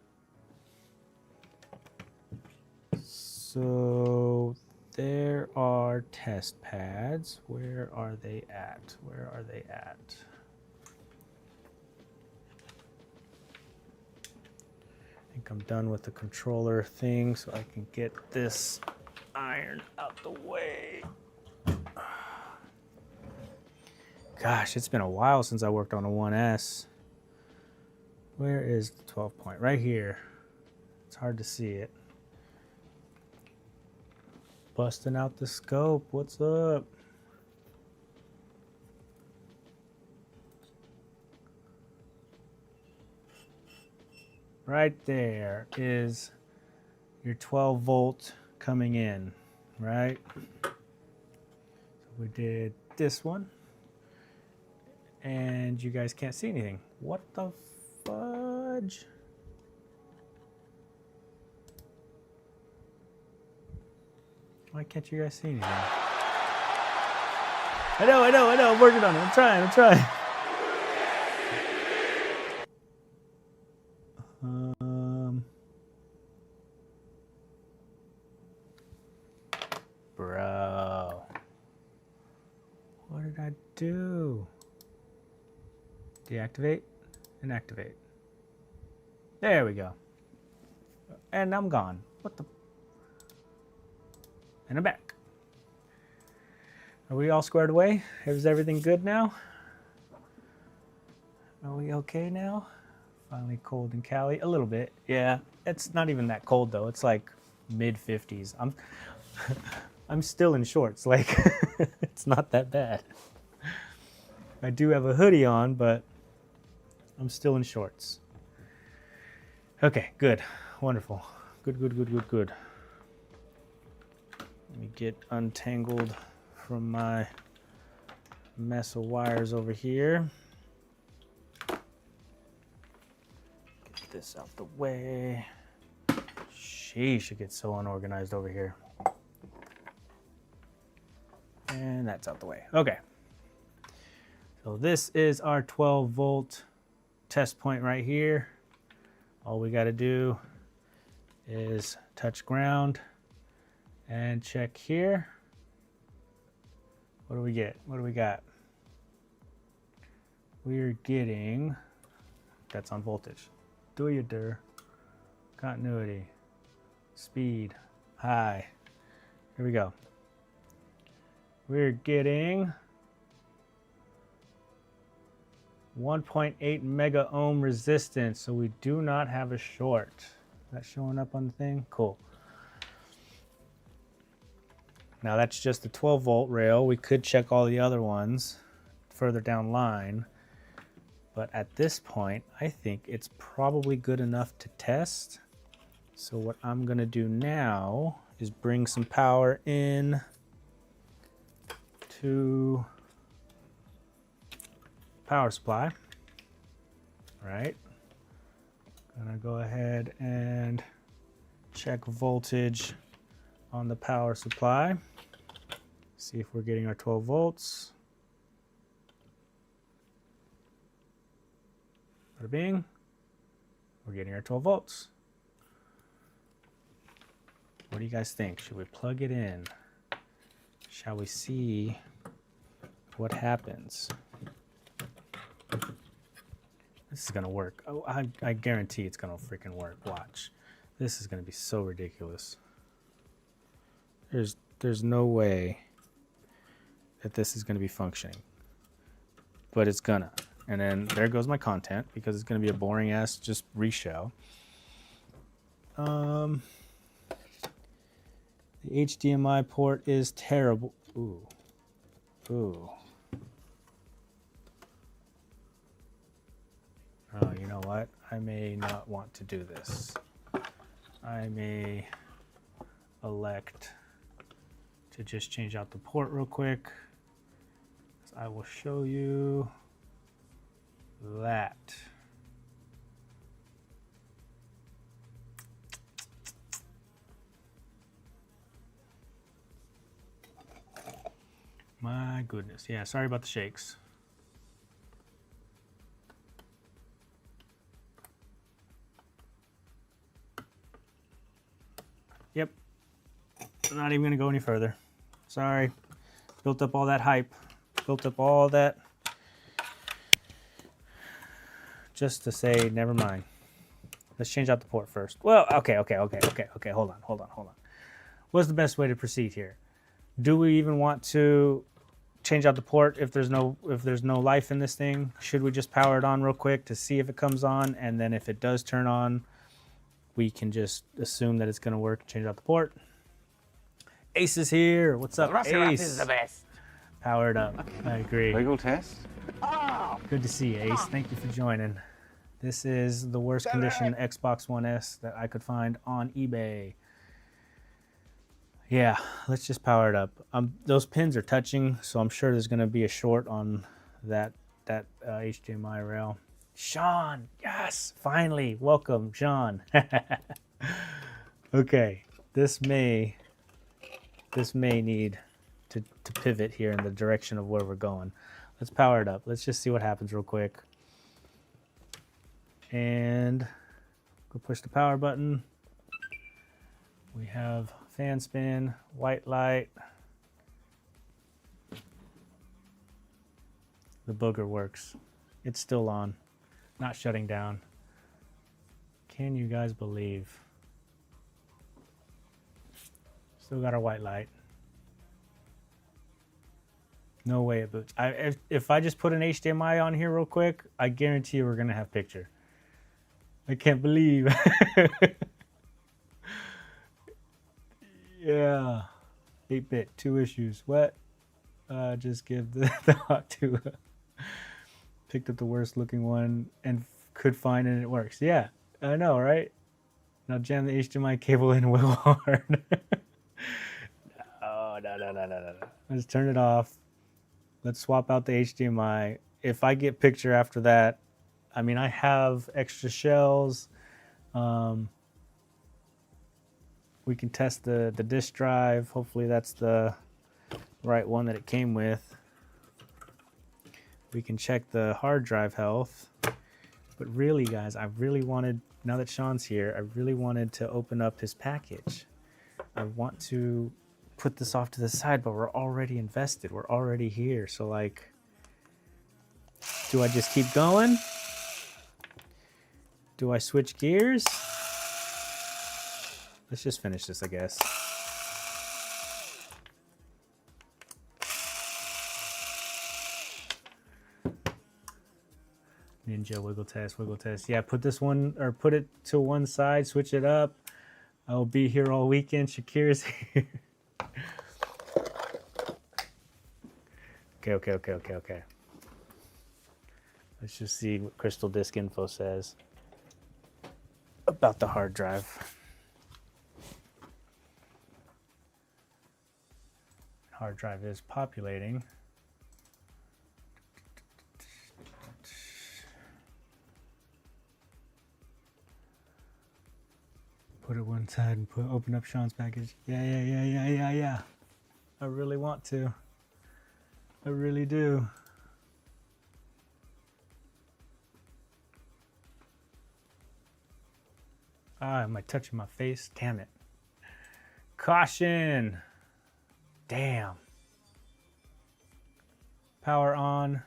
So there are test pads. Where are they at? Where are they at? I think I'm done with the controller thing, so I can get this iron out the way. Gosh, it's been a while since I worked on a 1S. Where is the 12 point? Right here. It's hard to see it. Busting out the scope. What's up? Right there is your 12 volt coming in, right? So we did this one. And you guys can't see anything. What the fudge? Why can't you guys see anything? I know, I'm working on it. I'm trying. Bro. What did I do? Deactivate and activate. There we go. And I'm gone. What the? And I'm back. Are we all squared away? Is everything good now? Are we okay now? Finally cold in Cali. A little bit. Yeah. It's not even that cold though. It's like mid 50s. I'm still in shorts. Like it's not that bad. I do have a hoodie on, but I'm still in shorts. Okay, good. Wonderful. Good. Let me get untangled from my mess of wires over here. Get this out the way. Sheesh, it gets so unorganized over here. And that's out the way. Okay. So this is our 12 volt test point right here. All we got to do is touch ground and check here. What do we get? What do we got? We're getting, that's on voltage. Do you dare? Continuity, speed, high. Here we go. We're getting 1.8 mega ohm resistance, so we do not have a short. Is that showing up on the thing? Cool. Now that's just the 12 volt rail. We could check all the other ones further down line, but at this point, I think it's probably good enough to test. So what I'm gonna do now is bring some power in to power supply, right? Gonna go ahead and check voltage on the power supply. See if we're getting our 12 volts. Bada bing. We're getting our 12 volts. What do you guys think? Should we plug it in? Shall we see what happens? This is gonna work. Oh, I guarantee it's gonna freaking work. Watch. This is gonna be so ridiculous. There's no way that this is gonna be functioning, but it's gonna. And then there goes my content because it's gonna be a boring ass just reshow. The HDMI port is terrible. Ooh. Oh, you know what? I may not want to do this. I may elect to just change out the port real quick. So I will show you that. My goodness. Yeah, sorry about the shakes. Yep. I'm not even going to go any further. Sorry. Built up all that hype. Built up all that just to say, never mind. Let's change out the port first. Well, okay. Hold on. What's the best way to proceed here? Do we even want to change out the port if there's no life in this thing? Should we just power it on real quick to see if it comes on, and then if it does turn on, we can just assume that it's going to work. Change out the port. Ace is here. What's up, Ace? is the best. Powered up. I agree. Wiggle test. Good to see you, Ace. Thank you for joining. This is the worst condition Xbox One S that I could find on eBay. Yeah, let's just power it up. Those pins are touching, so I'm sure there's going to be a short on that HDMI rail. Sean, yes, finally, welcome, Sean. Okay, this may need to pivot here in the direction of where we're going. Let's power it up. Let's just see what happens real quick. And go push the power button. We have fan spin, white light. The booger works. It's still on, not shutting down. Can you guys believe? Still got our white light. No way it boots. If I just put an HDMI on here real quick, I guarantee you we're gonna have picture. I can't believe. Yeah. 8-bit, 2 issues. What? Just give the hot 2. Picked up the worst looking one and could find it and it works. Yeah, I know, right? Now jam the HDMI cable in real hard. No. Let's turn it off. Let's swap out the HDMI. If I get picture after that, I mean, I have extra shells. We can test the disk drive. Hopefully that's the right one that it came with. We can check the hard drive health. But really, guys, I really wanted, now that Sean's here, I really wanted to open up his package. I want to put this off to the side, but we're already invested. We're already here. So, like, do I just keep going? Do I switch gears? Let's just finish this, I guess. Ninja wiggle test. Yeah, put this one, or put it to one side, switch it up. I'll be here all weekend. Shakira's here. Okay. Let's just see what Crystal Disk Info says about the hard drive. Hard drive is populating. Put it one side and open up Sean's package. Yeah. I really want to. I really do. Ah, am I touching my face? Damn it. Caution. Damn. Power on.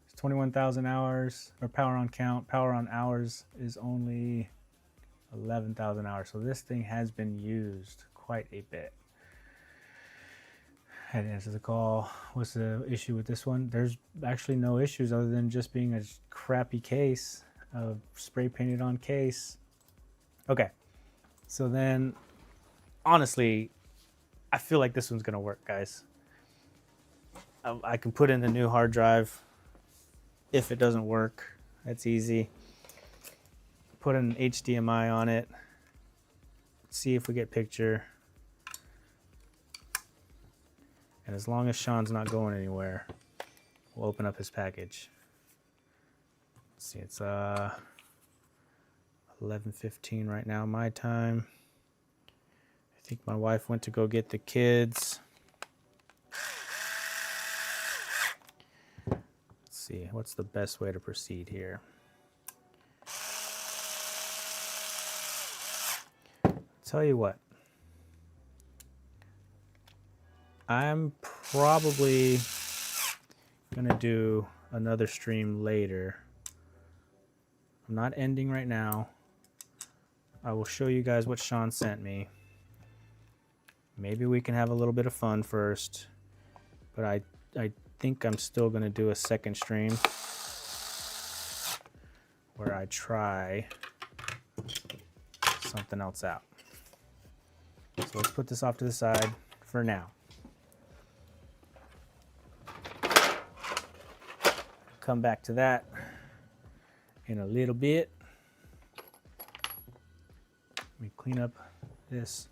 It's 21,000 hours. Or power on count. Power on hours is only 11,000 hours. So this thing has been used quite a bit. I had to answer the call. What's the issue with this one? There's actually no issues other than just being a crappy case. A spray painted on case. Okay. So then, honestly, I feel like this one's going to work, guys. I can put in the new hard drive. If it doesn't work, that's easy. Put an HDMI on it. See if we get picture. And as long as Sean's not going anywhere, we'll open up his package. Let's see, it's 11:15 right now, my time. I think my wife went to go get the kids. Let's see, what's the best way to proceed here? Tell you what, I'm probably gonna do another stream later. I'm not ending right now. I will show you guys what Sean sent me. Maybe we can have a little bit of fun first, but I think I'm still gonna do a second stream where I try something else out. So let's put this off to the side for now. Come back to that in a little bit. Let me clean up this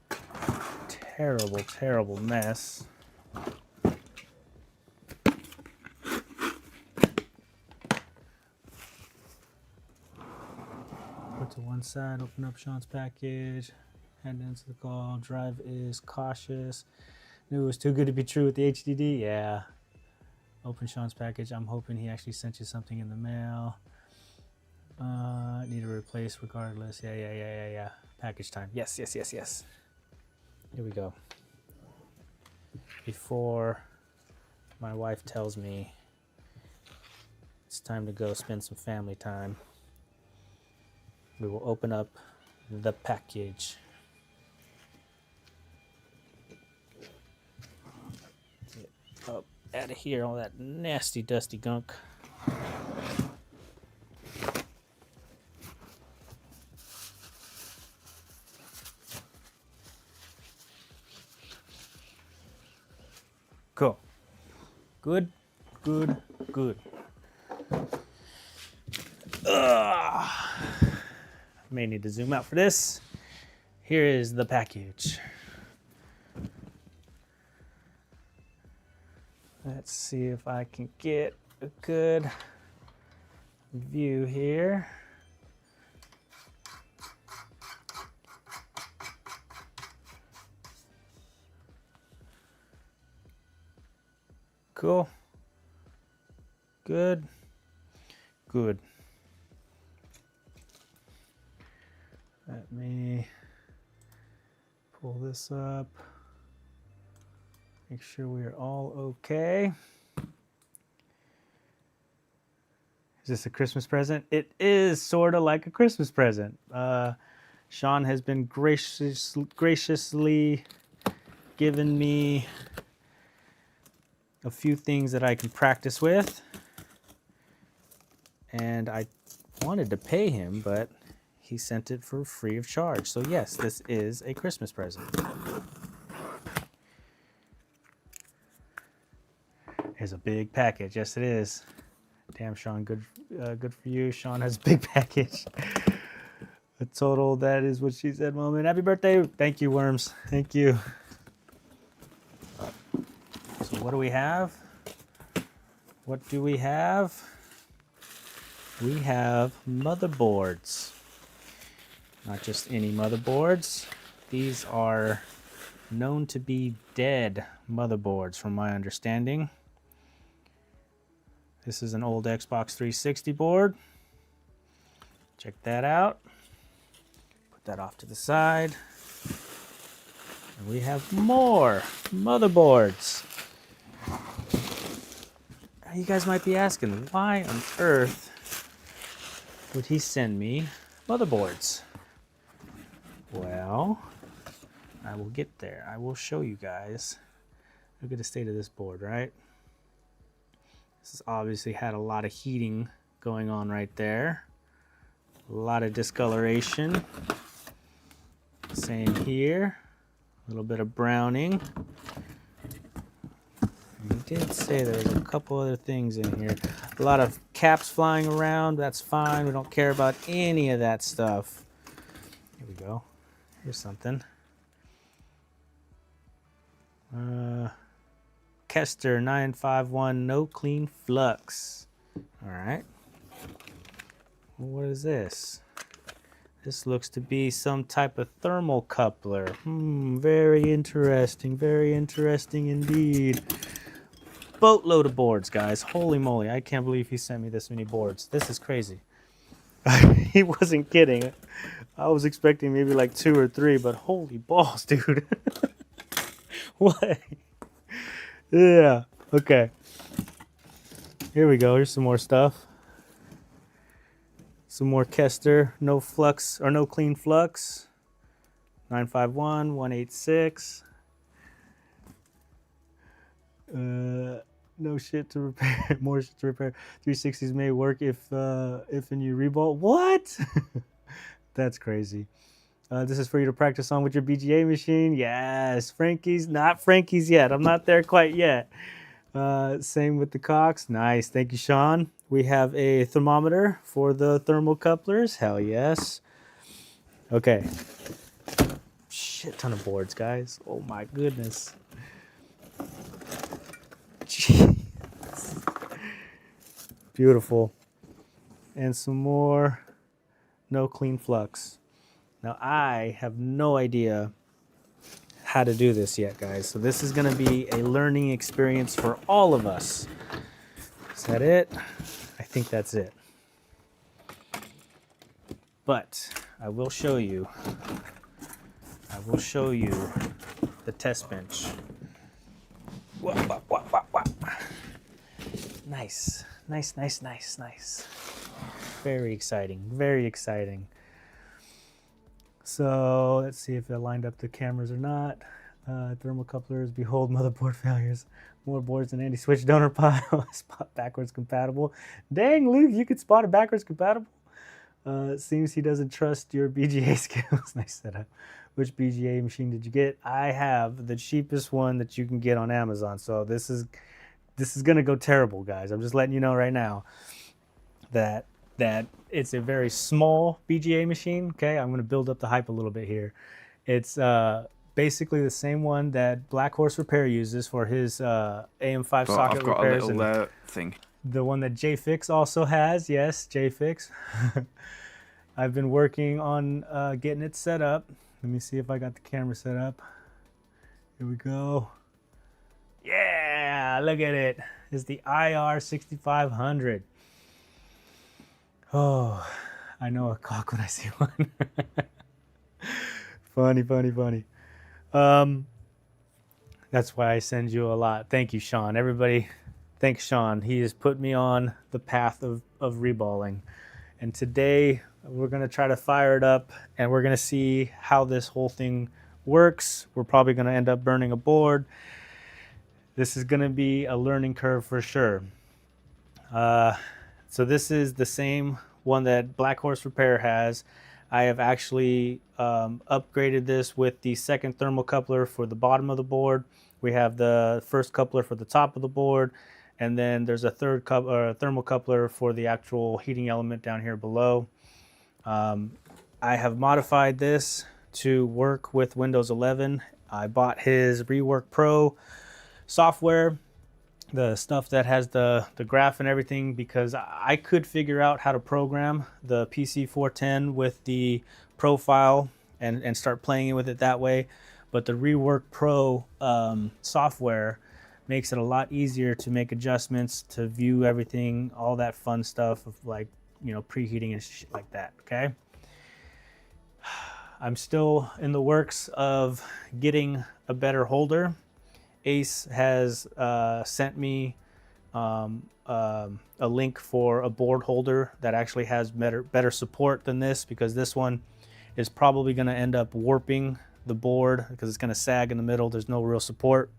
terrible, terrible mess. Put to one side, open up Sean's package, head into the call. Drive is cautious. Knew it was too good to be true with the HDD. Yeah. Open Sean's package. I'm hoping he actually sent you something in the mail. Need to replace regardless. Yeah. Package time. Yes. Here we go. Before my wife tells me it's time to go spend some family time, we will open up the package. Get up out of here, all that nasty, dusty gunk. Cool. Good. May need to zoom out for this. Here is the package. Let's see if I can get a good view here. Cool. Good. Let me pull this up. Make sure we are all okay. Is this a Christmas present? It is sort of like a Christmas present. Sean has been graciously given me a few things that I can practice with. And I wanted to pay him, but he sent it for free of charge. So yes, this is a Christmas present. Here's a big package. Yes, it is. Damn, Sean, good for you. Sean has a big package. A total, that is what she said, moment. Happy birthday. Thank you, Worms. Thank you. So what do we have? What do we have? We have motherboards. Not just any motherboards. These are known to be dead motherboards from my understanding. This is an old Xbox 360 board. Check that out. Put that off to the side. And we have more motherboards. Now you guys might be asking, why on earth would he send me motherboards? Well, I will get there. I will show you guys. Look at the state of this board, right? This has obviously had a lot of heating going on right there. A lot of discoloration. Same here. A little bit of browning. He did say there was a couple other things in here. A lot of caps flying around. That's fine. We don't care about any of that stuff. Here we go. Here's something. Kester 951 no clean flux. All right. What is this? This looks to be some type of thermal coupler. Very interesting indeed. Boatload of boards, guys. Holy moly, I can't believe he sent me this many boards. This is crazy. He wasn't kidding. I was expecting maybe like 2 or 3, but holy balls, dude. What? Yeah, okay. Here we go, here's some more stuff. Some more Kester, no flux, or no clean flux. 951, 186. No shit to repair, more shit to repair. 360s may work if and you reball. What? That's crazy. This is for you to practice on with your BGA machine. Yes, Frankie's, not Frankie's yet. I'm not there quite yet. Same with the Cox. Nice, thank you, Sean. We have a thermometer for the thermal couplers. Hell yes. Okay. Shit ton of boards, guys. Oh my goodness. Jeez. Beautiful. And some more no clean flux. Now I have no idea how to do this yet, guys. So this is gonna be a learning experience for all of us. Is that it? I think that's it. But I will show you the test bench. Wah, wah, wah, wah, wah. Nice. Very exciting, very exciting. So let's see if I lined up the cameras or not. Thermal couplers, behold motherboard failures. More boards than Andy switch donor pile. Spot backwards compatible. Dang, Luke, you could spot a backwards compatible. It seems he doesn't trust your BGA skills. Nice setup. Which BGA machine did you get? I have the cheapest one that you can get on Amazon. So this is gonna go terrible, guys. I'm just letting you know right now that it's a very small BGA machine. Okay, I'm gonna build up the hype a little bit here. It's basically the same one that Black Horse Repair uses for his AM5 socket I've got repairs. a little thing. The one that jfixx also has, yes, jfixx. I've been working on getting it set up. Let me see if I got the camera set up. Here we go. Yeah, look at it. It's the IR6500. Oh, I know a cock when I see one. Funny. That's why I send you a lot. Thank you, Sean. Everybody, thanks, Sean. He has put me on the path of reballing. And today we're going to try to fire it up and we're going to see how this whole thing works. We're probably going to end up burning a board. This is going to be a learning curve for sure. So this is the same one that Black Horse Repair has. I have actually upgraded this with the second thermal coupler for the bottom of the board. We have the first coupler for the top of the board, and then there's a third thermal coupler for the actual heating element down here below. I have modified this to work with Windows 11. I bought his Rework Pro software, the stuff that has the graph and everything, because I could figure out how to program the PC 410 with the profile and start playing with it that way. But the Rework Pro software makes it a lot easier to make adjustments, to view everything, all that fun stuff of, like, you know, preheating and shit like that, okay? I'm still in the works of getting a better holder. Ace has sent me a link for a board holder that actually has better support than this, because this one is probably going to end up warping the board because it's going to sag in the middle. There's no real support.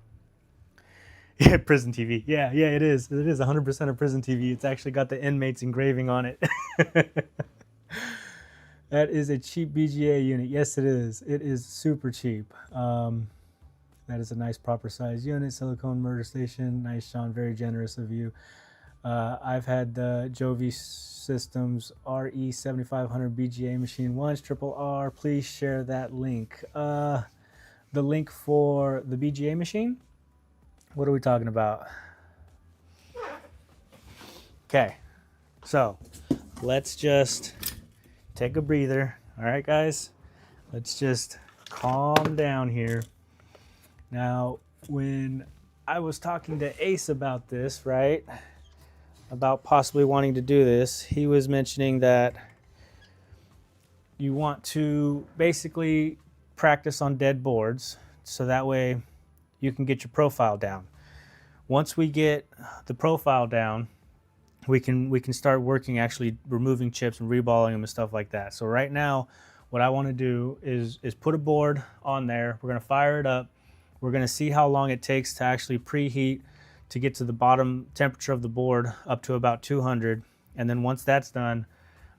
Yeah, Prison TV. Yeah, it is. It is 100% a Prison TV. It's actually got the inmates engraving on it. That is a cheap BGA unit. Yes, it is. It is super cheap. That is a nice proper size unit. Silicone murder station. Nice, Sean. Very generous of you. I've had the Jovi Systems RE7500 BGA machine once. Triple R. Please share that link. The link for the BGA machine. What are we talking about? Okay, so let's just take a breather. All right, guys, let's just calm down here. Now, when I was talking to Ace about this, right, about possibly wanting to do this, he was mentioning that you want to basically practice on dead boards so that way you can get your profile down. Once we get the profile down, we can start working, actually removing chips and reballing them and stuff like that. So right now, what I want to do is put a board on there. We're going to fire it up. We're going to see how long it takes to actually preheat to get to the bottom temperature of the board up to about 200. And then once that's done,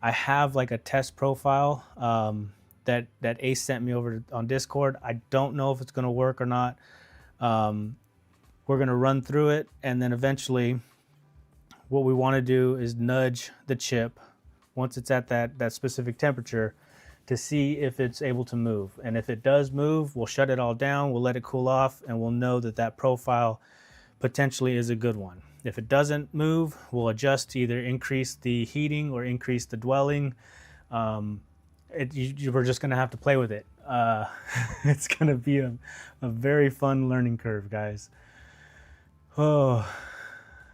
I have like a test profile that Ace sent me over on Discord. I don't know if it's going to work or not. We're going to run through it, and then eventually what we want to do is nudge the chip once it's at that specific temperature to see if it's able to move. And if it does move, we'll shut it all down, we'll let it cool off, and we'll know that that profile potentially is a good one. If it doesn't move, we'll adjust to either increase the heating or increase the dwelling. We're just going to have to play with it. It's going to be a very fun learning curve, guys. Oh,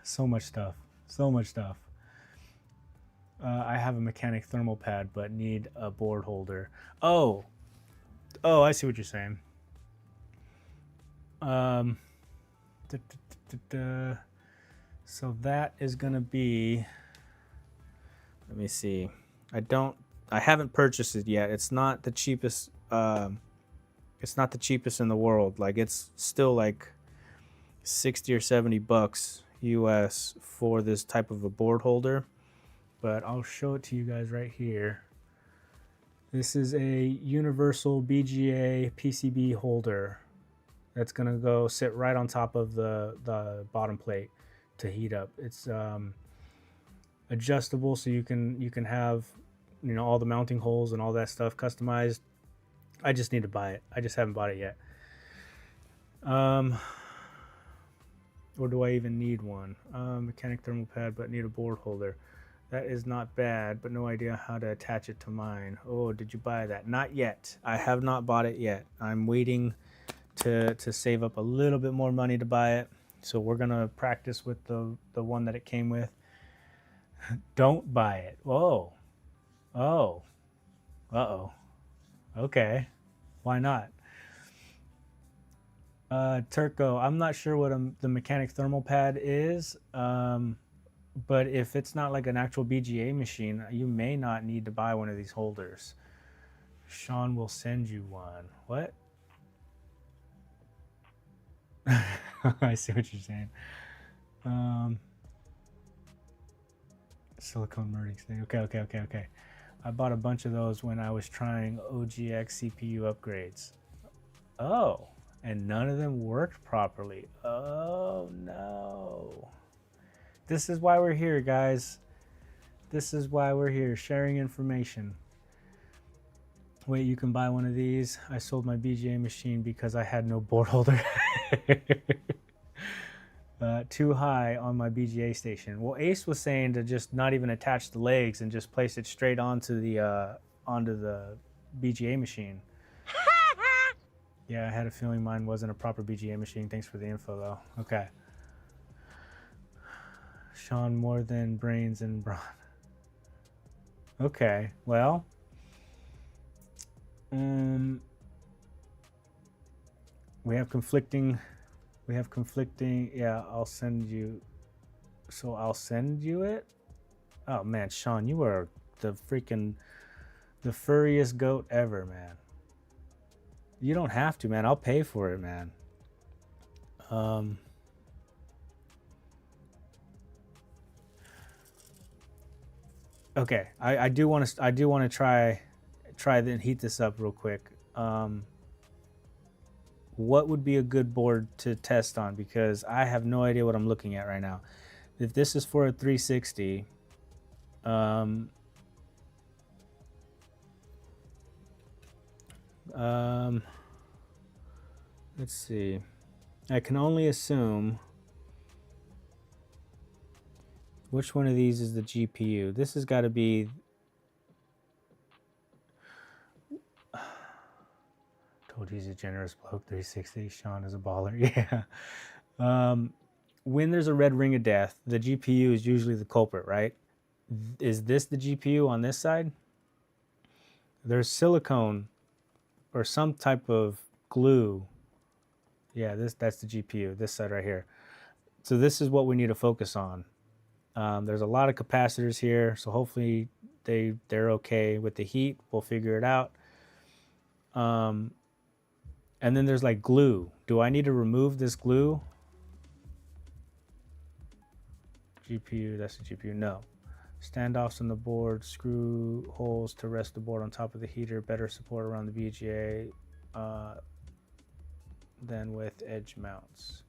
so much stuff. So much stuff. I have a mechanic thermal pad, but need a board holder. Oh, I see what you're saying. So that is gonna be. Let me see. I haven't purchased it yet. It's not the cheapest. It's not the cheapest in the world. Like, it's still like 60 or 70 bucks US for this type of a board holder, but I'll show it to you guys right here. This is a universal BGA PCB holder that's gonna go sit right on top of the bottom plate to heat up. It's adjustable, so you can have, you know, all the mounting holes and all that stuff customized. I just need to buy it. I just haven't bought it yet. Or do I even need one? Mechanic thermal pad, but need a board holder. That is not bad, but no idea how to attach it to mine. Oh, did you buy that? Not yet. I have not bought it yet. I'm waiting to save up a little bit more money to buy it. So we're gonna practice with the one that it came with. Don't buy it. Whoa. Oh. Uh-oh. Okay. Why not? Turco, I'm not sure what the mechanic thermal pad is, but if it's not like an actual BGA machine, you may not need to buy one of these holders. Sean will send you one. What? I see what you're saying. Silicone merging thing. Okay. I bought a bunch of those when I was trying OGX CPU upgrades. Oh. And none of them worked properly. Oh no. This is why we're here, guys. This is why we're here, sharing information. Wait, you can buy one of these. I sold my BGA machine because I had no board holder. Too high on my BGA station. Well, Ace was saying to just not even attach the legs and just place it straight onto the BGA machine. Yeah, I had a feeling mine wasn't a proper BGA machine. Thanks for the info, though. Okay. Sean, more than brains and brawn. Okay, well. We have conflicting. Yeah, I'll send you. So I'll send you it? Oh, man, Sean, you are the furriest goat ever, man. You don't have to, man. I'll pay for it, man. Okay, I do want to try and heat this up real quick. What would be a good board to test on? Because I have no idea what I'm looking at right now. If this is for a 360, let's see. I can only assume which one of these is the GPU. This has got to be... Told he's a generous bloke, 360. Sean is a baller. Yeah. When there's a red ring of death, the GPU is usually the culprit, right? Is this the GPU on this side? There's silicone or some type of glue. Yeah, that's the GPU, this side right here. So this is what we need to focus on. There's a lot of capacitors here, so hopefully they're okay with the heat. We'll figure it out. And then there's like glue. Do I need to remove this glue? GPU, that's the GPU. No. Standoffs on the board, screw holes to rest the board on top of the heater, better support around the VGA than with edge mounts.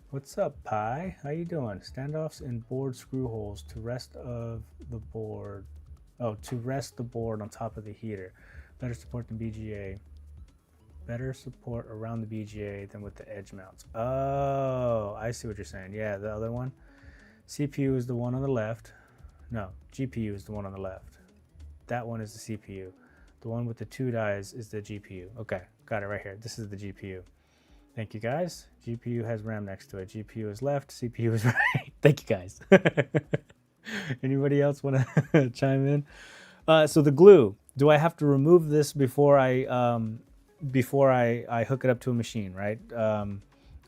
What's up, Pi? How you doing? Standoffs and board screw holes to rest of the board. Oh, to rest the board on top of the heater. Better support than BGA. Better support around the BGA than with the edge mounts. Oh, I see what you're saying. Yeah, the other one. CPU is the one on the left. No, GPU is the one on the left. That one is the CPU. The one with the 2 dies is the GPU. Okay, got it right here. This is the GPU. Thank you, guys. GPU has RAM next to it. GPU is left, CPU is right. Thank you, guys. Anybody else want to chime in? So the glue. Do I have to remove this before I hook it up to a machine, right?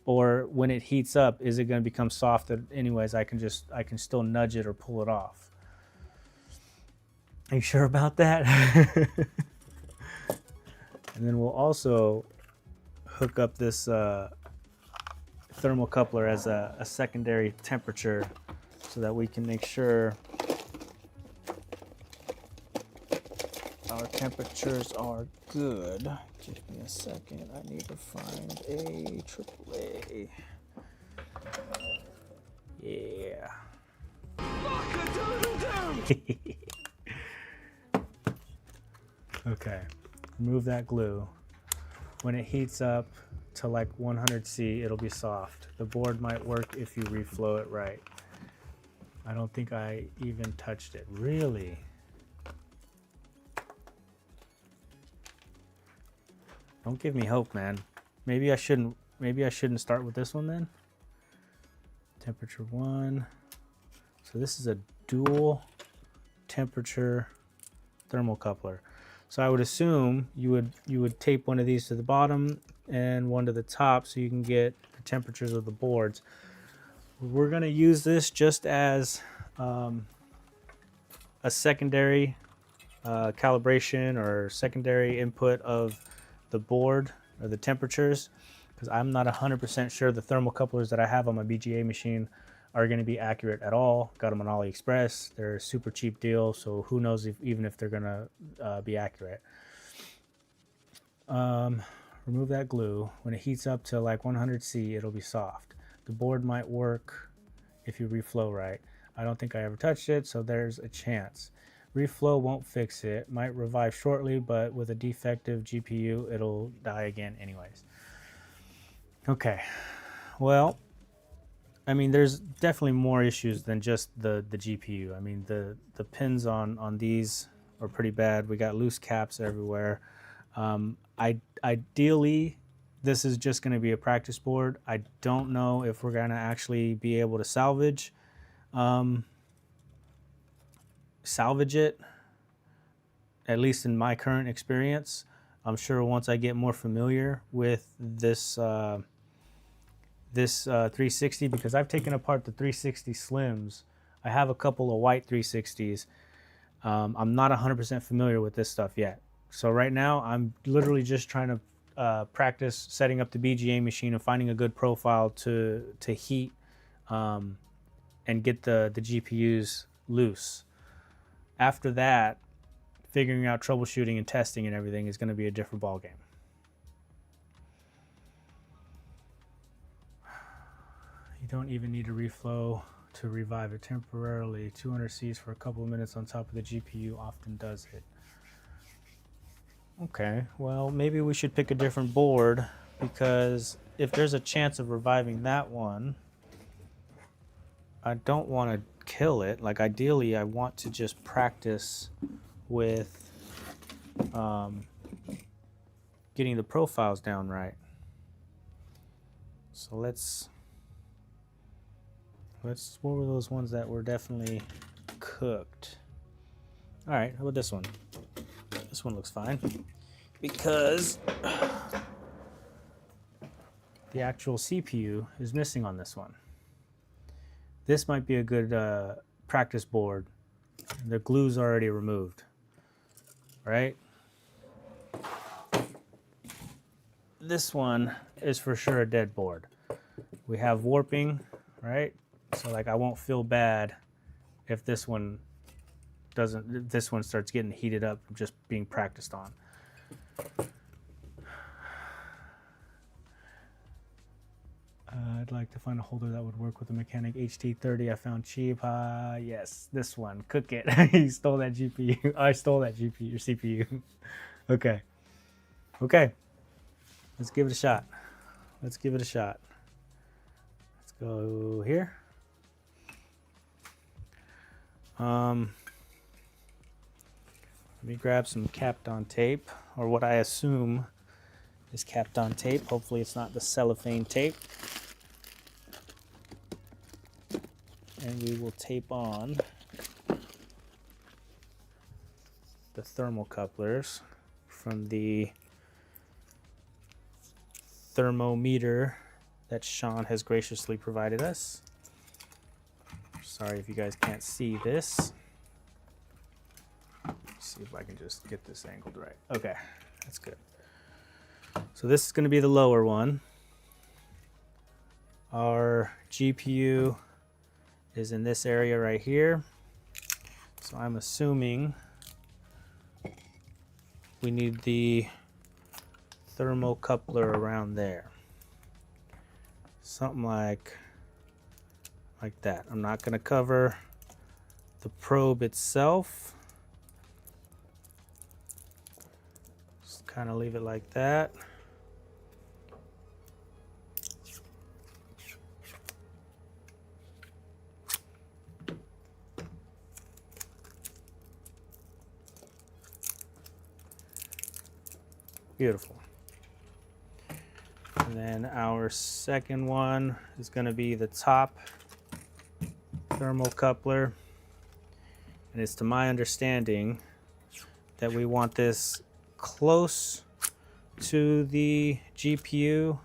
Or when it heats up, is it going to become soft? Anyways, I can still nudge it or pull it off. Are you sure about that? And then we'll also hook up this thermocoupler as a secondary temperature so that we can make sure our temperatures are good. Give me a second. I need to find a AAA. Yeah. Okay. Remove that glue. When it heats up to like 100°C, it'll be soft. The board might work if you reflow it right. I don't think I even touched it. Really? Don't give me hope, man. Maybe I shouldn't start with this one then. Temperature 1. So this is a dual temperature thermocoupler. So I would assume you would tape one of these to the bottom and one to the top so you can get the temperatures of the boards. We're going to use this just as a secondary calibration or secondary input of the board or the temperatures, because I'm not 100% sure the thermocouplers that I have on my BGA machine are going to be accurate at all. Got them on AliExpress. They're a super cheap deal, so who knows even if they're going to be accurate. Remove that glue. When it heats up to like 100°C, it'll be soft. The board might work if you reflow right. I don't think I ever touched it, so there's a chance. Reflow won't fix it. Might revive shortly, but with a defective GPU, it'll die again anyways. Okay, well, I mean, there's definitely more issues than just the GPU. I mean, the pins on these are pretty bad. We got loose caps everywhere. Ideally, this is just going to be a practice board. I don't know if we're going to actually be able to salvage it, at least in my current experience. I'm sure once I get more familiar with this 360, because I've taken apart the 360 Slims. I have a couple of white 360s. I'm not 100% familiar with this stuff yet. So right now I'm literally just trying to practice setting up the BGA machine and finding a good profile to heat and get the GPUs loose. After that, figuring out troubleshooting and testing and everything is going to be a different ballgame. You don't even need to reflow to revive it temporarily. 200°Cs for a couple of minutes on top of the GPU often does it. Okay, well, maybe we should pick a different board because if there's a chance of reviving that one, I don't want to kill it. Like ideally, I want to just practice with getting the profiles down right. So let's what were those ones that were definitely cooked? All right, how about this one? This one looks fine because the actual CPU is missing on this one. This might be a good practice board. The glue's already removed, right? This one is for sure a dead board. We have warping, right? So like I won't feel bad if this one starts getting heated up from just being practiced on. I'd like to find a holder that would work with the Mechanic HT30 I found cheap. Yes, this one. Cook it. He stole that GPU. I stole that GPU, your CPU. Okay. Okay. Let's give it a shot. Let's give it a shot. Let's go here. Let me grab some Kapton tape, or what I assume is Kapton tape. Hopefully it's not the cellophane tape. And we will tape on the thermocouplers from the thermometer that Sean has graciously provided us. Sorry if you guys can't see this. Let's see if I can just get this angled right. Okay, that's good. So this is going to be the lower one. Our GPU is in this area right here. So I'm assuming we need the thermocoupler around there. Something like that. I'm not going to cover the probe itself. Just kind of leave it like that. Beautiful. And then our second one is going to be the top thermocoupler. And it's to my understanding that we want this close to the GPU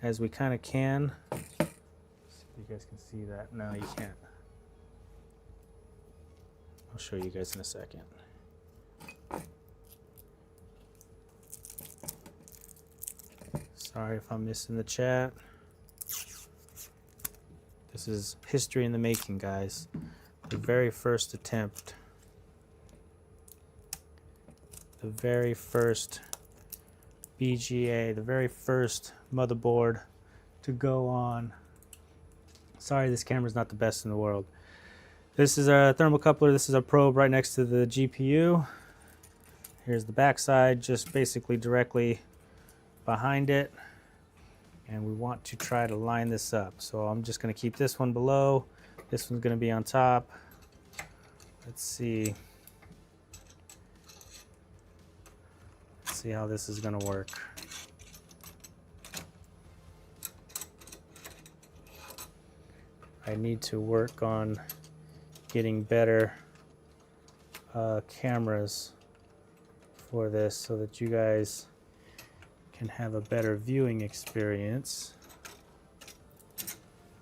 as we kind of can. Let's see if you guys can see that. No, you can't. I'll show you guys in a second. Sorry if I'm missing the chat. This is history in the making, guys. The very first attempt. The very first BGA, the very first motherboard to go on. Sorry, this camera's not the best in the world. This is a thermocoupler. This is a probe right next to the GPU. Here's the backside, just basically directly behind it. And we want to try to line this up. So I'm just going to keep this one below. This one's going to be on top. Let's see. Let's see how this is going to work. I need to work on getting better cameras for this so that you guys can have a better viewing experience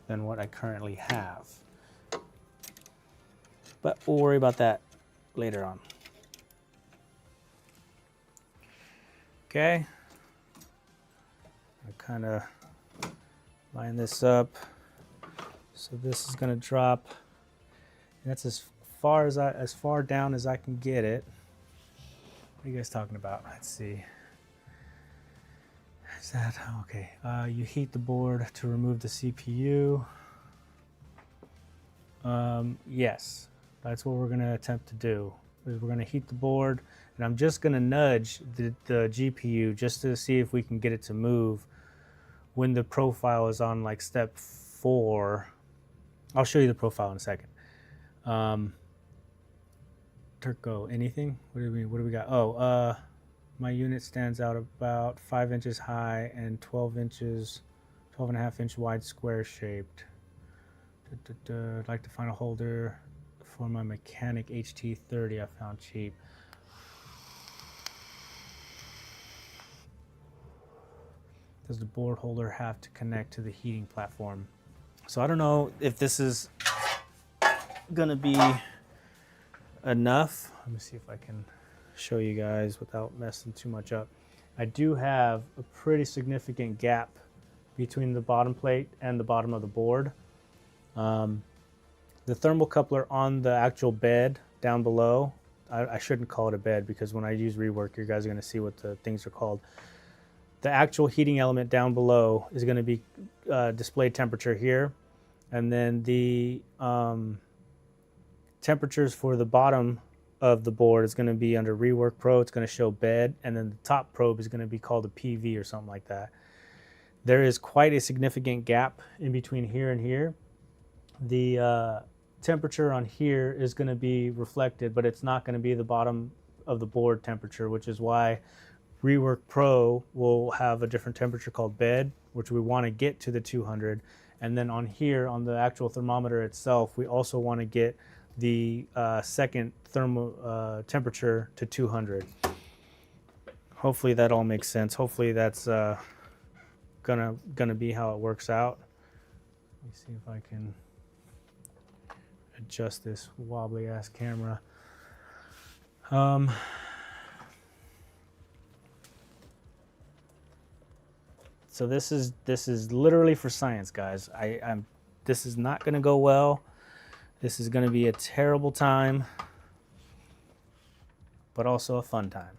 than what I currently have. But we'll worry about that later on. Okay. I kind of line this up. So this is going to drop. And that's as far down as I can get it. What are you guys talking about? Let's see. Is that okay? You heat the board to remove the CPU. Yes, that's what we're going to attempt to do. is we're going to heat the board, and I'm just going to nudge the GPU just to see if we can get it to move when the profile is on like step 4. I'll show you the profile in a second. Turco, anything? What do we got? Oh, my unit stands out about 5 inches high and 12 and a half inch wide, square shaped. I'd like to find a holder for my mechanic HT30 I found cheap. Does the board holder have to connect to the heating platform? So I don't know if this is gonna be enough. Let me see if I can show you guys without messing too much up. I do have a pretty significant gap between the bottom plate and the bottom of the board. The thermocoupler on the actual bed down below, I shouldn't call it a bed because when I use rework, you guys are going to see what the things are called. The actual heating element down below is going to be displayed temperature here, and then the temperatures for the bottom of the board is going to be under Rework Pro. It's going to show bed, and then the top probe is going to be called a PV or something like that. There is quite a significant gap in between here and here. The temperature on here is going to be reflected, but it's not going to be the bottom of the board temperature, which is why Rework Pro will have a different temperature called bed, which we want to get to the 200. And then on here, on the actual thermometer itself, we also want to get the second thermal temperature to 200. Hopefully that all makes sense. Hopefully that's gonna be how it works out. Let me see if I can adjust this wobbly ass camera. So this is literally for science, guys. This is not gonna go well. This is gonna be a terrible time, but also a fun time.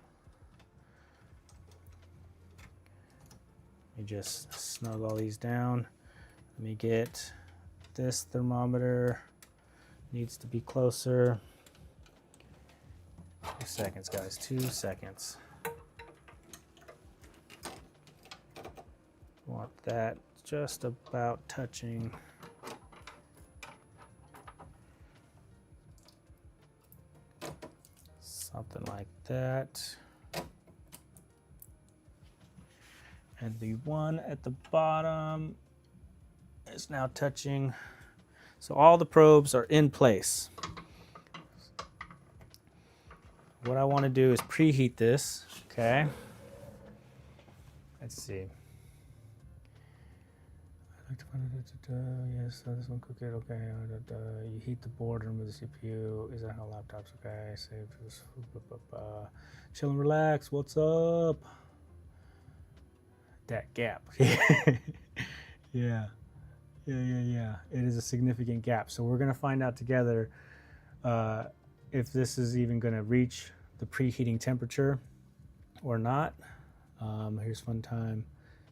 Let me just snug all these down. Let me get this thermometer, needs to be closer. 2 seconds, guys, 2 seconds. Want that just about touching. Something like that. And the one at the bottom is now touching. So all the probes are in place. What I want to do is preheat this, okay? Let's see. Yes, this one cook it, okay. You heat the board and remove the CPU. Is that how laptops, okay? Save this. Chill and relax. What's up? That gap. Yeah. It is a significant gap. So we're going to find out together if this is even going to reach the preheating temperature or not. Here's fun time.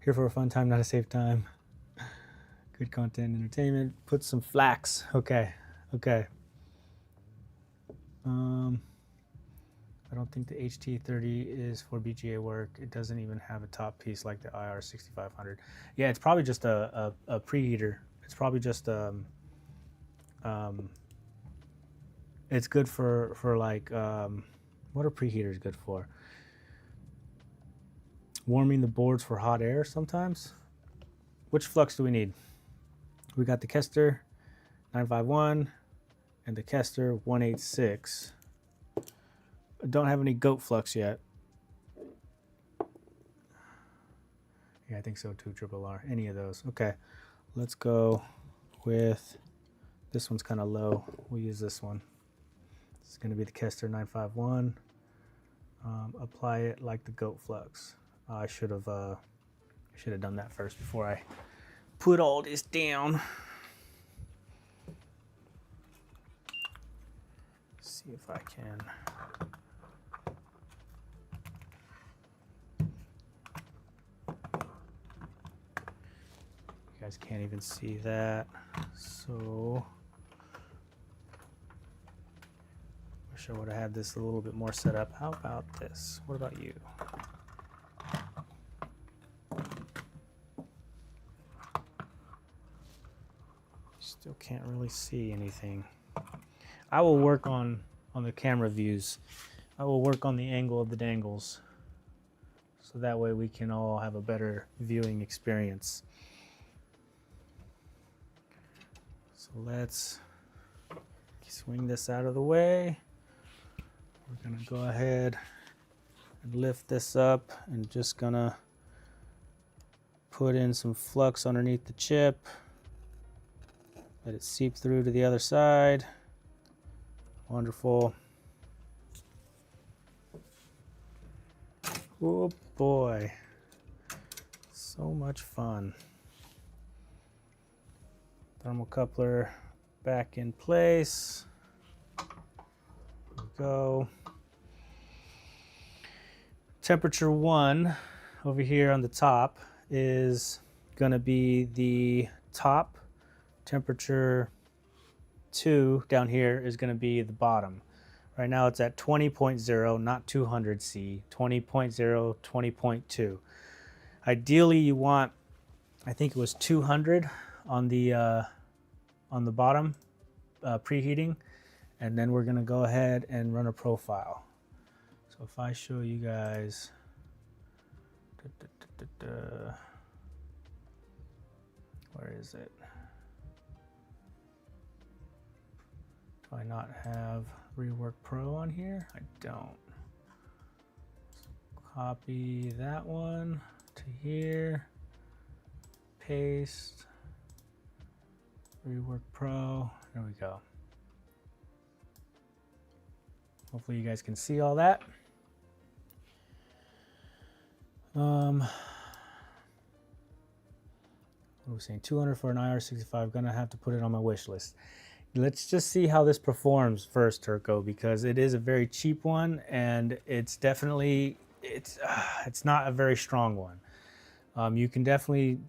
Here for a fun time, not a safe time. Good content, entertainment. Put some flax. Okay. I don't think the HT30 is for BGA work. It doesn't even have a top piece like the IR6500. Yeah, it's probably just a preheater. It's probably just it's good for like what are preheaters good for? Warming the boards for hot air sometimes. Which flux do we need? We got the Kester 951 and the Kester 186. I don't have any goat flux yet. Yeah, I think so too, triple R. Any of those. Okay, let's go with, this one's kind of low. We'll use this one. This is going to be the Kester 951. Apply it like the goat flux. I should have done that first before I put all this down. See if I can. You guys can't even see that. So I Wish I would have had this a little bit more set up. How about this? What about you? Still can't really see anything. I will work on the camera views. I will work on the angle of the dangles, so that way we can all have a better viewing experience. So let's swing this out of the way. We're gonna go ahead and lift this up and just gonna put in some flux underneath the chip. Let it seep through to the other side. Wonderful. Oh boy, so much fun. Thermocoupler back in place. There we go. Temperature 1 over here on the top is going to be the top. Temperature 2 down here is going to be the bottom. Right now it's at 20.0, not 200 C, 20.0, 20.2. Ideally you want, I think it was 200 on the bottom preheating, and then we're going to go ahead and run a profile. So if I show you guys, where is it? Do I not have Rework Pro on here? I don't. So copy that one to here, paste, Rework Pro, there we go. Hopefully you guys can see all that. What are we saying? 200 for an IR65. Gonna have to put it on my wish list. Let's just see how this performs first, Turco, because it is a very cheap one, and it's definitely it's not a very strong one. You can definitely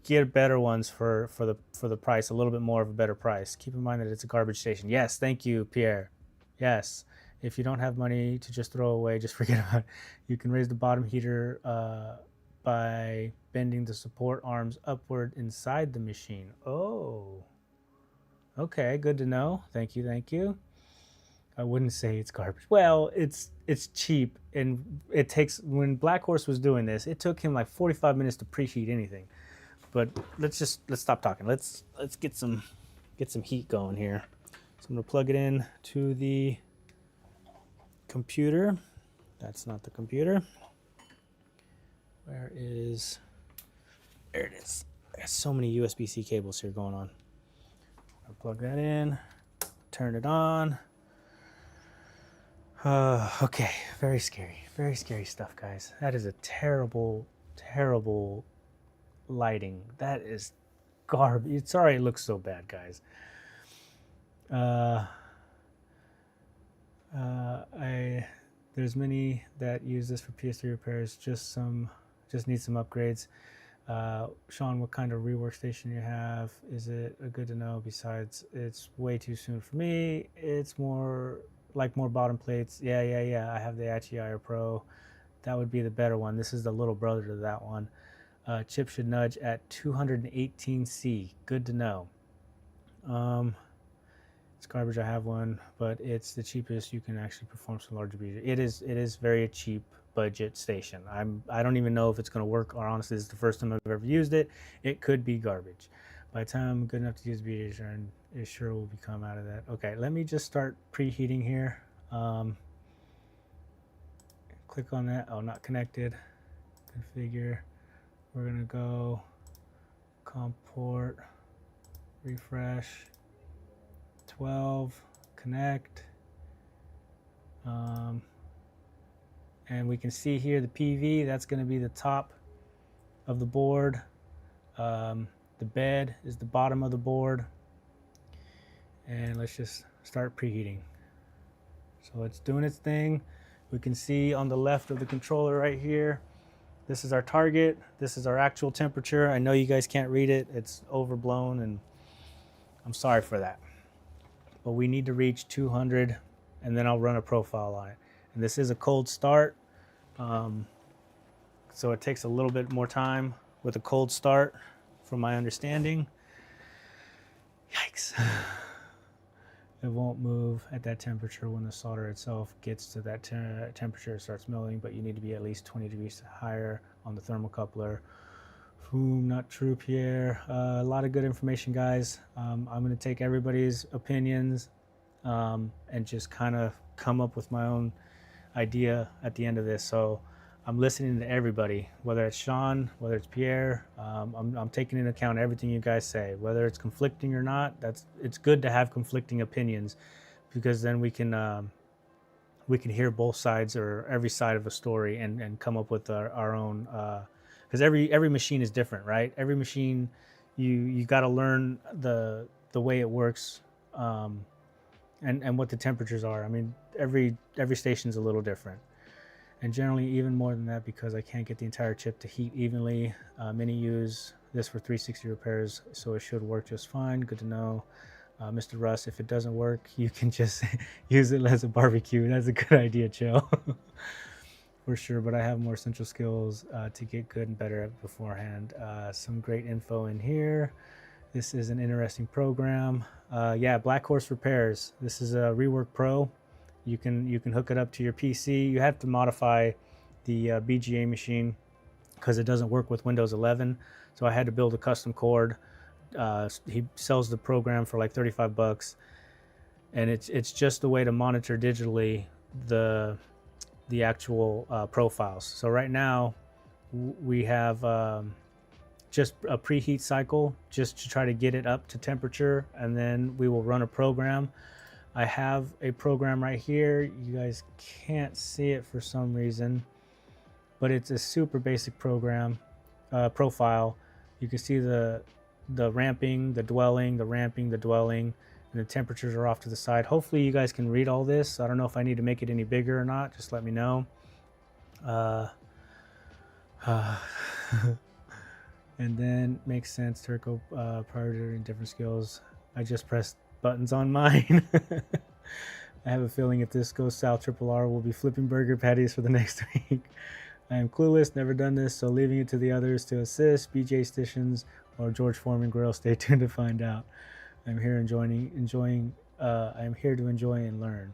get better ones for the price, a little bit more of a better price. Keep in mind that it's a garbage station. Yes, thank you, Pierre. Yes. If you don't have money to just throw away, just forget about it. You can raise the bottom heater by bending the support arms upward inside the machine. Oh, okay, good to know. Thank you, thank you. I wouldn't say it's garbage. Well, it's cheap, and it takes, when Black Horse was doing this, it took him like 45 minutes to preheat anything. But let's stop talking. Let's get some heat going here. So I'm gonna plug it in to the computer. That's not the computer. Where is, there it is. There's so many USB-C cables here going on. I'll plug that in, turn it on. Okay, very scary stuff, guys. That is a terrible, terrible lighting. That is garbage. Sorry it looks so bad, guys. There's many that use this for PS3 repairs. Just need some upgrades. Sean, what kind of rework station you have? Is it good to know? Besides, it's way too soon for me. It's more bottom plates. Yeah. I have the IR Pro. That would be the better one. This is the little brother to that one. Chip should nudge at 218C. Good to know. It's garbage. I have one, but it's the cheapest you can actually perform some larger beats. It is very cheap budget station. I don't even know if it's going to work, or honestly, this is the first time I've ever used it. It could be garbage. By the time I'm good enough to use beats, it sure will become out of that. Okay, let me just start preheating here. Click on that. Oh, not connected. Configure. We're gonna go comp port, refresh, 12, connect, and we can see here the PV, that's going to be the top of the board. The bed is the bottom of the board, and let's just start preheating. So it's doing its thing. We can see on the left of the controller right here, this is our target, this is our actual temperature. I know you guys can't read it, it's overblown, and I'm sorry for that. But we need to reach 200 and then I'll run a profile on it. And this is a cold start, so it takes a little bit more time with a cold start, from my understanding. Yikes. It won't move at that temperature when the solder itself gets to that temperature. It starts melting, but you need to be at least 20 degrees higher on the thermocoupler. Not true, Pierre. A lot of good information, guys. I'm going to take everybody's opinions and just kind of come up with my own idea at the end of this. So I'm listening to everybody, whether it's Sean, whether it's Pierre. I'm taking into account everything you guys say, whether it's conflicting or not. It's good to have conflicting opinions, because then we can hear both sides or every side of a story and come up with our own. Because every machine is different, right? Every machine, you got to learn the way it works, and what the temperatures are. I mean, every station's a little different. And generally even more than that, because I can't get the entire chip to heat evenly. Many use this for 360 repairs, so it should work just fine. Good to know. Mr. Russ, if it doesn't work, you can just use it as a barbecue. That's a good idea, Chill. For sure, but I have more essential skills to get good and better at beforehand. Some great info in here. This is an interesting program. Yeah, Black Horse Repairs. This is a Rework Pro. You can hook it up to your PC. You have to modify the BGA machine because it doesn't work with Windows 11. So I had to build a custom cord. He sells the program for like 35 bucks, and it's just a way to monitor digitally the actual profiles. So right now we have just a preheat cycle just to try to get it up to temperature, and then we will run a program. I have a program right here. You guys can't see it for some reason, but it's a super basic program profile. You can see the ramping, the dwelling, the ramping, the dwelling, and the temperatures are off to the side. Hopefully you guys can read all this. I don't know if I need to make it any bigger or not. Just let me know. And then makes sense. Turco priority and different skills. I just pressed buttons on mine. I have a feeling if this goes south, Triple R will be flipping burger patties for the next week. I am clueless, never done this, so leaving it to the others to assist. BJ Stations or George Foreman Grill. Stay tuned to find out. I'm here enjoying. I'm here to enjoy and learn.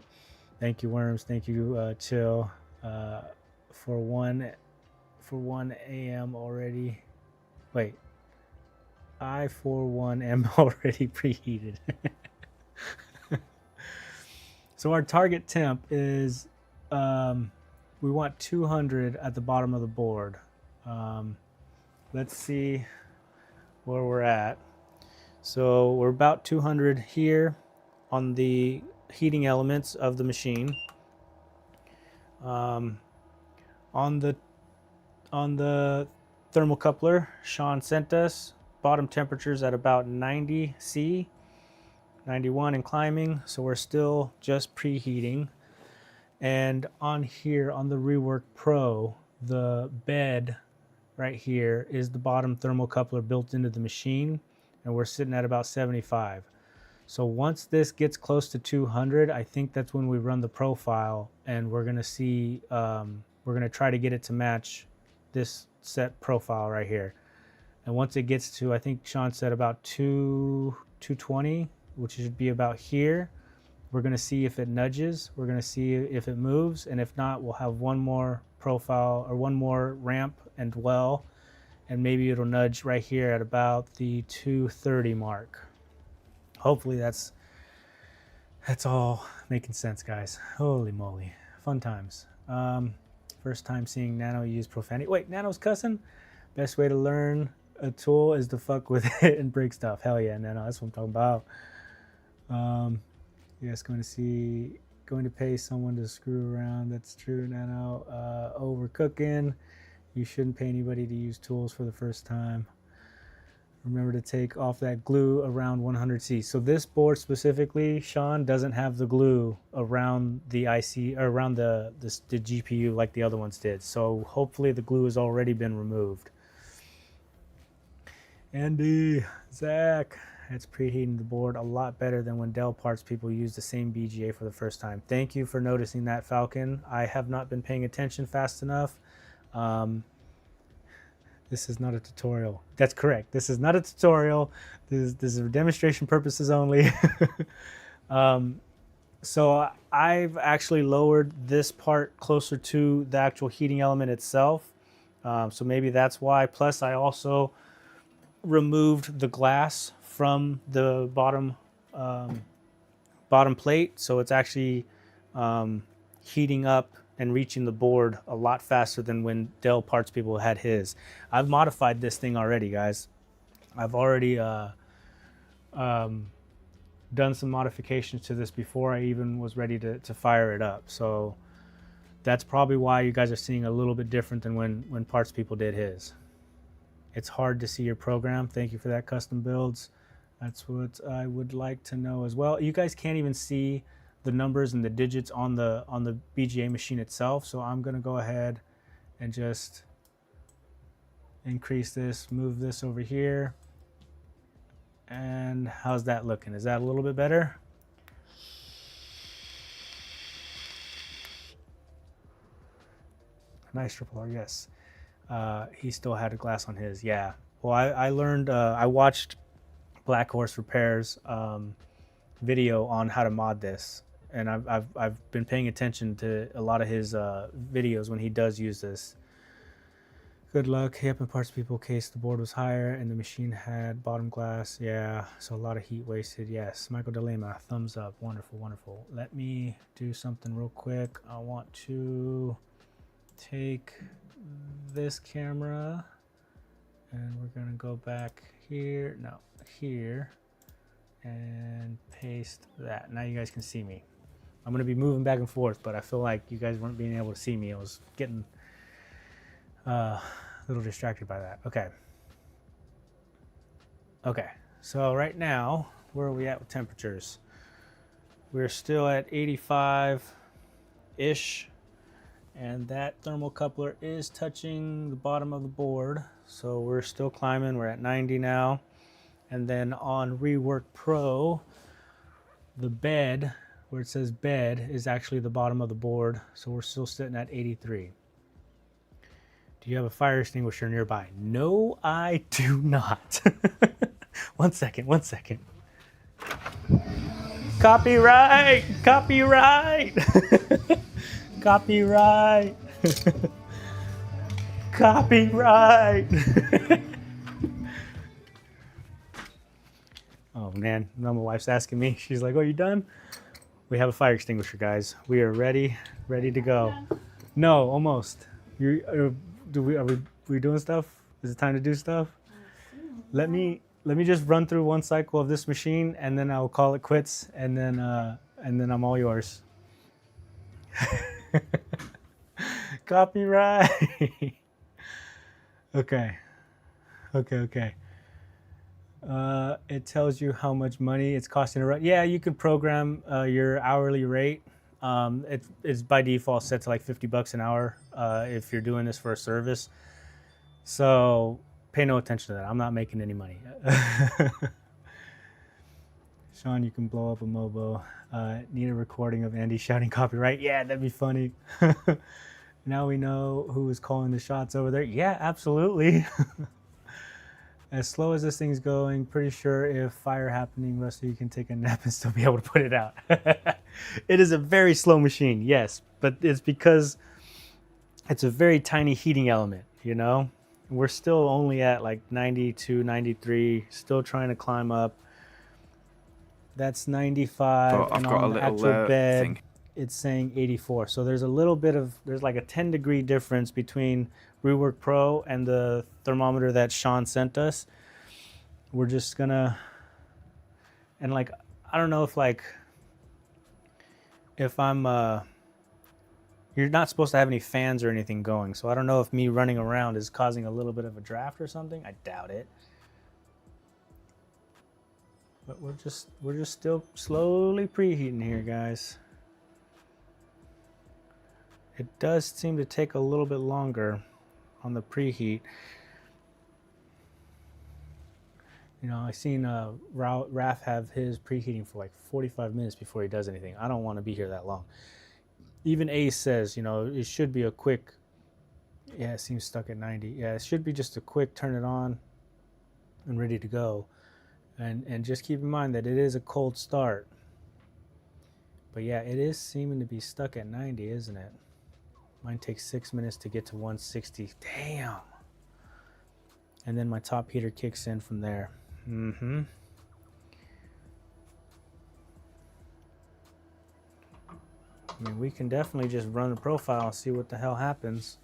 Thank you, Worms. Thank you, Chill. For 1 a.m. already. Wait. I for 1 am already preheated. So our target temp is we want 200 at the bottom of the board. Let's see where we're at. So we're about 200 here on the heating elements of the machine. On the thermocoupler, Sean sent us bottom temperatures at about 90 C, 91 and climbing. So we're still just preheating. And on here on the Rework Pro, the bed right here is the bottom thermocoupler built into the machine, and we're sitting at about 75. So once this gets close to 200, I think that's when we run the profile, and we're gonna see, we're gonna try to get it to match this set profile right here. And once it gets to, I think Sean said about 220, which should be about here, we're gonna see if it nudges, we're gonna see if it moves, and if not, we'll have one more profile or one more ramp and dwell, and maybe it'll nudge right here at about the 230 mark. Hopefully that's all making sense, guys. Holy moly, fun times. First time seeing Nano use profanity. Wait, Nano's cussing? Best way to learn a tool is to fuck with it and break stuff. Hell yeah, Nano, that's what I'm talking about. Yes, going to pay someone to screw around. That's true, Nano. Overcooking. You shouldn't pay anybody to use tools for the first time. Remember to take off that glue around 100C. So this board specifically, Sean, doesn't have the glue around the IC, or around the GPU like the other ones did. So hopefully the glue has already been removed. Andy, Zach, It's preheating the board a lot better than when Dell parts people use the same BGA for the first time. Thank you for noticing that, Falcon. I have not been paying attention fast enough. This is not a tutorial. That's correct. This is not a tutorial. This is for demonstration purposes only. So I've actually lowered this part closer to the actual heating element itself. So maybe that's why. Plus I also removed the glass from the bottom plate, so it's actually heating up and reaching the board a lot faster than when Dell parts people had his. I've modified this thing already, guys. I've already done some modifications to this before I even was ready to fire it up. So that's probably why you guys are seeing a little bit different than when parts people did his. It's hard to see your program. Thank you for that, custom builds. That's what I would like to know as well. You guys can't even see the numbers and the digits on the BGA machine itself. So I'm gonna go ahead and just increase this, move this over here. And how's that looking? Is that a little bit better? Nice triple R, yes. He still had a glass on his, yeah. Well, I learned, I watched Black Horse Repair's video on how to mod this. And I've been paying attention to a lot of his videos when he does use this. Good luck. Yep, in parts people case the board was higher and the machine had bottom glass. Yeah, so a lot of heat wasted. Yes, Michael DeLema, thumbs up. Wonderful, wonderful. Let me do something real quick. I want to take this camera and we're gonna go back here, no, here, and paste that. Now you guys can see me. I'm gonna be moving back and forth, but I feel like you guys weren't being able to see me. I was getting a little distracted by that. Okay, so right now, where are we at with temperatures? We're still at 85-ish, and that thermocoupler is touching the bottom of the board. So we're still climbing, we're at 90 now. And then on Rework Pro, the bed, where it says bed, is actually the bottom of the board. So we're still sitting at 83. Do you have a fire extinguisher nearby? No, I do not. One second. Copyright! Copyright! Copyright! Copyright! Oh man, now my wife's asking me. She's like, "Oh, you done?" We have a fire extinguisher, guys. We are ready to go. No, almost. Are we doing stuff? Is it time to do stuff? Let me just run through one cycle of this machine, and then I'll call it quits, and then I'm all yours. Copyright. Okay. It tells you how much money it's costing to run. Yeah, you can program your hourly rate. It's by default set to like $50 an hour if you're doing this for a service. So pay no attention to that. I'm not making any money. Sean, you can blow up a Mobo. Need a recording of Andy shouting copyright. Yeah, that'd be funny. Now we know who is calling the shots over there. Yeah, absolutely. As slow as this thing's going, pretty sure if fire happening, Rusty, you can take a nap and still be able to put it out. It is a very slow machine, yes, but it's because it's a very tiny heating element, you know? We're still only at like 92, 93, still trying to climb up. That's 95, and on the actual bed, thing. It's saying 84. So there's a little bit of, there's like a 10-degree difference between Rework Pro and the thermometer that Sean sent us. We're just gonna, and like, I don't know if I'm, you're not supposed to have any fans or anything going. So I don't know if me running around is causing a little bit of a draft or something. I doubt it. But we're just still slowly preheating here, guys. It does seem to take a little bit longer on the preheat. You know, I seen Raf have his preheating for like 45 minutes before he does anything. I don't want to be here that long. Even Ace says, you know, it should be a quick. Yeah, it seems stuck at 90. Yeah, it should be just a quick turn it on and ready to go. And just keep in mind that it is a cold start. But yeah, it is seeming to be stuck at 90, isn't it? Mine takes 6 minutes to get to 160. Damn. And then my top heater kicks in from there. Mm-hmm. I mean, we can definitely just run the profile and see what the hell happens.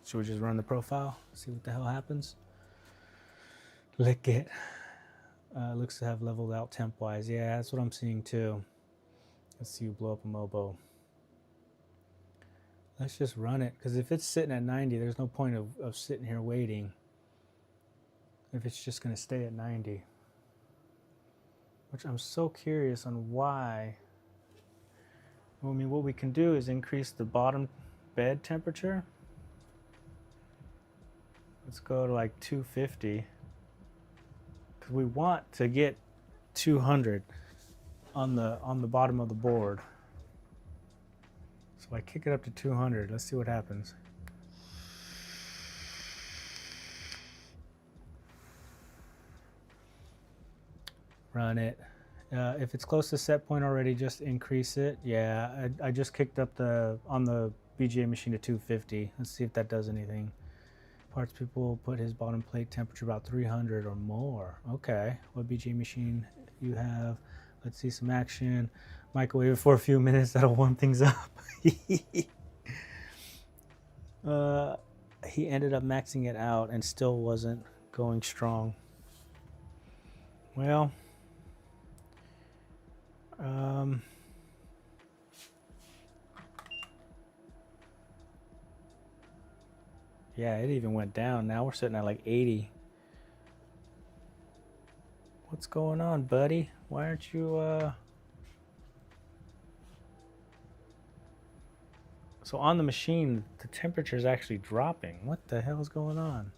Should we just run the profile, see what the hell happens? Lick it. Looks to have leveled out temp-wise. Yeah, that's what I'm seeing too. Let's see you blow up a Mobo. Let's just run it, because if it's sitting at 90, there's no point of sitting here waiting if it's just going to stay at 90. Which I'm so curious on why. I mean, what we can do is increase the bottom bed temperature. Let's go to like 250. Because we want to get 200 on the bottom of the board. So I kick it up to 200. Let's see what happens. Run it. If it's close to set point already, just increase it. Yeah, I just kicked up on the BGA machine to 250. Let's see if that does anything. Parts people put his bottom plate temperature about 300 or more. Okay, what BGA machine you have? Let's see some action. Microwave it for a few minutes. That'll warm things up. He ended up maxing it out and still wasn't going strong. Well, yeah, it even went down. Now we're sitting at like 80. What's going on, buddy? Why aren't you, So on the machine, the temperature is actually dropping. What the hell is going on?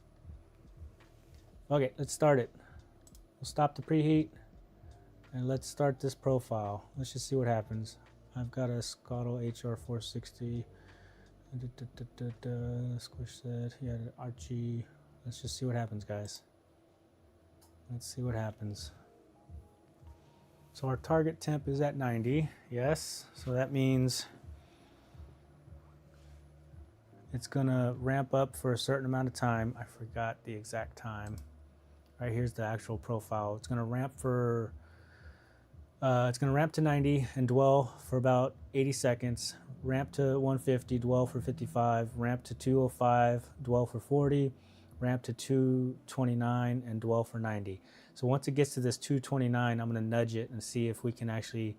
Okay, let's start it. We'll stop the preheat and let's start this profile. Let's just see what happens. I've got a Scottle HR460. Squish that. Yeah, Archie. Let's just see what happens, guys. Let's see what happens. So our target temp is at 90. Yes. So that means it's gonna ramp up for a certain amount of time. I forgot the exact time. Right, here's the actual profile. It's gonna ramp for it's going to ramp to 90 and dwell for about 80 seconds, ramp to 150, dwell for 55, ramp to 205, dwell for 40, ramp to 229 and dwell for 90. So once it gets to this 229, I'm going to nudge it and see if we can actually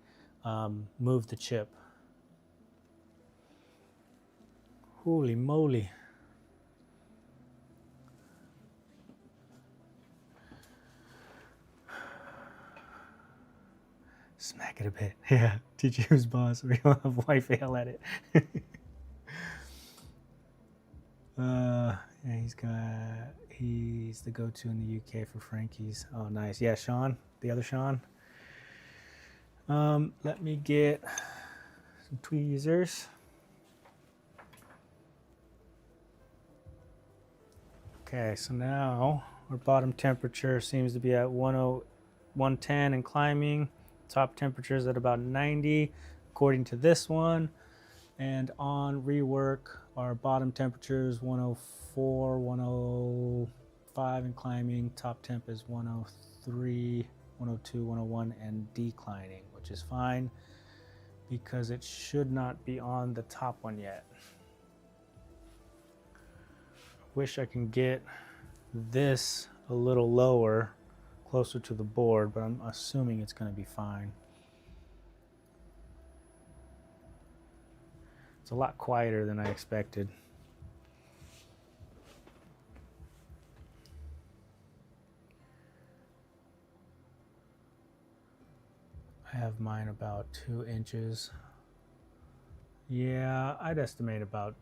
move the chip. Holy moly. Smack it a bit. Yeah, teach you who's boss. We don't have wife yell at it. Yeah, he's the go-to in the UK for Frankie's. Oh, nice. Yeah, Sean, the other Sean. Let me get some tweezers. Okay, so now our bottom temperature seems to be at 110 and climbing. Top temperature is at about 90 according to this one, and on rework our bottom temperature is 104, 105 and climbing. Top temp is 103, 102, 101 and declining, which is fine because it should not be on the top one yet. Wish I can get this a little lower, closer to the board, but I'm assuming it's going to be fine. It's a lot quieter than I expected. I have mine about 2 inches. Yeah, I'd estimate about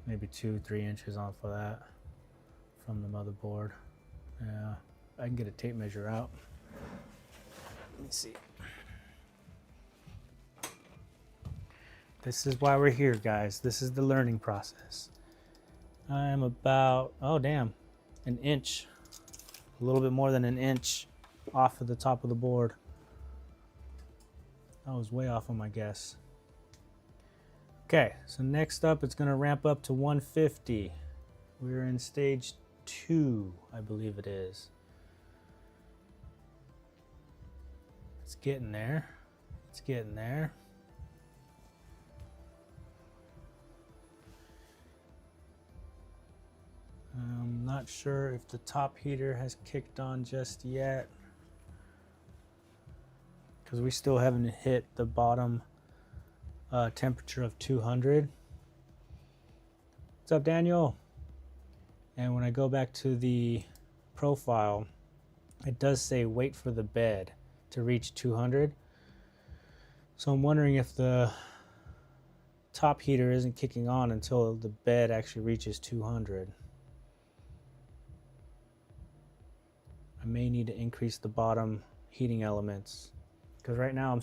maybe 2-3 inches off of that from the motherboard. Yeah, I can get a tape measure out. Let me see. This is why we're here, guys. This is the learning process. I'm about, oh damn, an inch, a little bit more than an inch off of the top of the board. I was way off on my guess. Okay, so next up it's going to ramp up to 150. We're in stage 2, I believe it is. It's getting there. It's getting there. I'm not sure if the top heater has kicked on just yet, because we still haven't hit the bottom temperature of 200. What's up, Daniel? And when I go back to the profile, it does say wait for the bed to reach 200. So I'm wondering if the top heater isn't kicking on until the bed actually reaches 200. I may need to increase the bottom heating elements, because right now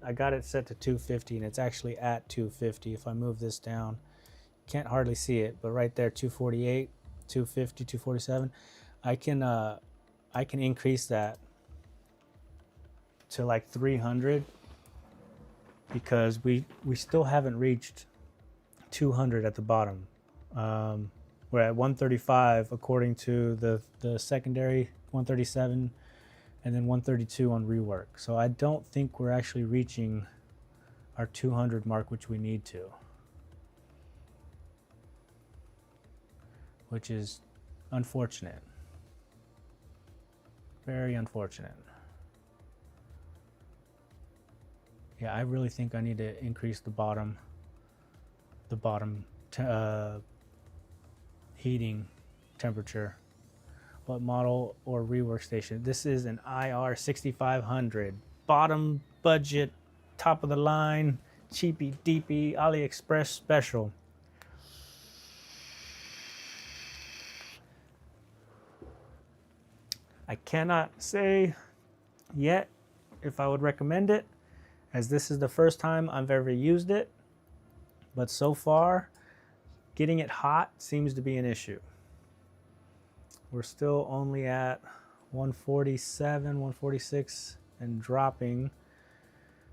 I got it set to 250 and it's actually at 250. If I move this down, can't hardly see it, but right there, 248, 250, 247, I can increase that to like 300, because we still haven't reached 200 at the bottom. We're at 135 according to the secondary, 137, and then 132 on rework. So I don't think we're actually reaching our 200 mark, which we need to, which is unfortunate. Very unfortunate. Yeah, I really think I need to increase the bottom heating temperature. What model or rework station? This is an IR 6500, bottom budget, top of the line, cheapy deepy, AliExpress special. I cannot say yet if I would recommend it, as this is the first time I've ever used it, but so far getting it hot seems to be an issue. We're still only at 147, 146 and dropping.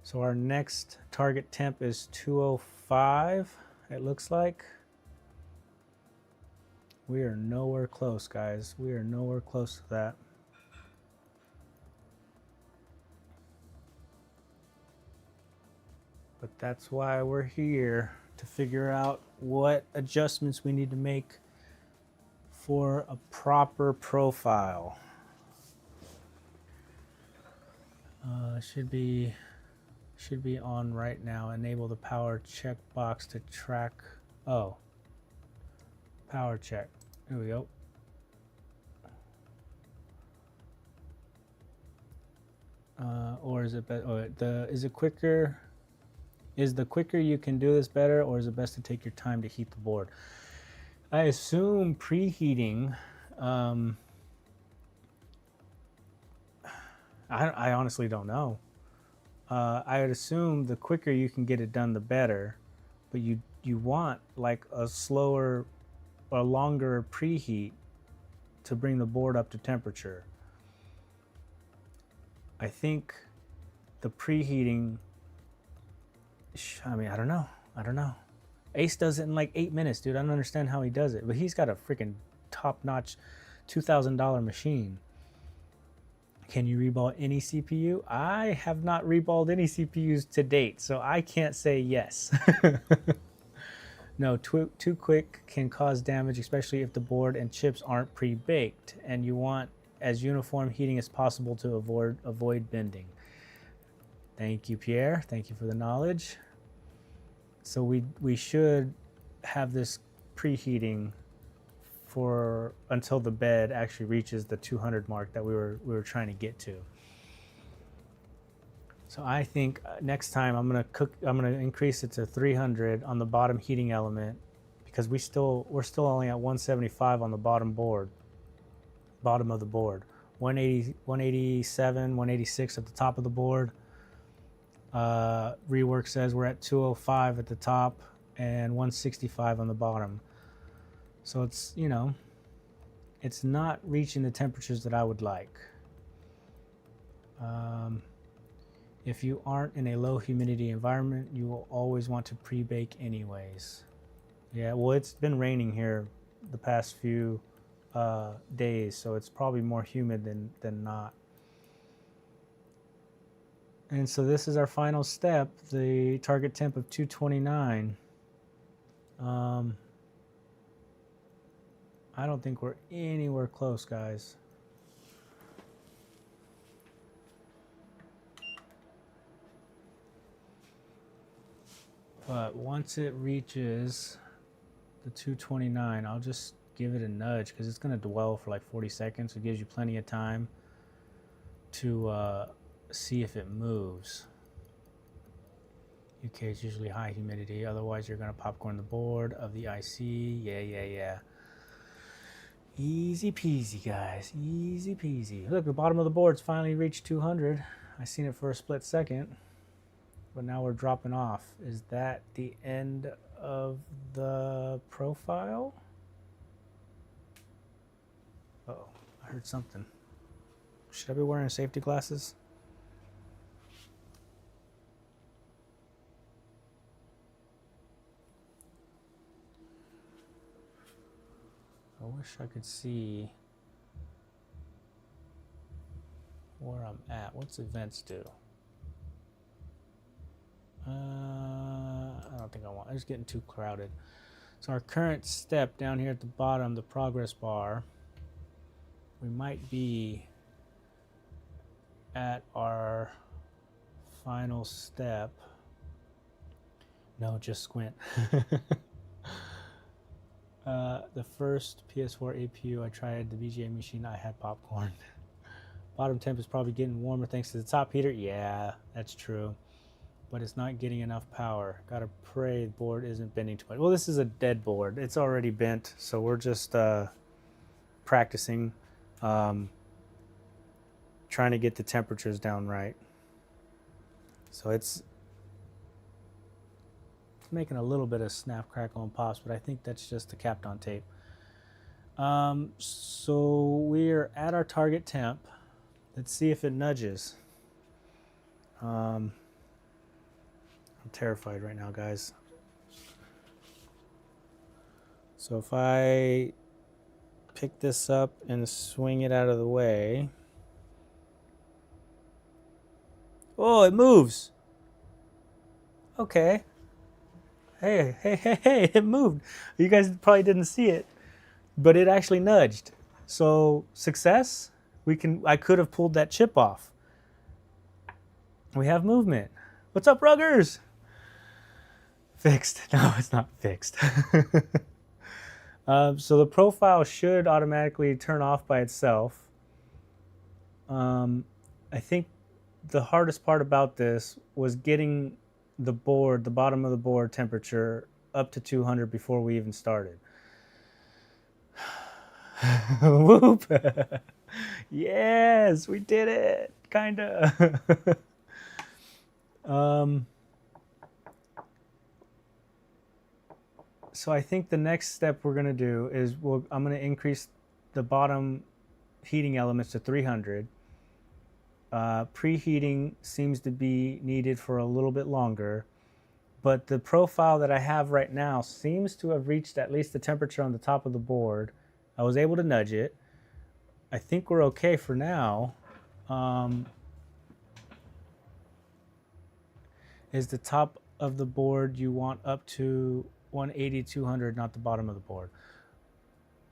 So our next target temp is 205, it looks like. We are nowhere close, guys. We are nowhere close to that. But that's why we're here, to figure out what adjustments we need to make for a proper profile. Should be on right now. Enable the power checkbox to track. Oh, power check. There we go. Or is it better? Oh, is it quicker? Is the quicker you can do this better, or is it best to take your time to heat the board? I assume preheating. I honestly don't know. I would assume the quicker you can get it done, the better. But you want like a slower or longer preheat to bring the board up to temperature. I think the preheating, I mean, I don't know. Ace does it in like 8 minutes, dude. I don't understand how he does it, but he's got a freaking top-notch $2,000 machine. Can you reball any CPU? I have not reballed any CPUs to date, so I can't say yes. No, too quick can cause damage, especially if the board and chips aren't pre-baked, and you want as uniform heating as possible to avoid bending. Thank you, Pierre. Thank you for the knowledge. So we should have this preheating for until the bed actually reaches the 200 mark that we were trying to get to. So I think next time I'm gonna increase it to 300 on the bottom heating element, because we're still only at 175 on the bottom of the board. 180, 187, 186 at the top of the board. Rework says we're at 205 at the top and 165 on the bottom. So it's, you know, it's not reaching the temperatures that I would like. If you aren't in a low humidity environment, you will always want to pre-bake anyways. Yeah, well, it's been raining here the past few days, so it's probably more humid than not. And so this is our final step, the target temp of 229. I don't think we're anywhere close, guys. But once it reaches the 229, I'll just give it a nudge because it's going to dwell for like 40 seconds. It gives you plenty of time to see if it moves. UK is usually high humidity, otherwise you're going to popcorn the board of the IC. Yeah. Easy peasy, guys. Easy peasy. Look, the bottom of the board's finally reached 200. I seen it for a split second, but now we're dropping off. Is that the end of the profile? Uh-oh, I heard something. Should I be wearing safety glasses? I wish I could see where I'm at. What's events do? I don't think I want. It's getting too crowded. So our current step down here at the bottom, the progress bar, we might be at our final step. No, just squint. The first PS4 APU I tried, the VGA machine, I had popcorn. Bottom temp is probably getting warmer thanks to the top heater. Yeah, that's true. But it's not getting enough power. Gotta pray the board isn't bending too much. Well, this is a dead board. It's already bent, so we're just practicing, trying to get the temperatures down right. So it's making a little bit of snap, crackle, and pops, but I think that's just the Kapton tape. So we're at our target temp. Let's see if it nudges. I'm terrified right now, guys. So if I pick this up and swing it out of the way. Oh, it moves. Okay. Hey, it moved. You guys probably didn't see it, but it actually nudged. So success. I could have pulled that chip off. We have movement. What's up, Ruggers? Fixed. No, it's not fixed. So the profile should automatically turn off by itself. I think the hardest part about this was getting the board, the bottom of the board temperature up to 200 before we even started. Whoop. Yes, we did it. Kinda. So I think the next step we're gonna do is I'm gonna increase the bottom heating elements to 300. Preheating seems to be needed for a little bit longer, but the profile that I have right now seems to have reached at least the temperature on the top of the board. I was able to nudge it. I think we're okay for now. Is the top of the board you want up to 180, 200, not the bottom of the board?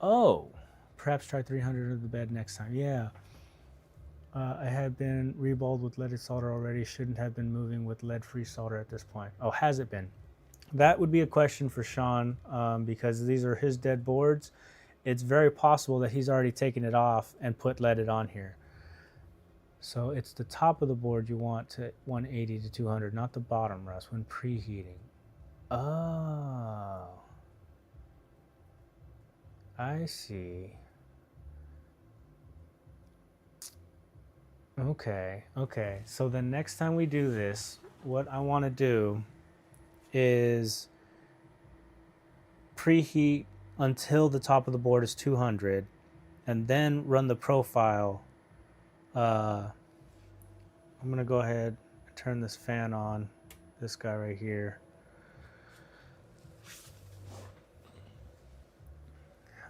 Oh, perhaps try 300 of the bed next time. Yeah. I have been reballed with leaded solder already. Shouldn't have been moving with lead-free solder at this point. Oh, has it been? That would be a question for Sean, because these are his dead boards. It's very possible that he's already taken it off and put leaded on here. So it's the top of the board you want to 180 to 200, not the bottom rest when preheating. Oh, I see. Okay, okay. So the next time we do this, what I want to do is preheat until the top of the board is 200 and then run the profile. I'm going to go ahead and turn this fan on, this guy right here.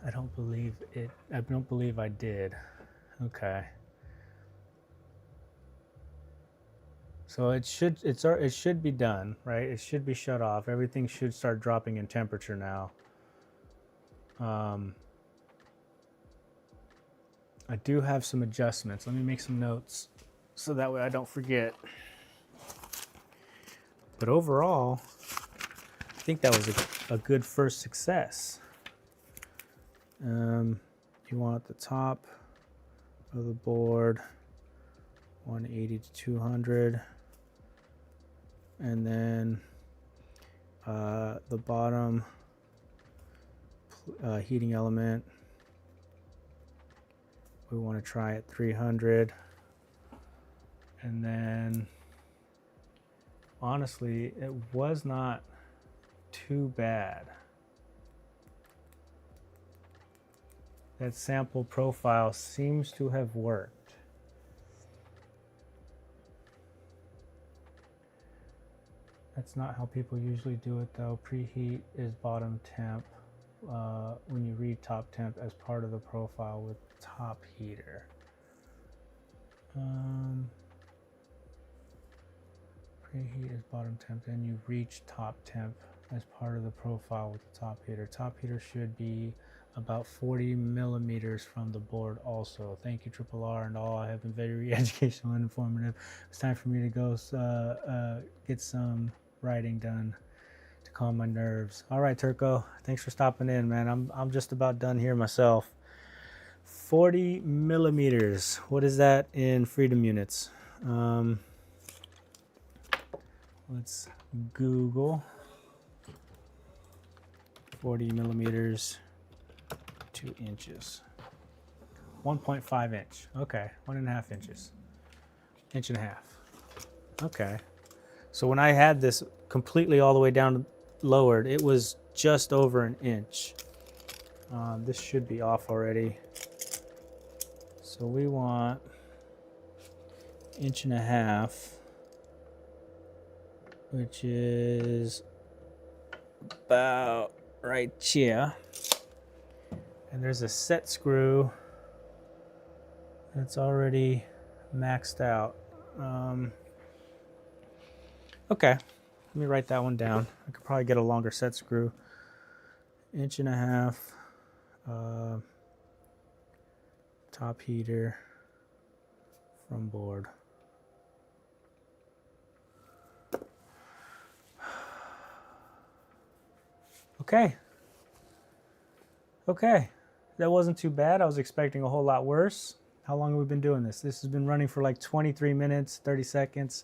I don't believe I did. Okay. So it should be done, right? It should be shut off. Everything should start dropping in temperature now. I do have some adjustments. Let me make some notes so that way I don't forget. But overall, I think that was a good first success. You want the top of the board 180 to 200, and then the bottom heating element we want to try at 300, and then honestly it was not too bad. That sample profile seems to have worked. That's not how people usually do it though. Preheat is bottom temp when you read top temp as part of the profile with top heater. Preheat is bottom temp, then you reach top temp as part of the profile with the top heater. Top heater should be about 40 millimeters from the board also. Thank you, Triple R and all. I have been very educational and informative. It's time for me to go get some writing done to calm my nerves. All right, Turco, thanks for stopping in, man. I'm just about done here myself. 40 millimeters. What is that in freedom units? Let's Google 40 millimeters. 2 inches. 1.5 inch. Okay, 1.5 inches. Inch and a half. Okay. So when I had this completely all the way down lowered, it was just over an inch. This should be off already. So we want 1.5 inches, which is about right here. And there's a set screw that's already maxed out. Okay, let me write that one down. I could probably get a longer set screw. 1.5 inch top heater from board. Okay. Okay. That wasn't too bad. I was expecting a whole lot worse. How long have we been doing this? This has been running for like 23 minutes, 30 seconds.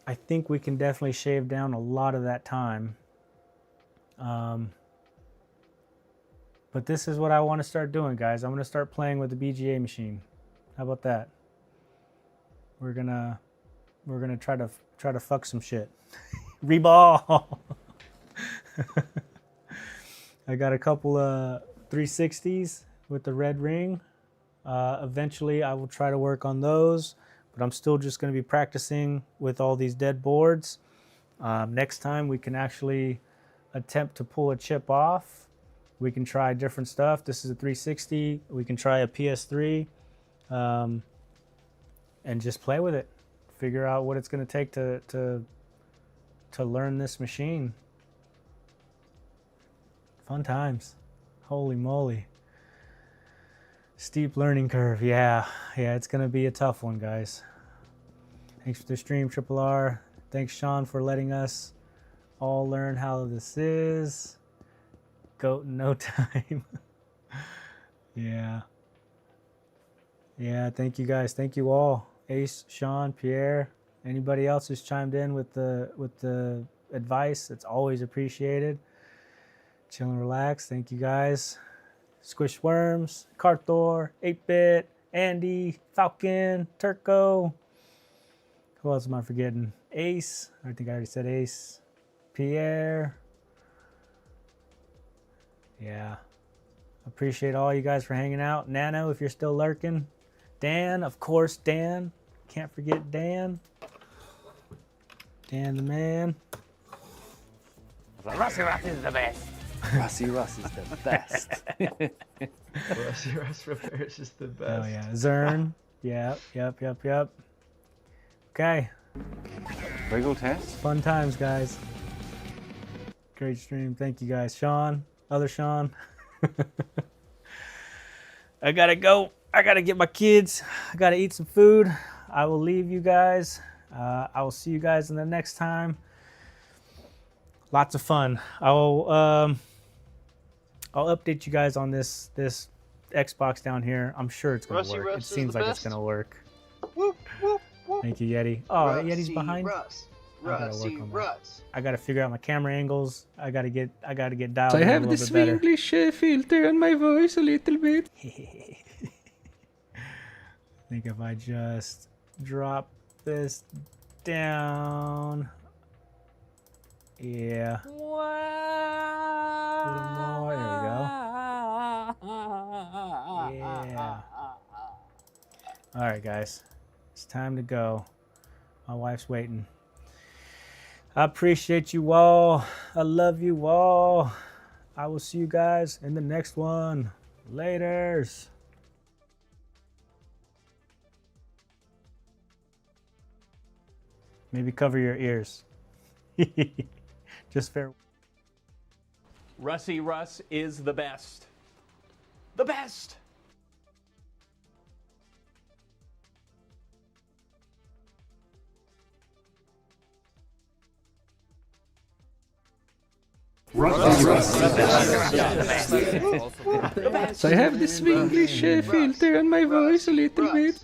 I think we can definitely shave down a lot of that time. But this is what I want to start doing, guys. I'm going to start playing with the BGA machine. How about that? We're gonna try to fuck some shit. Reball. I got a couple of 360s with the red ring. Eventually I will try to work on those, but I'm still just going to be practicing with all these dead boards. Next time we can actually attempt to pull a chip off. We can try different stuff. This is a 360. We can try a PS3 and just play with it. Figure out what it's going to take to learn this machine. Fun times. Holy moly. Steep learning curve. Yeah, it's going to be a tough one, guys. Thanks for the stream, Triple R. Thanks, Sean, for letting us all learn how this is. Goat in no time. Yeah. Yeah, thank you guys. Thank you all. Ace, Sean, Pierre, anybody else who's chimed in with the advice. It's always appreciated. Chill and relax. Thank you guys. Squish Worms, Carthor, 8-Bit, Andy, Falcon, Turco. Who else am I forgetting? Ace. I think I already said Ace. Pierre. Yeah. Appreciate all you guys for hanging out. Nano, if you're still lurking. Dan, of course, Dan. Can't forget Dan. Dan the man. Rusty Russ is the best. Rusty Russ is the best. Rusty Russ Repairs is the best. Oh yeah, Zern. Yep. Okay, Wiggle test. fun times, guys. Great stream. Thank you guys. Sean, other Sean. I gotta go. I gotta get my kids. I gotta eat some food. I will leave you guys. I will see you guys in the next time. Lots of fun. I'll update you guys on this Xbox down here. I'm sure it's gonna work. It seems like it's gonna work. Whoop, whoop, whoop. Thank you, Yeti. Oh, Rusty, Yeti's behind. Russ. I gotta work Rusty, on that. Russ. I gotta figure out my camera angles. I gotta get dialed So I in a have little the bit better. Swinglish filter on my voice a little bit. I think if I just drop this down, yeah. A little more. There we go. Yeah. All right, guys, it's time to go. My wife's waiting. I appreciate you all. I love you all. I will see you guys in the next one. Laters. Maybe cover your ears. Just fair. Rusty Russ is the best. The best! So I have the Swinglish filter on my voice a little bit.